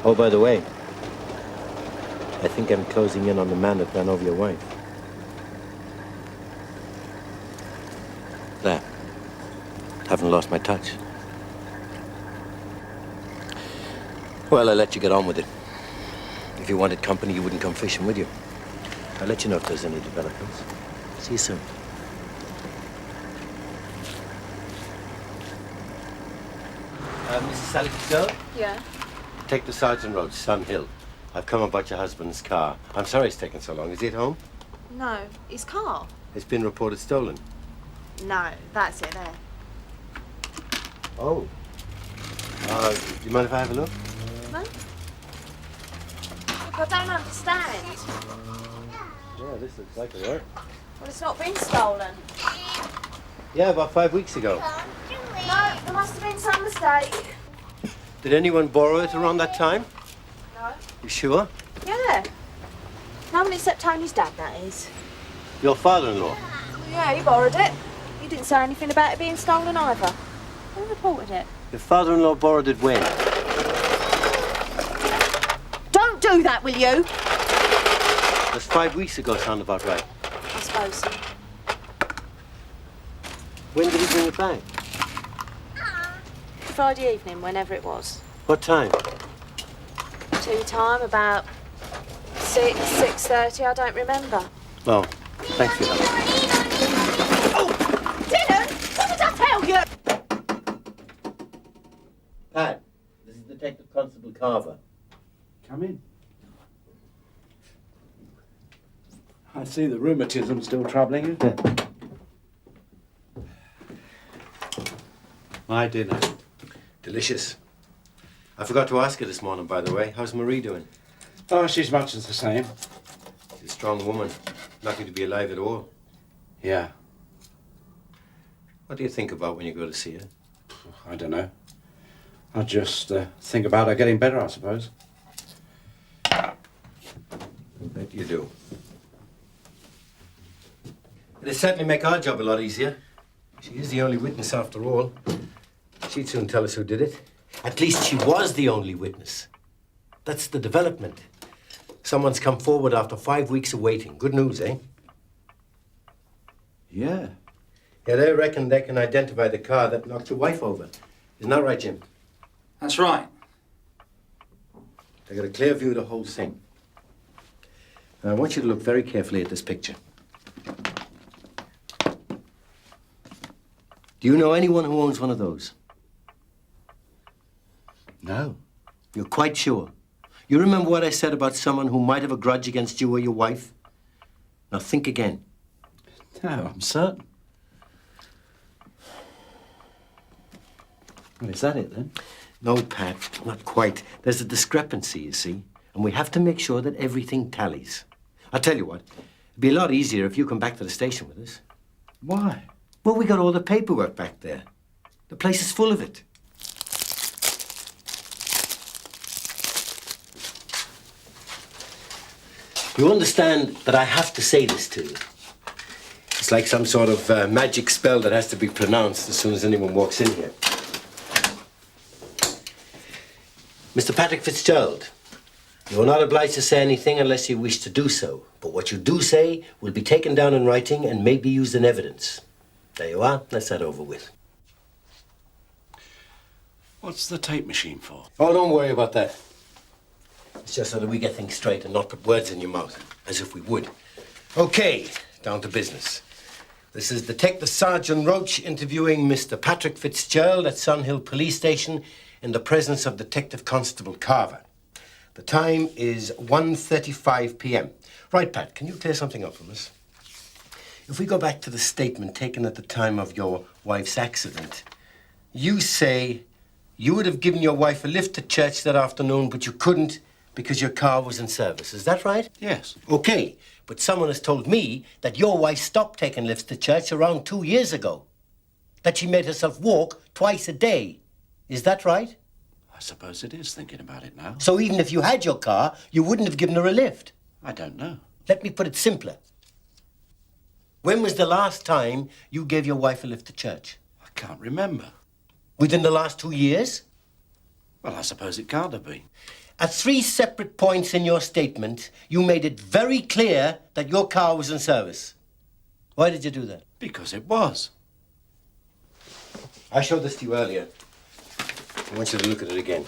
Oh, by the way, I think I'm closing in on the man that ran over your wife. There. Haven't lost my touch. Well, I'll let you get on with it. If you wanted company, you wouldn't come fishing, would you? I'll let you know if there's any developments. See you soon. Mrs. Sally Fitzgerald? Yeah? Take the Sergeant Roach, Sun Hill. I've come about your husband's car. I'm sorry it's taken so long. Is he at home? No, his car. It's been reported stolen. No, that's it there. Oh. Do you mind if I have a look? No? Look, I don't understand. Yeah, this looks like it, right? Well, it's not been stolen. Yeah, about 5 weeks ago. No, there must have been some mistake. Did anyone borrow it around that time? No. You sure? Yeah. No one except Tony's dad, that is. Your father-in-law? Yeah, he borrowed it. He didn't say anything about it being stolen either. Who reported it? Your father-in-law borrowed it when? Don't do that, will you? That's 5 weeks ago, sound about right. I suppose so. When did he bring it back? Friday evening, whenever it was. What time? Tea time, about 6:30, I don't remember. Oh, thanks for your help. Dylan, what did I tell you? Pat, this is Detective Constable Carver. Come in. I see the rheumatism still troubling you. My dinner. Delicious. I forgot to ask you this morning, by the way. How's Marie doing? Oh, she's much as the same. She's a strong woman. Lucky to be alive at all. Yeah. What do you think about when you go to see her? I don't know. I just think about her getting better, I suppose. I bet you do. It'll certainly make our job a lot easier. She is the only witness after all. She'd soon tell us who did it. At least she was the only witness. That's the development. Someone's come forward after 5 weeks of waiting. Good news, eh? Yeah. Yeah, they reckon they can identify the car that knocked your wife over. Isn't that right, Jim? That's right. They got a clear view of the whole thing. Now, I want you to look very carefully at this picture. Do you know anyone who owns one of those? No. You're quite sure? You remember what I said about someone who might have a grudge against you or your wife? Now think again. No, I'm certain. Well, is that it then? No, Pat, not quite. There's a discrepancy, you see, and we have to make sure that everything tallies. I'll tell you what, it'd be a lot easier if you come back to the station with us. Why? Well, we got all the paperwork back there. The place is full of it. You understand that I have to say this to you. It's like some sort of magic spell that has to be pronounced as soon as anyone walks in here. Mr. Patrick Fitzgerald, you are not obliged to say anything unless you wish to do so. But what you do say will be taken down in writing and may be used in evidence. There you are. That's that over with. What's the tape machine for? Oh, don't worry about that. It's just so that we get things straight and not put words in your mouth, as if we would. Okay, down to business. This is Detective Sergeant Roach interviewing Mr. Patrick Fitzgerald at Sun Hill Police Station in the presence of Detective Constable Carver. The time is 1:35 p.m. Right, Pat, can you clear something up for us? If we go back to the statement taken at the time of your wife's accident, you say you would have given your wife a lift to church that afternoon, but you couldn't because your car was in service. Is that right? Yes. Okay, but someone has told me that your wife stopped taking lifts to church around 2 years ago. That she made herself walk twice a day. Is that right? I suppose it is, thinking about it now. So even if you had your car, you wouldn't have given her a lift? I don't know. Let me put it simpler. When was the last time you gave your wife a lift to church? I can't remember. Within the last 2 years? Well, I suppose it can't have been. At 3 separate points in your statement, you made it very clear that your car was in service. Why did you do that? Because it was. I showed this to you earlier. I want you to look at it again.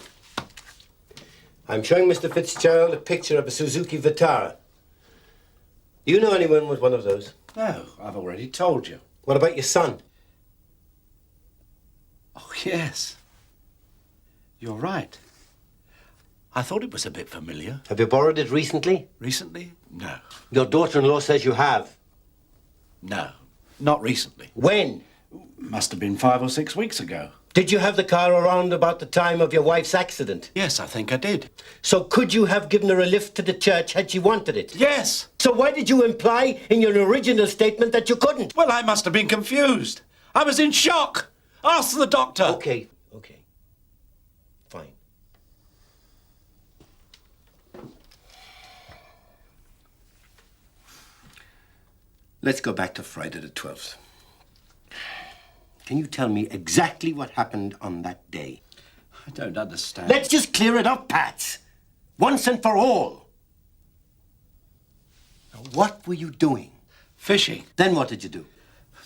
I'm showing Mr. Fitzgerald a picture of a Suzuki Vitara. Do you know anyone with one of those? No, I've already told you. What about your son? Oh, yes. You're right. I thought it was a bit familiar. Have you borrowed it recently? Recently? No. Your daughter-in-law says you have. No, not recently. When? Must have been 5 or 6 weeks ago. Did you have the car around about the time of your wife's accident? Yes, I think I did. So could you have given her a lift to the church had she wanted it? Yes. So why did you imply in your original statement that you couldn't? Well, I must have been confused. I was in shock. Ask the doctor. Okay. Fine. Let's go back to Friday the 12th. Can you tell me exactly what happened on that day? I don't understand. Let's just clear it up, Pat. Once and for all. Now, what were you doing? Fishing. Then what did you do?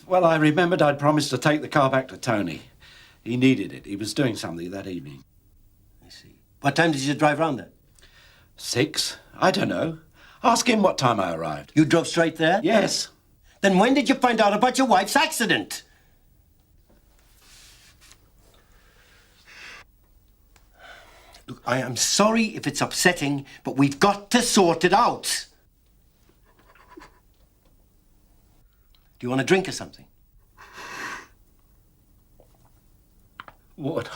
Well, I remembered I'd promised to take the car back to Tony. He needed it. He was doing something that evening. I see. What time did you drive round there? 6. I don't know. Ask him what time I arrived. You drove straight there? Yes. Then when did you find out about your wife's accident? Look, I am sorry if it's upsetting, but we've got to sort it out. Do you want a drink or something? What?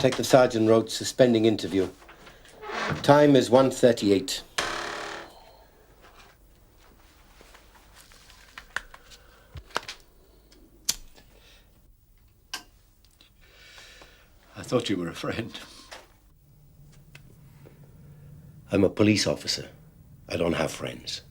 Take the Sergeant Roach suspending interview. Time is 1:38. I thought you were a friend. I'm a police officer. I don't have friends.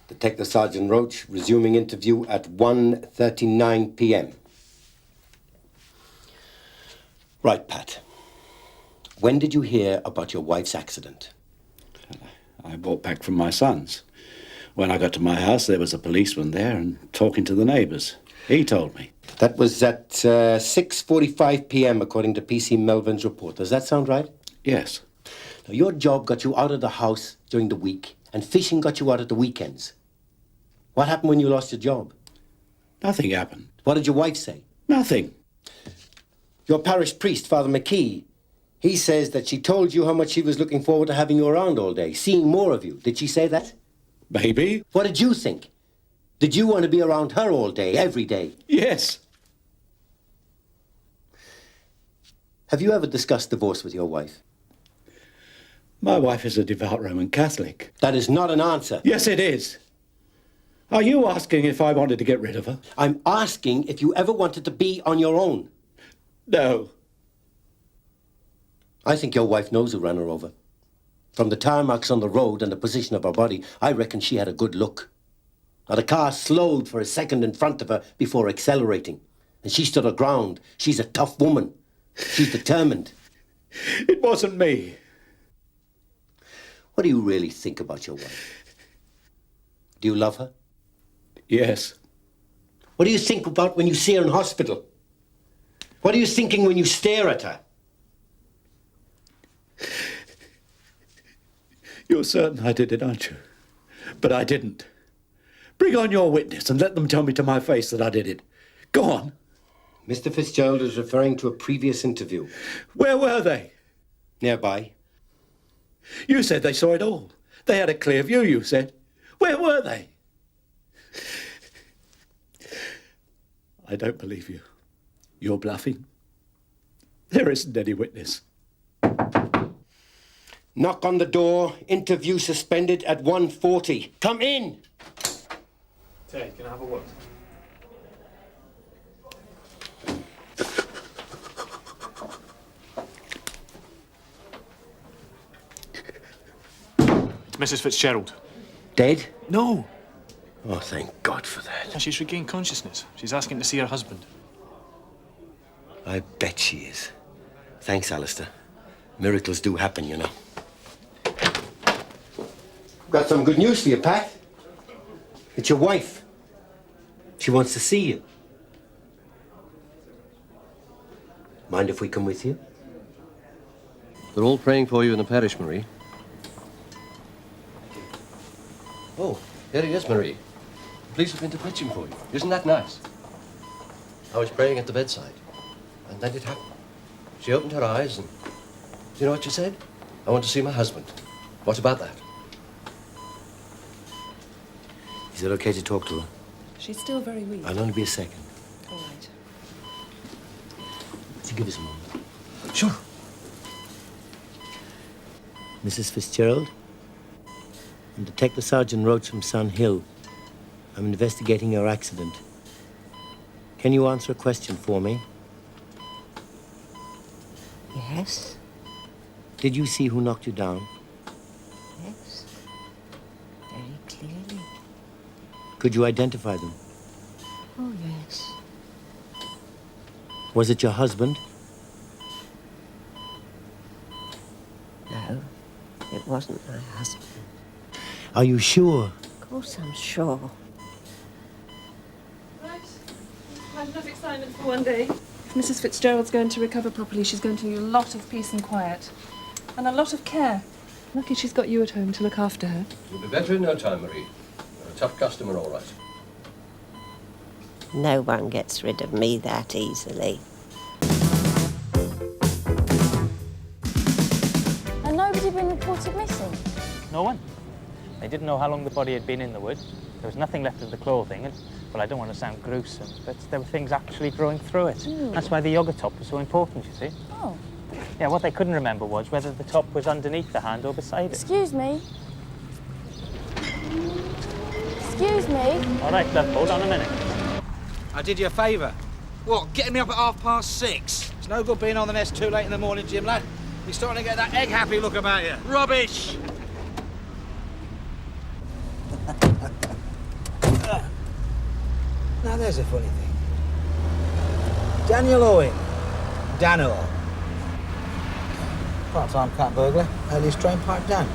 Detective Sergeant Roach, resuming interview at 1:39 p.m. Right, Pat. When did you hear about your wife's accident? I walked back from my son's. When I got to my house, there was a policeman there and talking to the neighbours. He told me. That was at 6:45 p.m. according to PC Melvin's report. Does that sound right? Yes. Now, your job got you out of the house during the week, and fishing got you out at the weekends. What happened when you lost your job? Nothing happened. What did your wife say? Nothing. Your parish priest, Father McKee, he says that she told you how much she was looking forward to having you around all day, seeing more of you. Did she say that? Maybe. What did you think? Did you want to be around her all day, every day? Yes. Have you ever discussed divorce with your wife? My wife is a devout Roman Catholic. That is not an answer. Yes, it is. Are you asking if I wanted to get rid of her? I'm asking if you ever wanted to be on your own. No. I think your wife knows who ran her over. From the tire marks on the road and the position of her body, I reckon she had a good look. Now, the car slowed for a second in front of her before accelerating. And she stood her ground. She's a tough woman. She's determined. It wasn't me. What do you really think about your wife? Do you love her? Yes. What do you think about when you see her in hospital? What are you thinking when you stare at her? You're certain I did it, aren't you? But I didn't. Bring on your witness and let them tell me to my face that I did it. Go on. Mr. Fitzgerald is referring to a previous interview. Where were they? Nearby. You said they saw it all. They had a clear view, you said. Where were they? I don't believe you. You're bluffing. There isn't any witness. Knock on the door. Interview suspended at 1:40. Come in. Ted, can I have a word? It's Mrs. Fitzgerald. Dead? No. Oh, thank God for that. She's regained consciousness. She's asking to see her husband. I bet she is. Thanks, Alistair. Miracles do happen, you know. Got some good news for you, Pat. It's your wife. She wants to see you. Mind if we come with you? They're all praying for you in the parish, Marie. Oh, here he is, Marie. The police have been to fetch him for you. Isn't that nice? I was praying at the bedside, and then it happened. She opened her eyes, and do you know what she said? I want to see my husband. What about that? Is it okay to talk to her? She's still very weak. I'll only be a second. All right. Would you give us a moment? Sure. Mrs. Fitzgerald? I'm Detective Sergeant Roach from Sun Hill. I'm investigating your accident. Can you answer a question for me? Yes. Did you see who knocked you down? Yes. Very clearly. Could you identify them? Oh, yes. Was it your husband? No, it wasn't my husband. Are you sure? Of course I'm sure. Right. Have perfect silence for one day. If Mrs. Fitzgerald's going to recover properly, she's going to need a lot of peace and quiet. And a lot of care. Lucky she's got you at home to look after her. You'll be better in no time, Marie. You're a tough customer, all right. No one gets rid of me that easily. And nobody been reported missing? No one. They didn't know how long the body had been in the wood. There was nothing left of the clothing, and, well, I don't want to sound gruesome, but there were things actually growing through it. Ooh. That's why the yoga top was so important, you see. Oh. Yeah, what they couldn't remember was whether the top was underneath the hand or beside it. Excuse me. Excuse me. All right, love, hold on a minute. I did you a favour. What, getting me up at 6:30? It's no good being on the nest too late in the morning, Jim, lad. You're starting to get that egg-happy look about you. Rubbish! Now, there's a funny thing. Daniel Owen. Dano. Part-time cat burglar. Earliest train pipe down.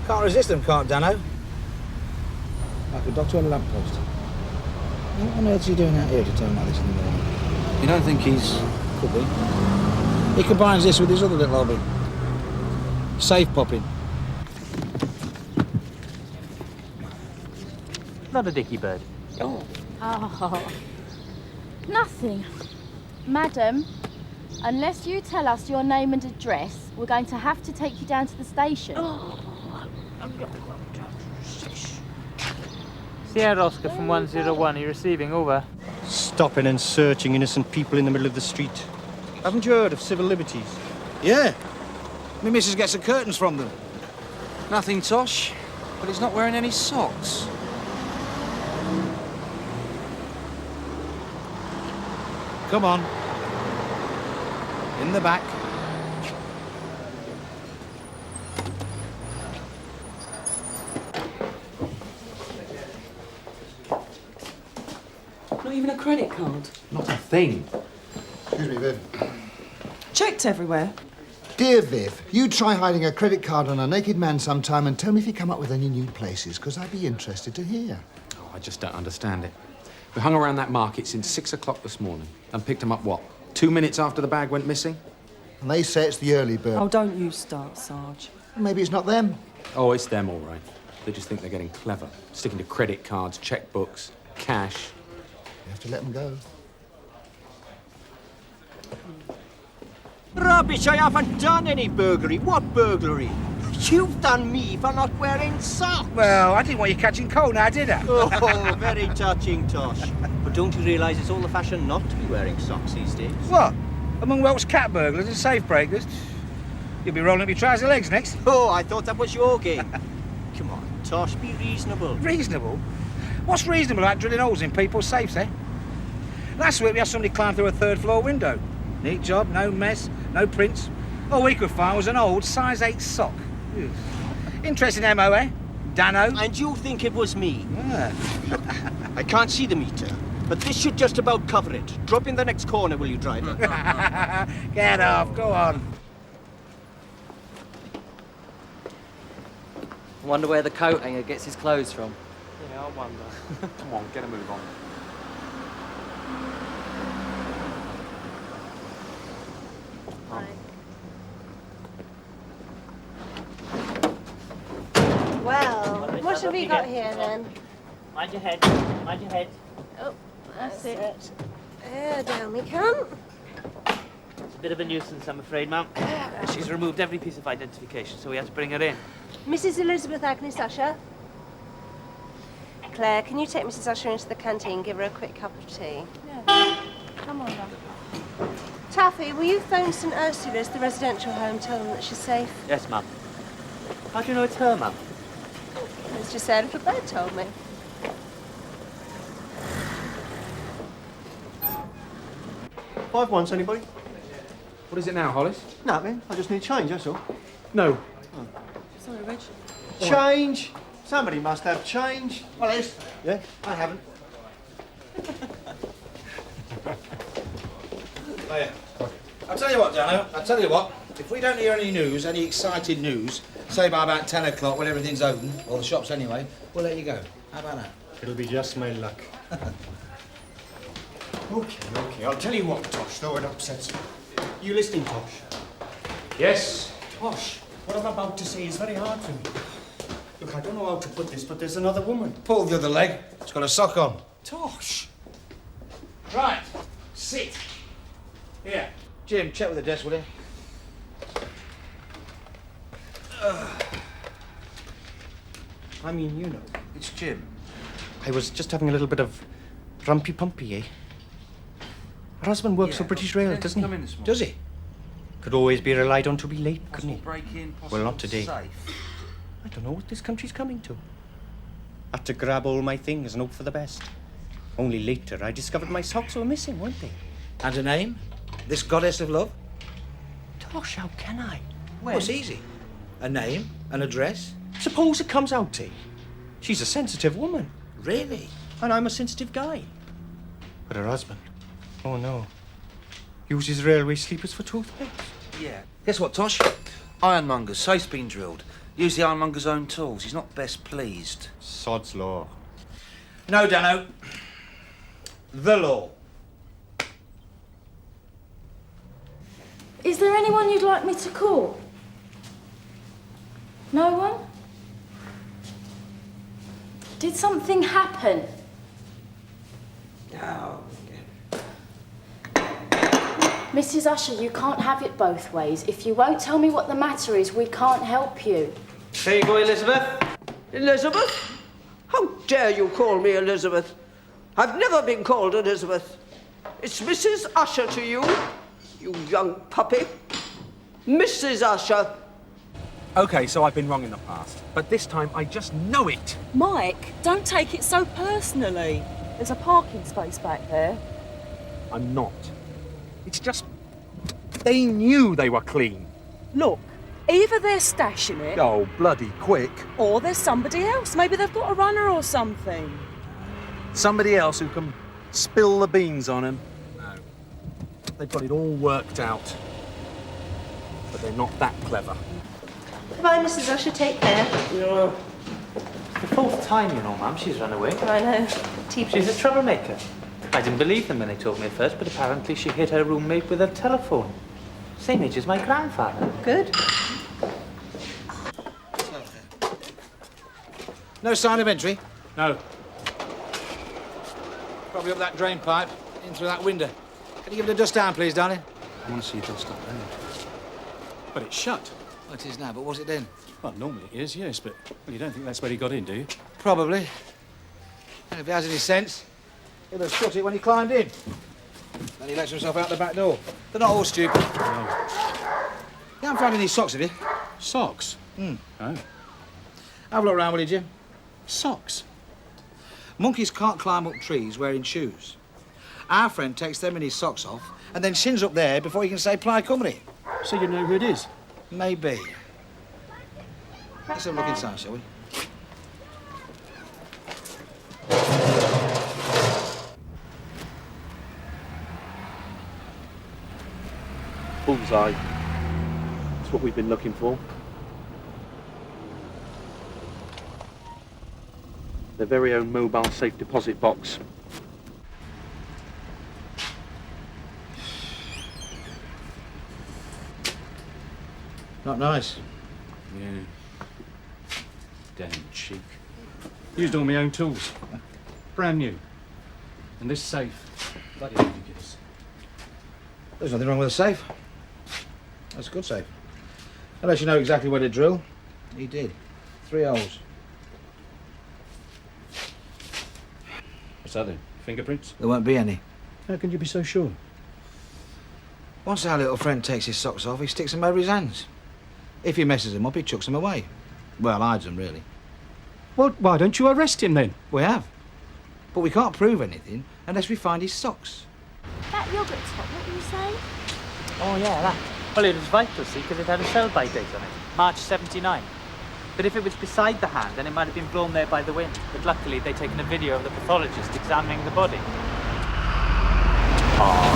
Can't resist them, can't Dano? Like a doctor on a lamppost. What on earth's he doing out here to turn like this in the morning? You don't think he's... Could be. He combines this with his other little hobby. Safe popping. Not a dicky bird. Oh. Oh. Nothing. Madam, unless you tell us your name and address, we're going to have to take you down to the station. Oh. Sierra Oscar from 101, are you receiving? Over. Stopping and searching innocent people in the middle of the street. Haven't you heard of civil liberties? Yeah. My missus gets the curtains from them. Nothing tosh, but he's not wearing any socks. Come on. In the back. Not even a credit card? Not a thing. Excuse me, Viv. Checked everywhere. Dear Viv, you try hiding a credit card on a naked man sometime and tell me if you come up with any new places, because I'd be interested to hear. Oh, I just don't understand it. We hung around that market since 6 o'clock this morning and picked him up, what, 2 minutes after the bag went missing? And they say it's the early bird. Oh, don't you start, Sarge. Well, maybe it's not them. Oh, it's them, all right. They just think they're getting clever, sticking to credit cards, checkbooks, cash. You have to let them go. Rubbish, I haven't done any burglary. What burglary? You've done me for not wearing socks. Well, I didn't want you catching cold now, did I? Oh, very touching, Tosh. But don't you realise it's all the fashion not to be wearing socks these days? What? Among Welsh cat burglars and safe breakers? You'll be rolling up your trouser legs next. Oh, I thought that was your game. Come on, Tosh, be reasonable. Reasonable? What's reasonable about drilling holes in people's safes, eh? Last week we had somebody climb through a third-floor window. Neat job, no mess, no prints. All we could find was an old size 8 sock. Ugh. Interesting MO, eh? Dano? And you think it was me? Yeah. I can't see the meter, but this should just about cover it. Drop in the next corner, will you, driver? Get off, go on. I wonder where the coat hanger gets his clothes from. Yeah, I wonder. Come on, get a move on. Well, what have we got here then? Mind your head, mind your head. Oh, that's it. There, down we come. It's a bit of a nuisance, I'm afraid, ma'am. She's removed every piece of identification, so we had to bring her in. Mrs. Elizabeth Agnes Usher. Claire, can you take Mrs. Usher into the canteen and give her a quick cup of tea? Yeah. Come on, love. Taffy, will you phone St Ursula's, the residential home, tell them that she's safe? Yes, ma'am. How do you know it's her, Mum? Mr. Sarah for bed told me. Five once, anybody? What is it now, Hollis? No, man. I just need change, that's all. No. Sorry, Reg. Change? Somebody must have change. Well, Ellis. Yeah? I haven't. Oh, yeah. I'll tell you what, Dano. I'll tell you what. If we don't hear any news, any exciting news, say by about 10 o'clock when everything's open, or the shops anyway, we'll let you go. How about that? It'll be just my luck. Okay. I'll tell you what, Tosh, though it upsets me. You listening, Tosh? Yes? Tosh, what I'm about to say is very hard for me. Look, I don't know how to put this, but there's another woman. Pull the other leg. It's got a sock on. Tosh! Right. Sit. Here. Jim, check with the desk, will you? I mean, you know. It's Jim. I was just having a little bit of rumpy-pumpy, eh? Her husband works for British Rail, doesn't he? Does he? Could always be relied on to be late, couldn't he? Break in, Well, not today. Safe. I don't know what this country's coming to. Had to grab all my things and hope for the best. Only later I discovered my socks were missing, weren't they? And a name? This goddess of love? Tosh, how can I? Well, it's easy. A name, an address. Suppose it comes out, eh? She's a sensitive woman. Really? And I'm a sensitive guy. But her husband, oh no, uses railway sleepers for toothpicks. Yeah. Guess what, Tosh? Ironmonger's safe's been drilled. Use the ironmonger's own tools. He's not best pleased. Sod's law. No, Dano. The law. Is there anyone you'd like me to call? No one? Did something happen? No. Mrs. Usher, you can't have it both ways. If you won't tell me what the matter is, we can't help you. There you go, Elizabeth. Elizabeth? How dare you call me Elizabeth? I've never been called Elizabeth. It's Mrs. Usher to you, you young puppy. Mrs. Usher. OK, so I've been wrong in the past. But this time, I just know it. Mike, don't take it so personally. There's a parking space back there. I'm not. It's just... they knew they were clean. Look, either they're stashing it, Oh, bloody quick. or there's somebody else. Maybe they've got a runner or something. Somebody else who can spill the beans on him. No. They've got it all worked out. But they're not that clever. Goodbye, Mrs. Usher. Take care. No. The fourth time, you know, Mum, she's run away. I know. She's a troublemaker. I didn't believe them when they told me at first, but apparently she hit her roommate with a telephone. Same age as my grandfather. Good. No sign of entry? No. Probably up that drain pipe, in through that window. Can you give it a dust down, please, darling? I want to see dust up there. But it's shut. Well, it is now, but was it then? Well, normally it is, yes, but well, you don't think that's where he got in, do you? Probably. And if he has any sense, he'll have shut it when he climbed in. Then he lets himself out the back door. They're not all stupid. No. You haven't found any socks, have you? Socks? Hmm. Oh. Have a look round, will you, Jim? Socks? Monkeys can't climb up trees wearing shoes. Our friend takes them in his socks off and then shins up there before he can say ply company. So you know who it is? Maybe. Let's have a look inside, shall we? Bullseye. That's what we've been looking for. Their very own mobile safe deposit box. Not nice. Yeah. Damn cheek. Used all my own tools. Brand new. And this safe. Bloody ridiculous. There's nothing wrong with the safe. That's a good safe. Unless you know exactly where to drill. He did. 3 holes. What's that then? Fingerprints? There won't be any. How can you be so sure? Once our little friend takes his socks off, he sticks them over his hands. If he messes them up, he chucks them away. Well, hides them, really. Well, why don't you arrest him then? We have. But we can't prove anything unless we find his socks. That yoghurt top, what were you saying? Oh, yeah, that. Well, it was vital, see, because it had a sell-by date on it. March 79. But if it was beside the hand, then it might have been blown there by the wind. But luckily, they'd taken a video of the pathologist examining the body. Oh,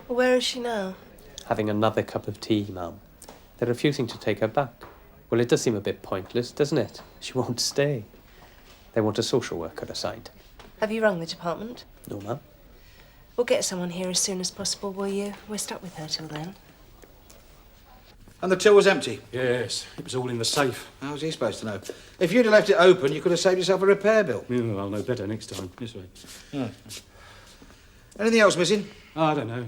Where is she now? Having another cup of tea, ma'am. They're refusing to take her back. Well, it does seem a bit pointless, doesn't it? She won't stay. They want a social worker assigned. Have you rung the department? No, ma'am. We'll get someone here as soon as possible, will you? We're stuck with her till then. And the till was empty? Yes, it was all in the safe. How was he supposed to know? If you'd have left it open, you could have saved yourself a repair bill. Yeah, I'll know better next time. This way. Yeah. Anything else missing? I don't know.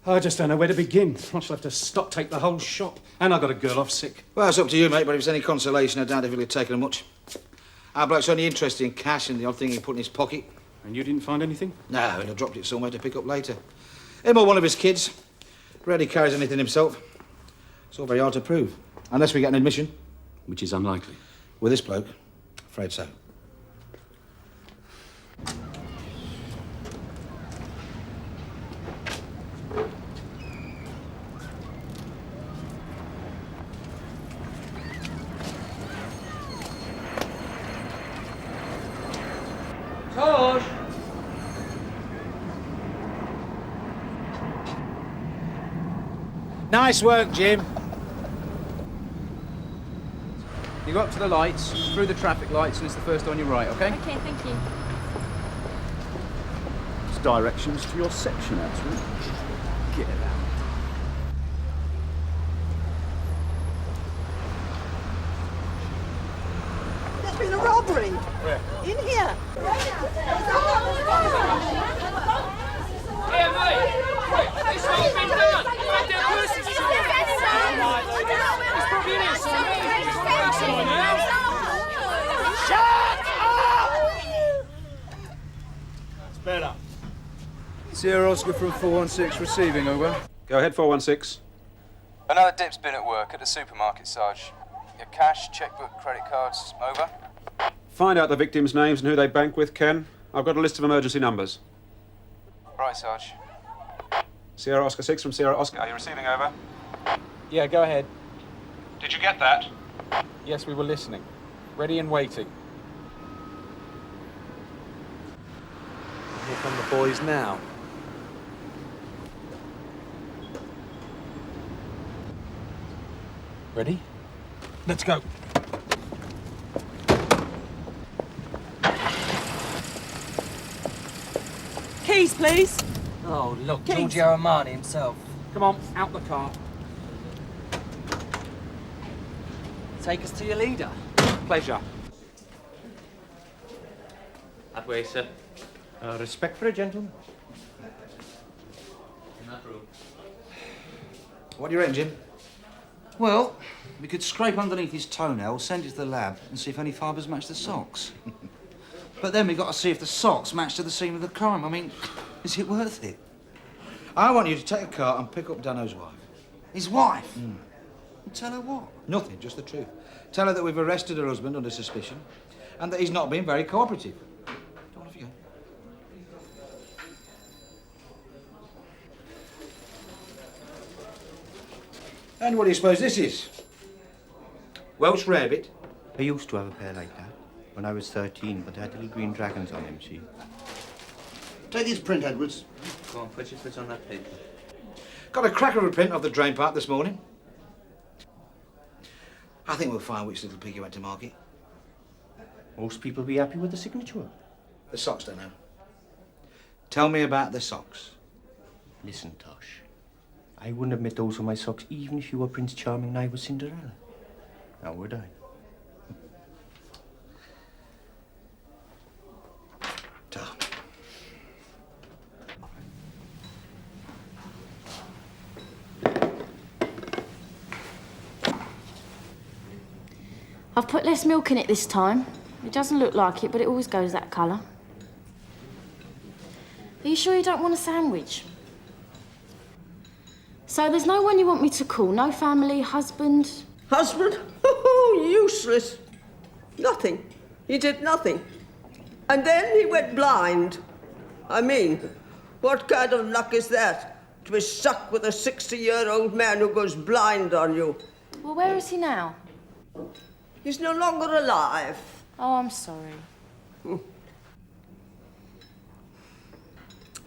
I just don't know where to begin. I shall have to stop take the whole shop. And I've got a girl off sick. Well, it's up to you, mate, but if it's any consolation, I doubt if it'll have taken much. Our bloke's only interested in cash and the odd thing he put in his pocket. And you didn't find anything? No, and he dropped it somewhere to pick up later. Him or one of his kids. Rarely carries anything himself. It's all very hard to prove. Unless we get an admission. Which is unlikely. With this bloke, afraid so. Tosh! Nice work, Jim. You go up to the lights, through the traffic lights, and it's the first on your right, okay? Okay, thank you. It's directions to your section, actually. Get it out. There's been a robbery. Where? In here. Here, mate! Wait, it's all been done! Find their purses, It's probably in here somewhere. Shut up! It's better. Sierra Oscar from 416 receiving, over. Go ahead, 416. Another dip's been at work at the supermarket, Sarge. Your cash, checkbook, credit cards, over. Find out the victims' names and who they bank with, Ken. I've got a list of emergency numbers. Right, Sarge. Sierra Oscar 6 from Sierra Oscar. Are you receiving, over? Yeah, go ahead. Did you get that? Yes, we were listening. Ready and waiting. Here come the boys now. Ready? Let's go. Keys, please. Oh, look, Keys. Giorgio Armani himself. Come on, out the car. Take us to your leader. Pleasure. That way, sir. Respect for a gentleman. In that room. What do you reckon, Jim? Well, we could scrape underneath his toenail, send it to the lab, and see if any fibres match the socks. But then we've got to see if the socks match to the scene of the crime. I mean, is it worth it? I want you to take a car and pick up Dano's wife. His wife? And tell her what? Nothing, just the truth. Tell her that we've arrested her husband under suspicion and that he's not been very cooperative. Don't off you go. And what do you suppose this is? Welsh rarebit? I used to have a pair like that when I was 13, but they had little green dragons on them, see? Take this print, Edwards. Go on, put your foot on that paper. Got a cracker of a print of the drain pipe this morning. I think we'll find which little piggy went to market. Most people be happy with the signature. The socks don't know. Tell me about the socks. Listen, Tosh. I wouldn't admit those were my socks even if you were Prince Charming and I was Cinderella. Now would I? Tom. I've put less milk in it this time. It doesn't look like it, but it always goes that colour. Are you sure you don't want a sandwich? So there's no one you want me to call? No family, husband? Husband? Oh, useless. Nothing. He did nothing. And then he went blind. I mean, what kind of luck is that? To be stuck with a 60-year-old man who goes blind on you. Well, where is he now? He's no longer alive. Oh, I'm sorry.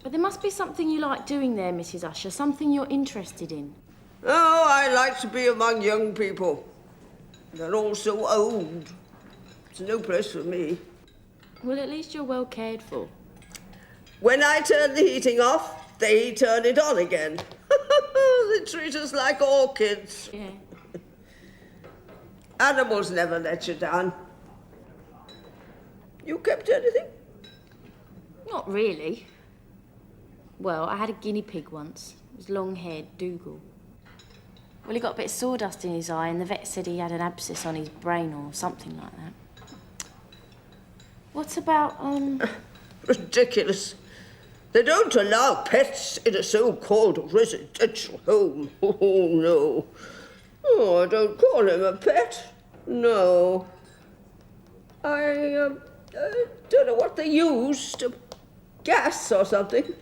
But there must be something you like doing there, Mrs. Usher, something you're interested in. Oh, I like to be among young people. They're all so old. It's no place for me. Well, at least you're well cared for. When I turn the heating off, they turn it on again. They treat us like orchids. Yeah. Animals never let you down. You kept anything? Not really. Well, I had a guinea pig once. It was long-haired, Dougal. Well, he got a bit of sawdust in his eye and the vet said he had an abscess on his brain or something like that. What about, Ridiculous. They don't allow pets in a so-called residential home. Oh, no. Oh, I don't call him a pet. No. I don't know what they used. Gas or something.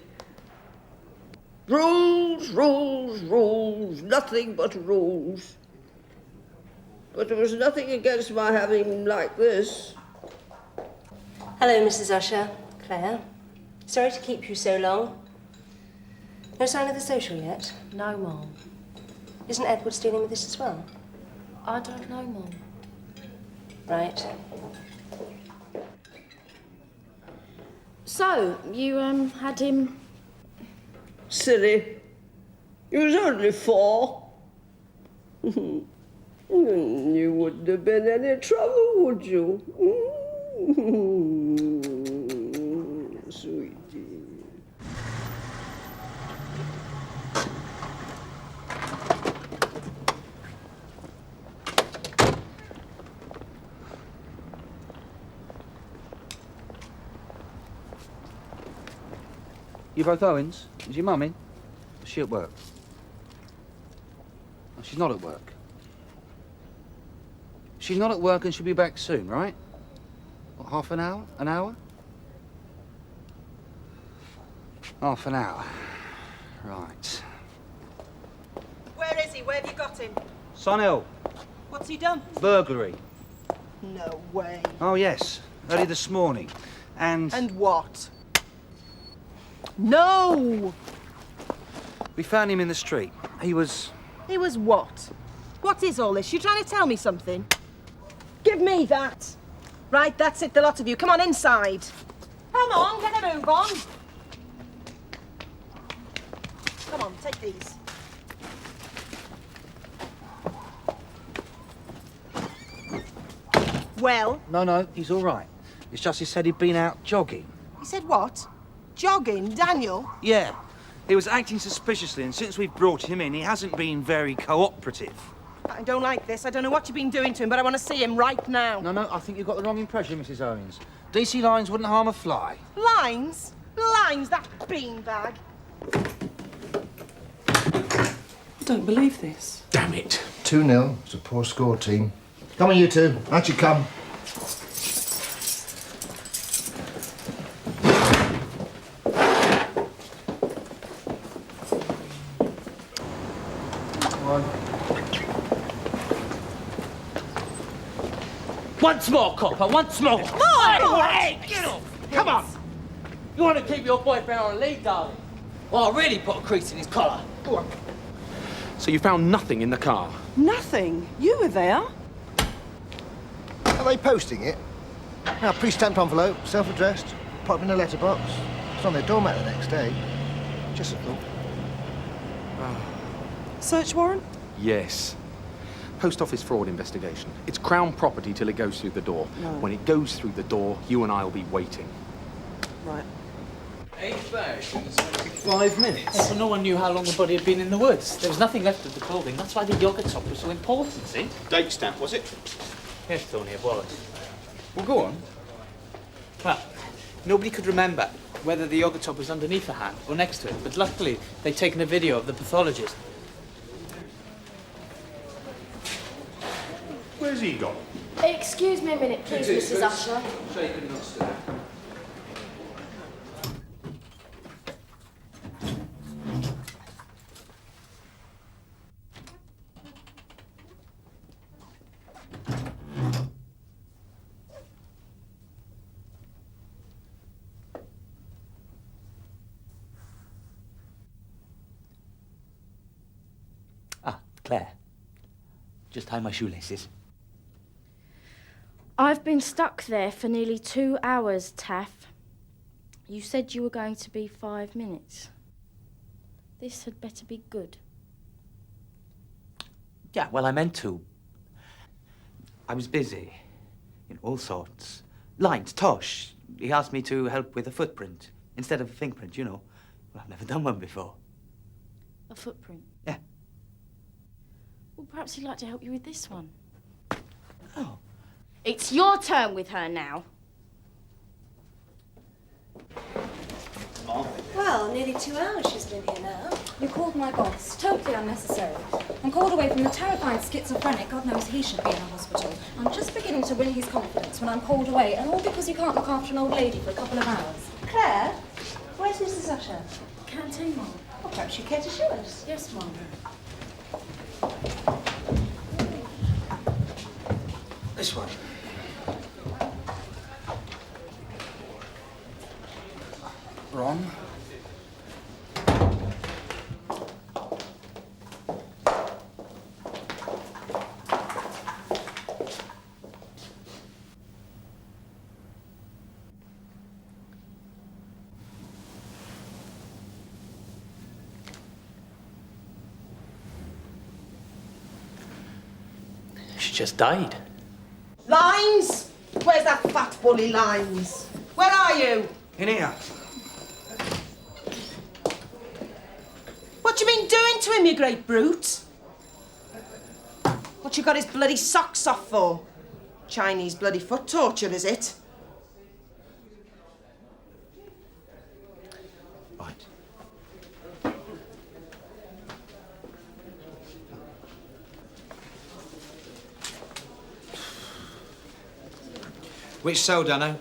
Rules, rules, rules. Nothing but rules. But there was nothing against my having him like this. Hello, Mrs. Usher. Claire. Sorry to keep you so long. No sign of the social yet? No, Mum. Isn't Edward dealing with this as well? I don't know, Mum. Right. So, you, had him... Silly. He was only 4. You wouldn't have been any trouble, would you? Sweetie. You both Owens? Is your mum in? Is she at work? Oh, she's not at work. She's not at work and she'll be back soon, right? What, half an hour? An hour? Half an hour. Right. Where is he? Where have you got him? Scannell. What's he done? Burglary. No way. Oh, yes. Early this morning. And what? No! we found him in the street. He was... He was what? What is all this? You trying to tell me something? Give me that. Right, that's it, the lot of you. Come on, inside. Come on, get a move on. Come on, take these. Well? No, he's all right. It's just he said he'd been out jogging. He said what? Jogging, Daniel? Yeah. He was acting suspiciously, and since we've brought him in, he hasn't been very cooperative. I don't like this. I don't know what you've been doing to him, but I want to see him right now. No, I think you've got the wrong impression, Mrs. Owens. DC lines wouldn't harm a fly. Lines? Lines, that beanbag. I don't believe this. Damn it. 2-0. It's a poor score, team. Come on, you two. Out you come. Once more, copper, once more. Hey, get off! Come on! You want to keep your boyfriend on a lead, darling? Well, I'll really put a crease in his collar. Go on. So you found nothing in the car? Nothing. You were there. Are they posting it? Now, pre-stamped envelope, self-addressed, pop in a letterbox. It's on their doormat the next day. Just a thought. Search warrant? Yes. Post office fraud investigation. It's Crown property till it goes through the door. No. When it goes through the door, you and I will be waiting. Right. 5 minutes? Well, no one knew how long the body had been in the woods. There was nothing left of the clothing. That's why the yogurt top was so important, see? Date stamp, was it? Yes, Tony, it was. Well, go on. Well, nobody could remember whether the yoga tub was underneath the hand or next to it, but luckily they'd taken a video of the pathologist. Where's he gone? Excuse me a minute, please, Mrs. Usher. Shaken, not stirred. Claire, just tie my shoelaces. I've been stuck there for nearly 2 hours, Taff. You said you were going to be 5 minutes. This had better be good. Yeah, well, I meant to. I was busy. In all sorts. Lines, Tosh. He asked me to help with a footprint instead of a fingerprint, you know. Well, I've never done one before. A footprint? Yeah. Well, perhaps he'd like to help you with this one. Oh. It's your turn with her now. Well, nearly 2 hours she's been here now. You called my boss. Totally unnecessary. I'm called away from the terrified schizophrenic. God knows he should be in a hospital. I'm just beginning to win his confidence when I'm called away, and all because you can't look after an old lady for a couple of hours. Claire, where's Mrs. Usher? Canteen, Mum. Well, perhaps you care to show us. Yes, Mum. This way. Ron. She just died. Lines? Where's that fat bully Lines? Where are you? In here. What you been doing to him, you great brute? What you got his bloody socks off for? Chinese bloody foot torture, is it? Right. Which cell, Dano?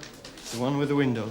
The one with the window.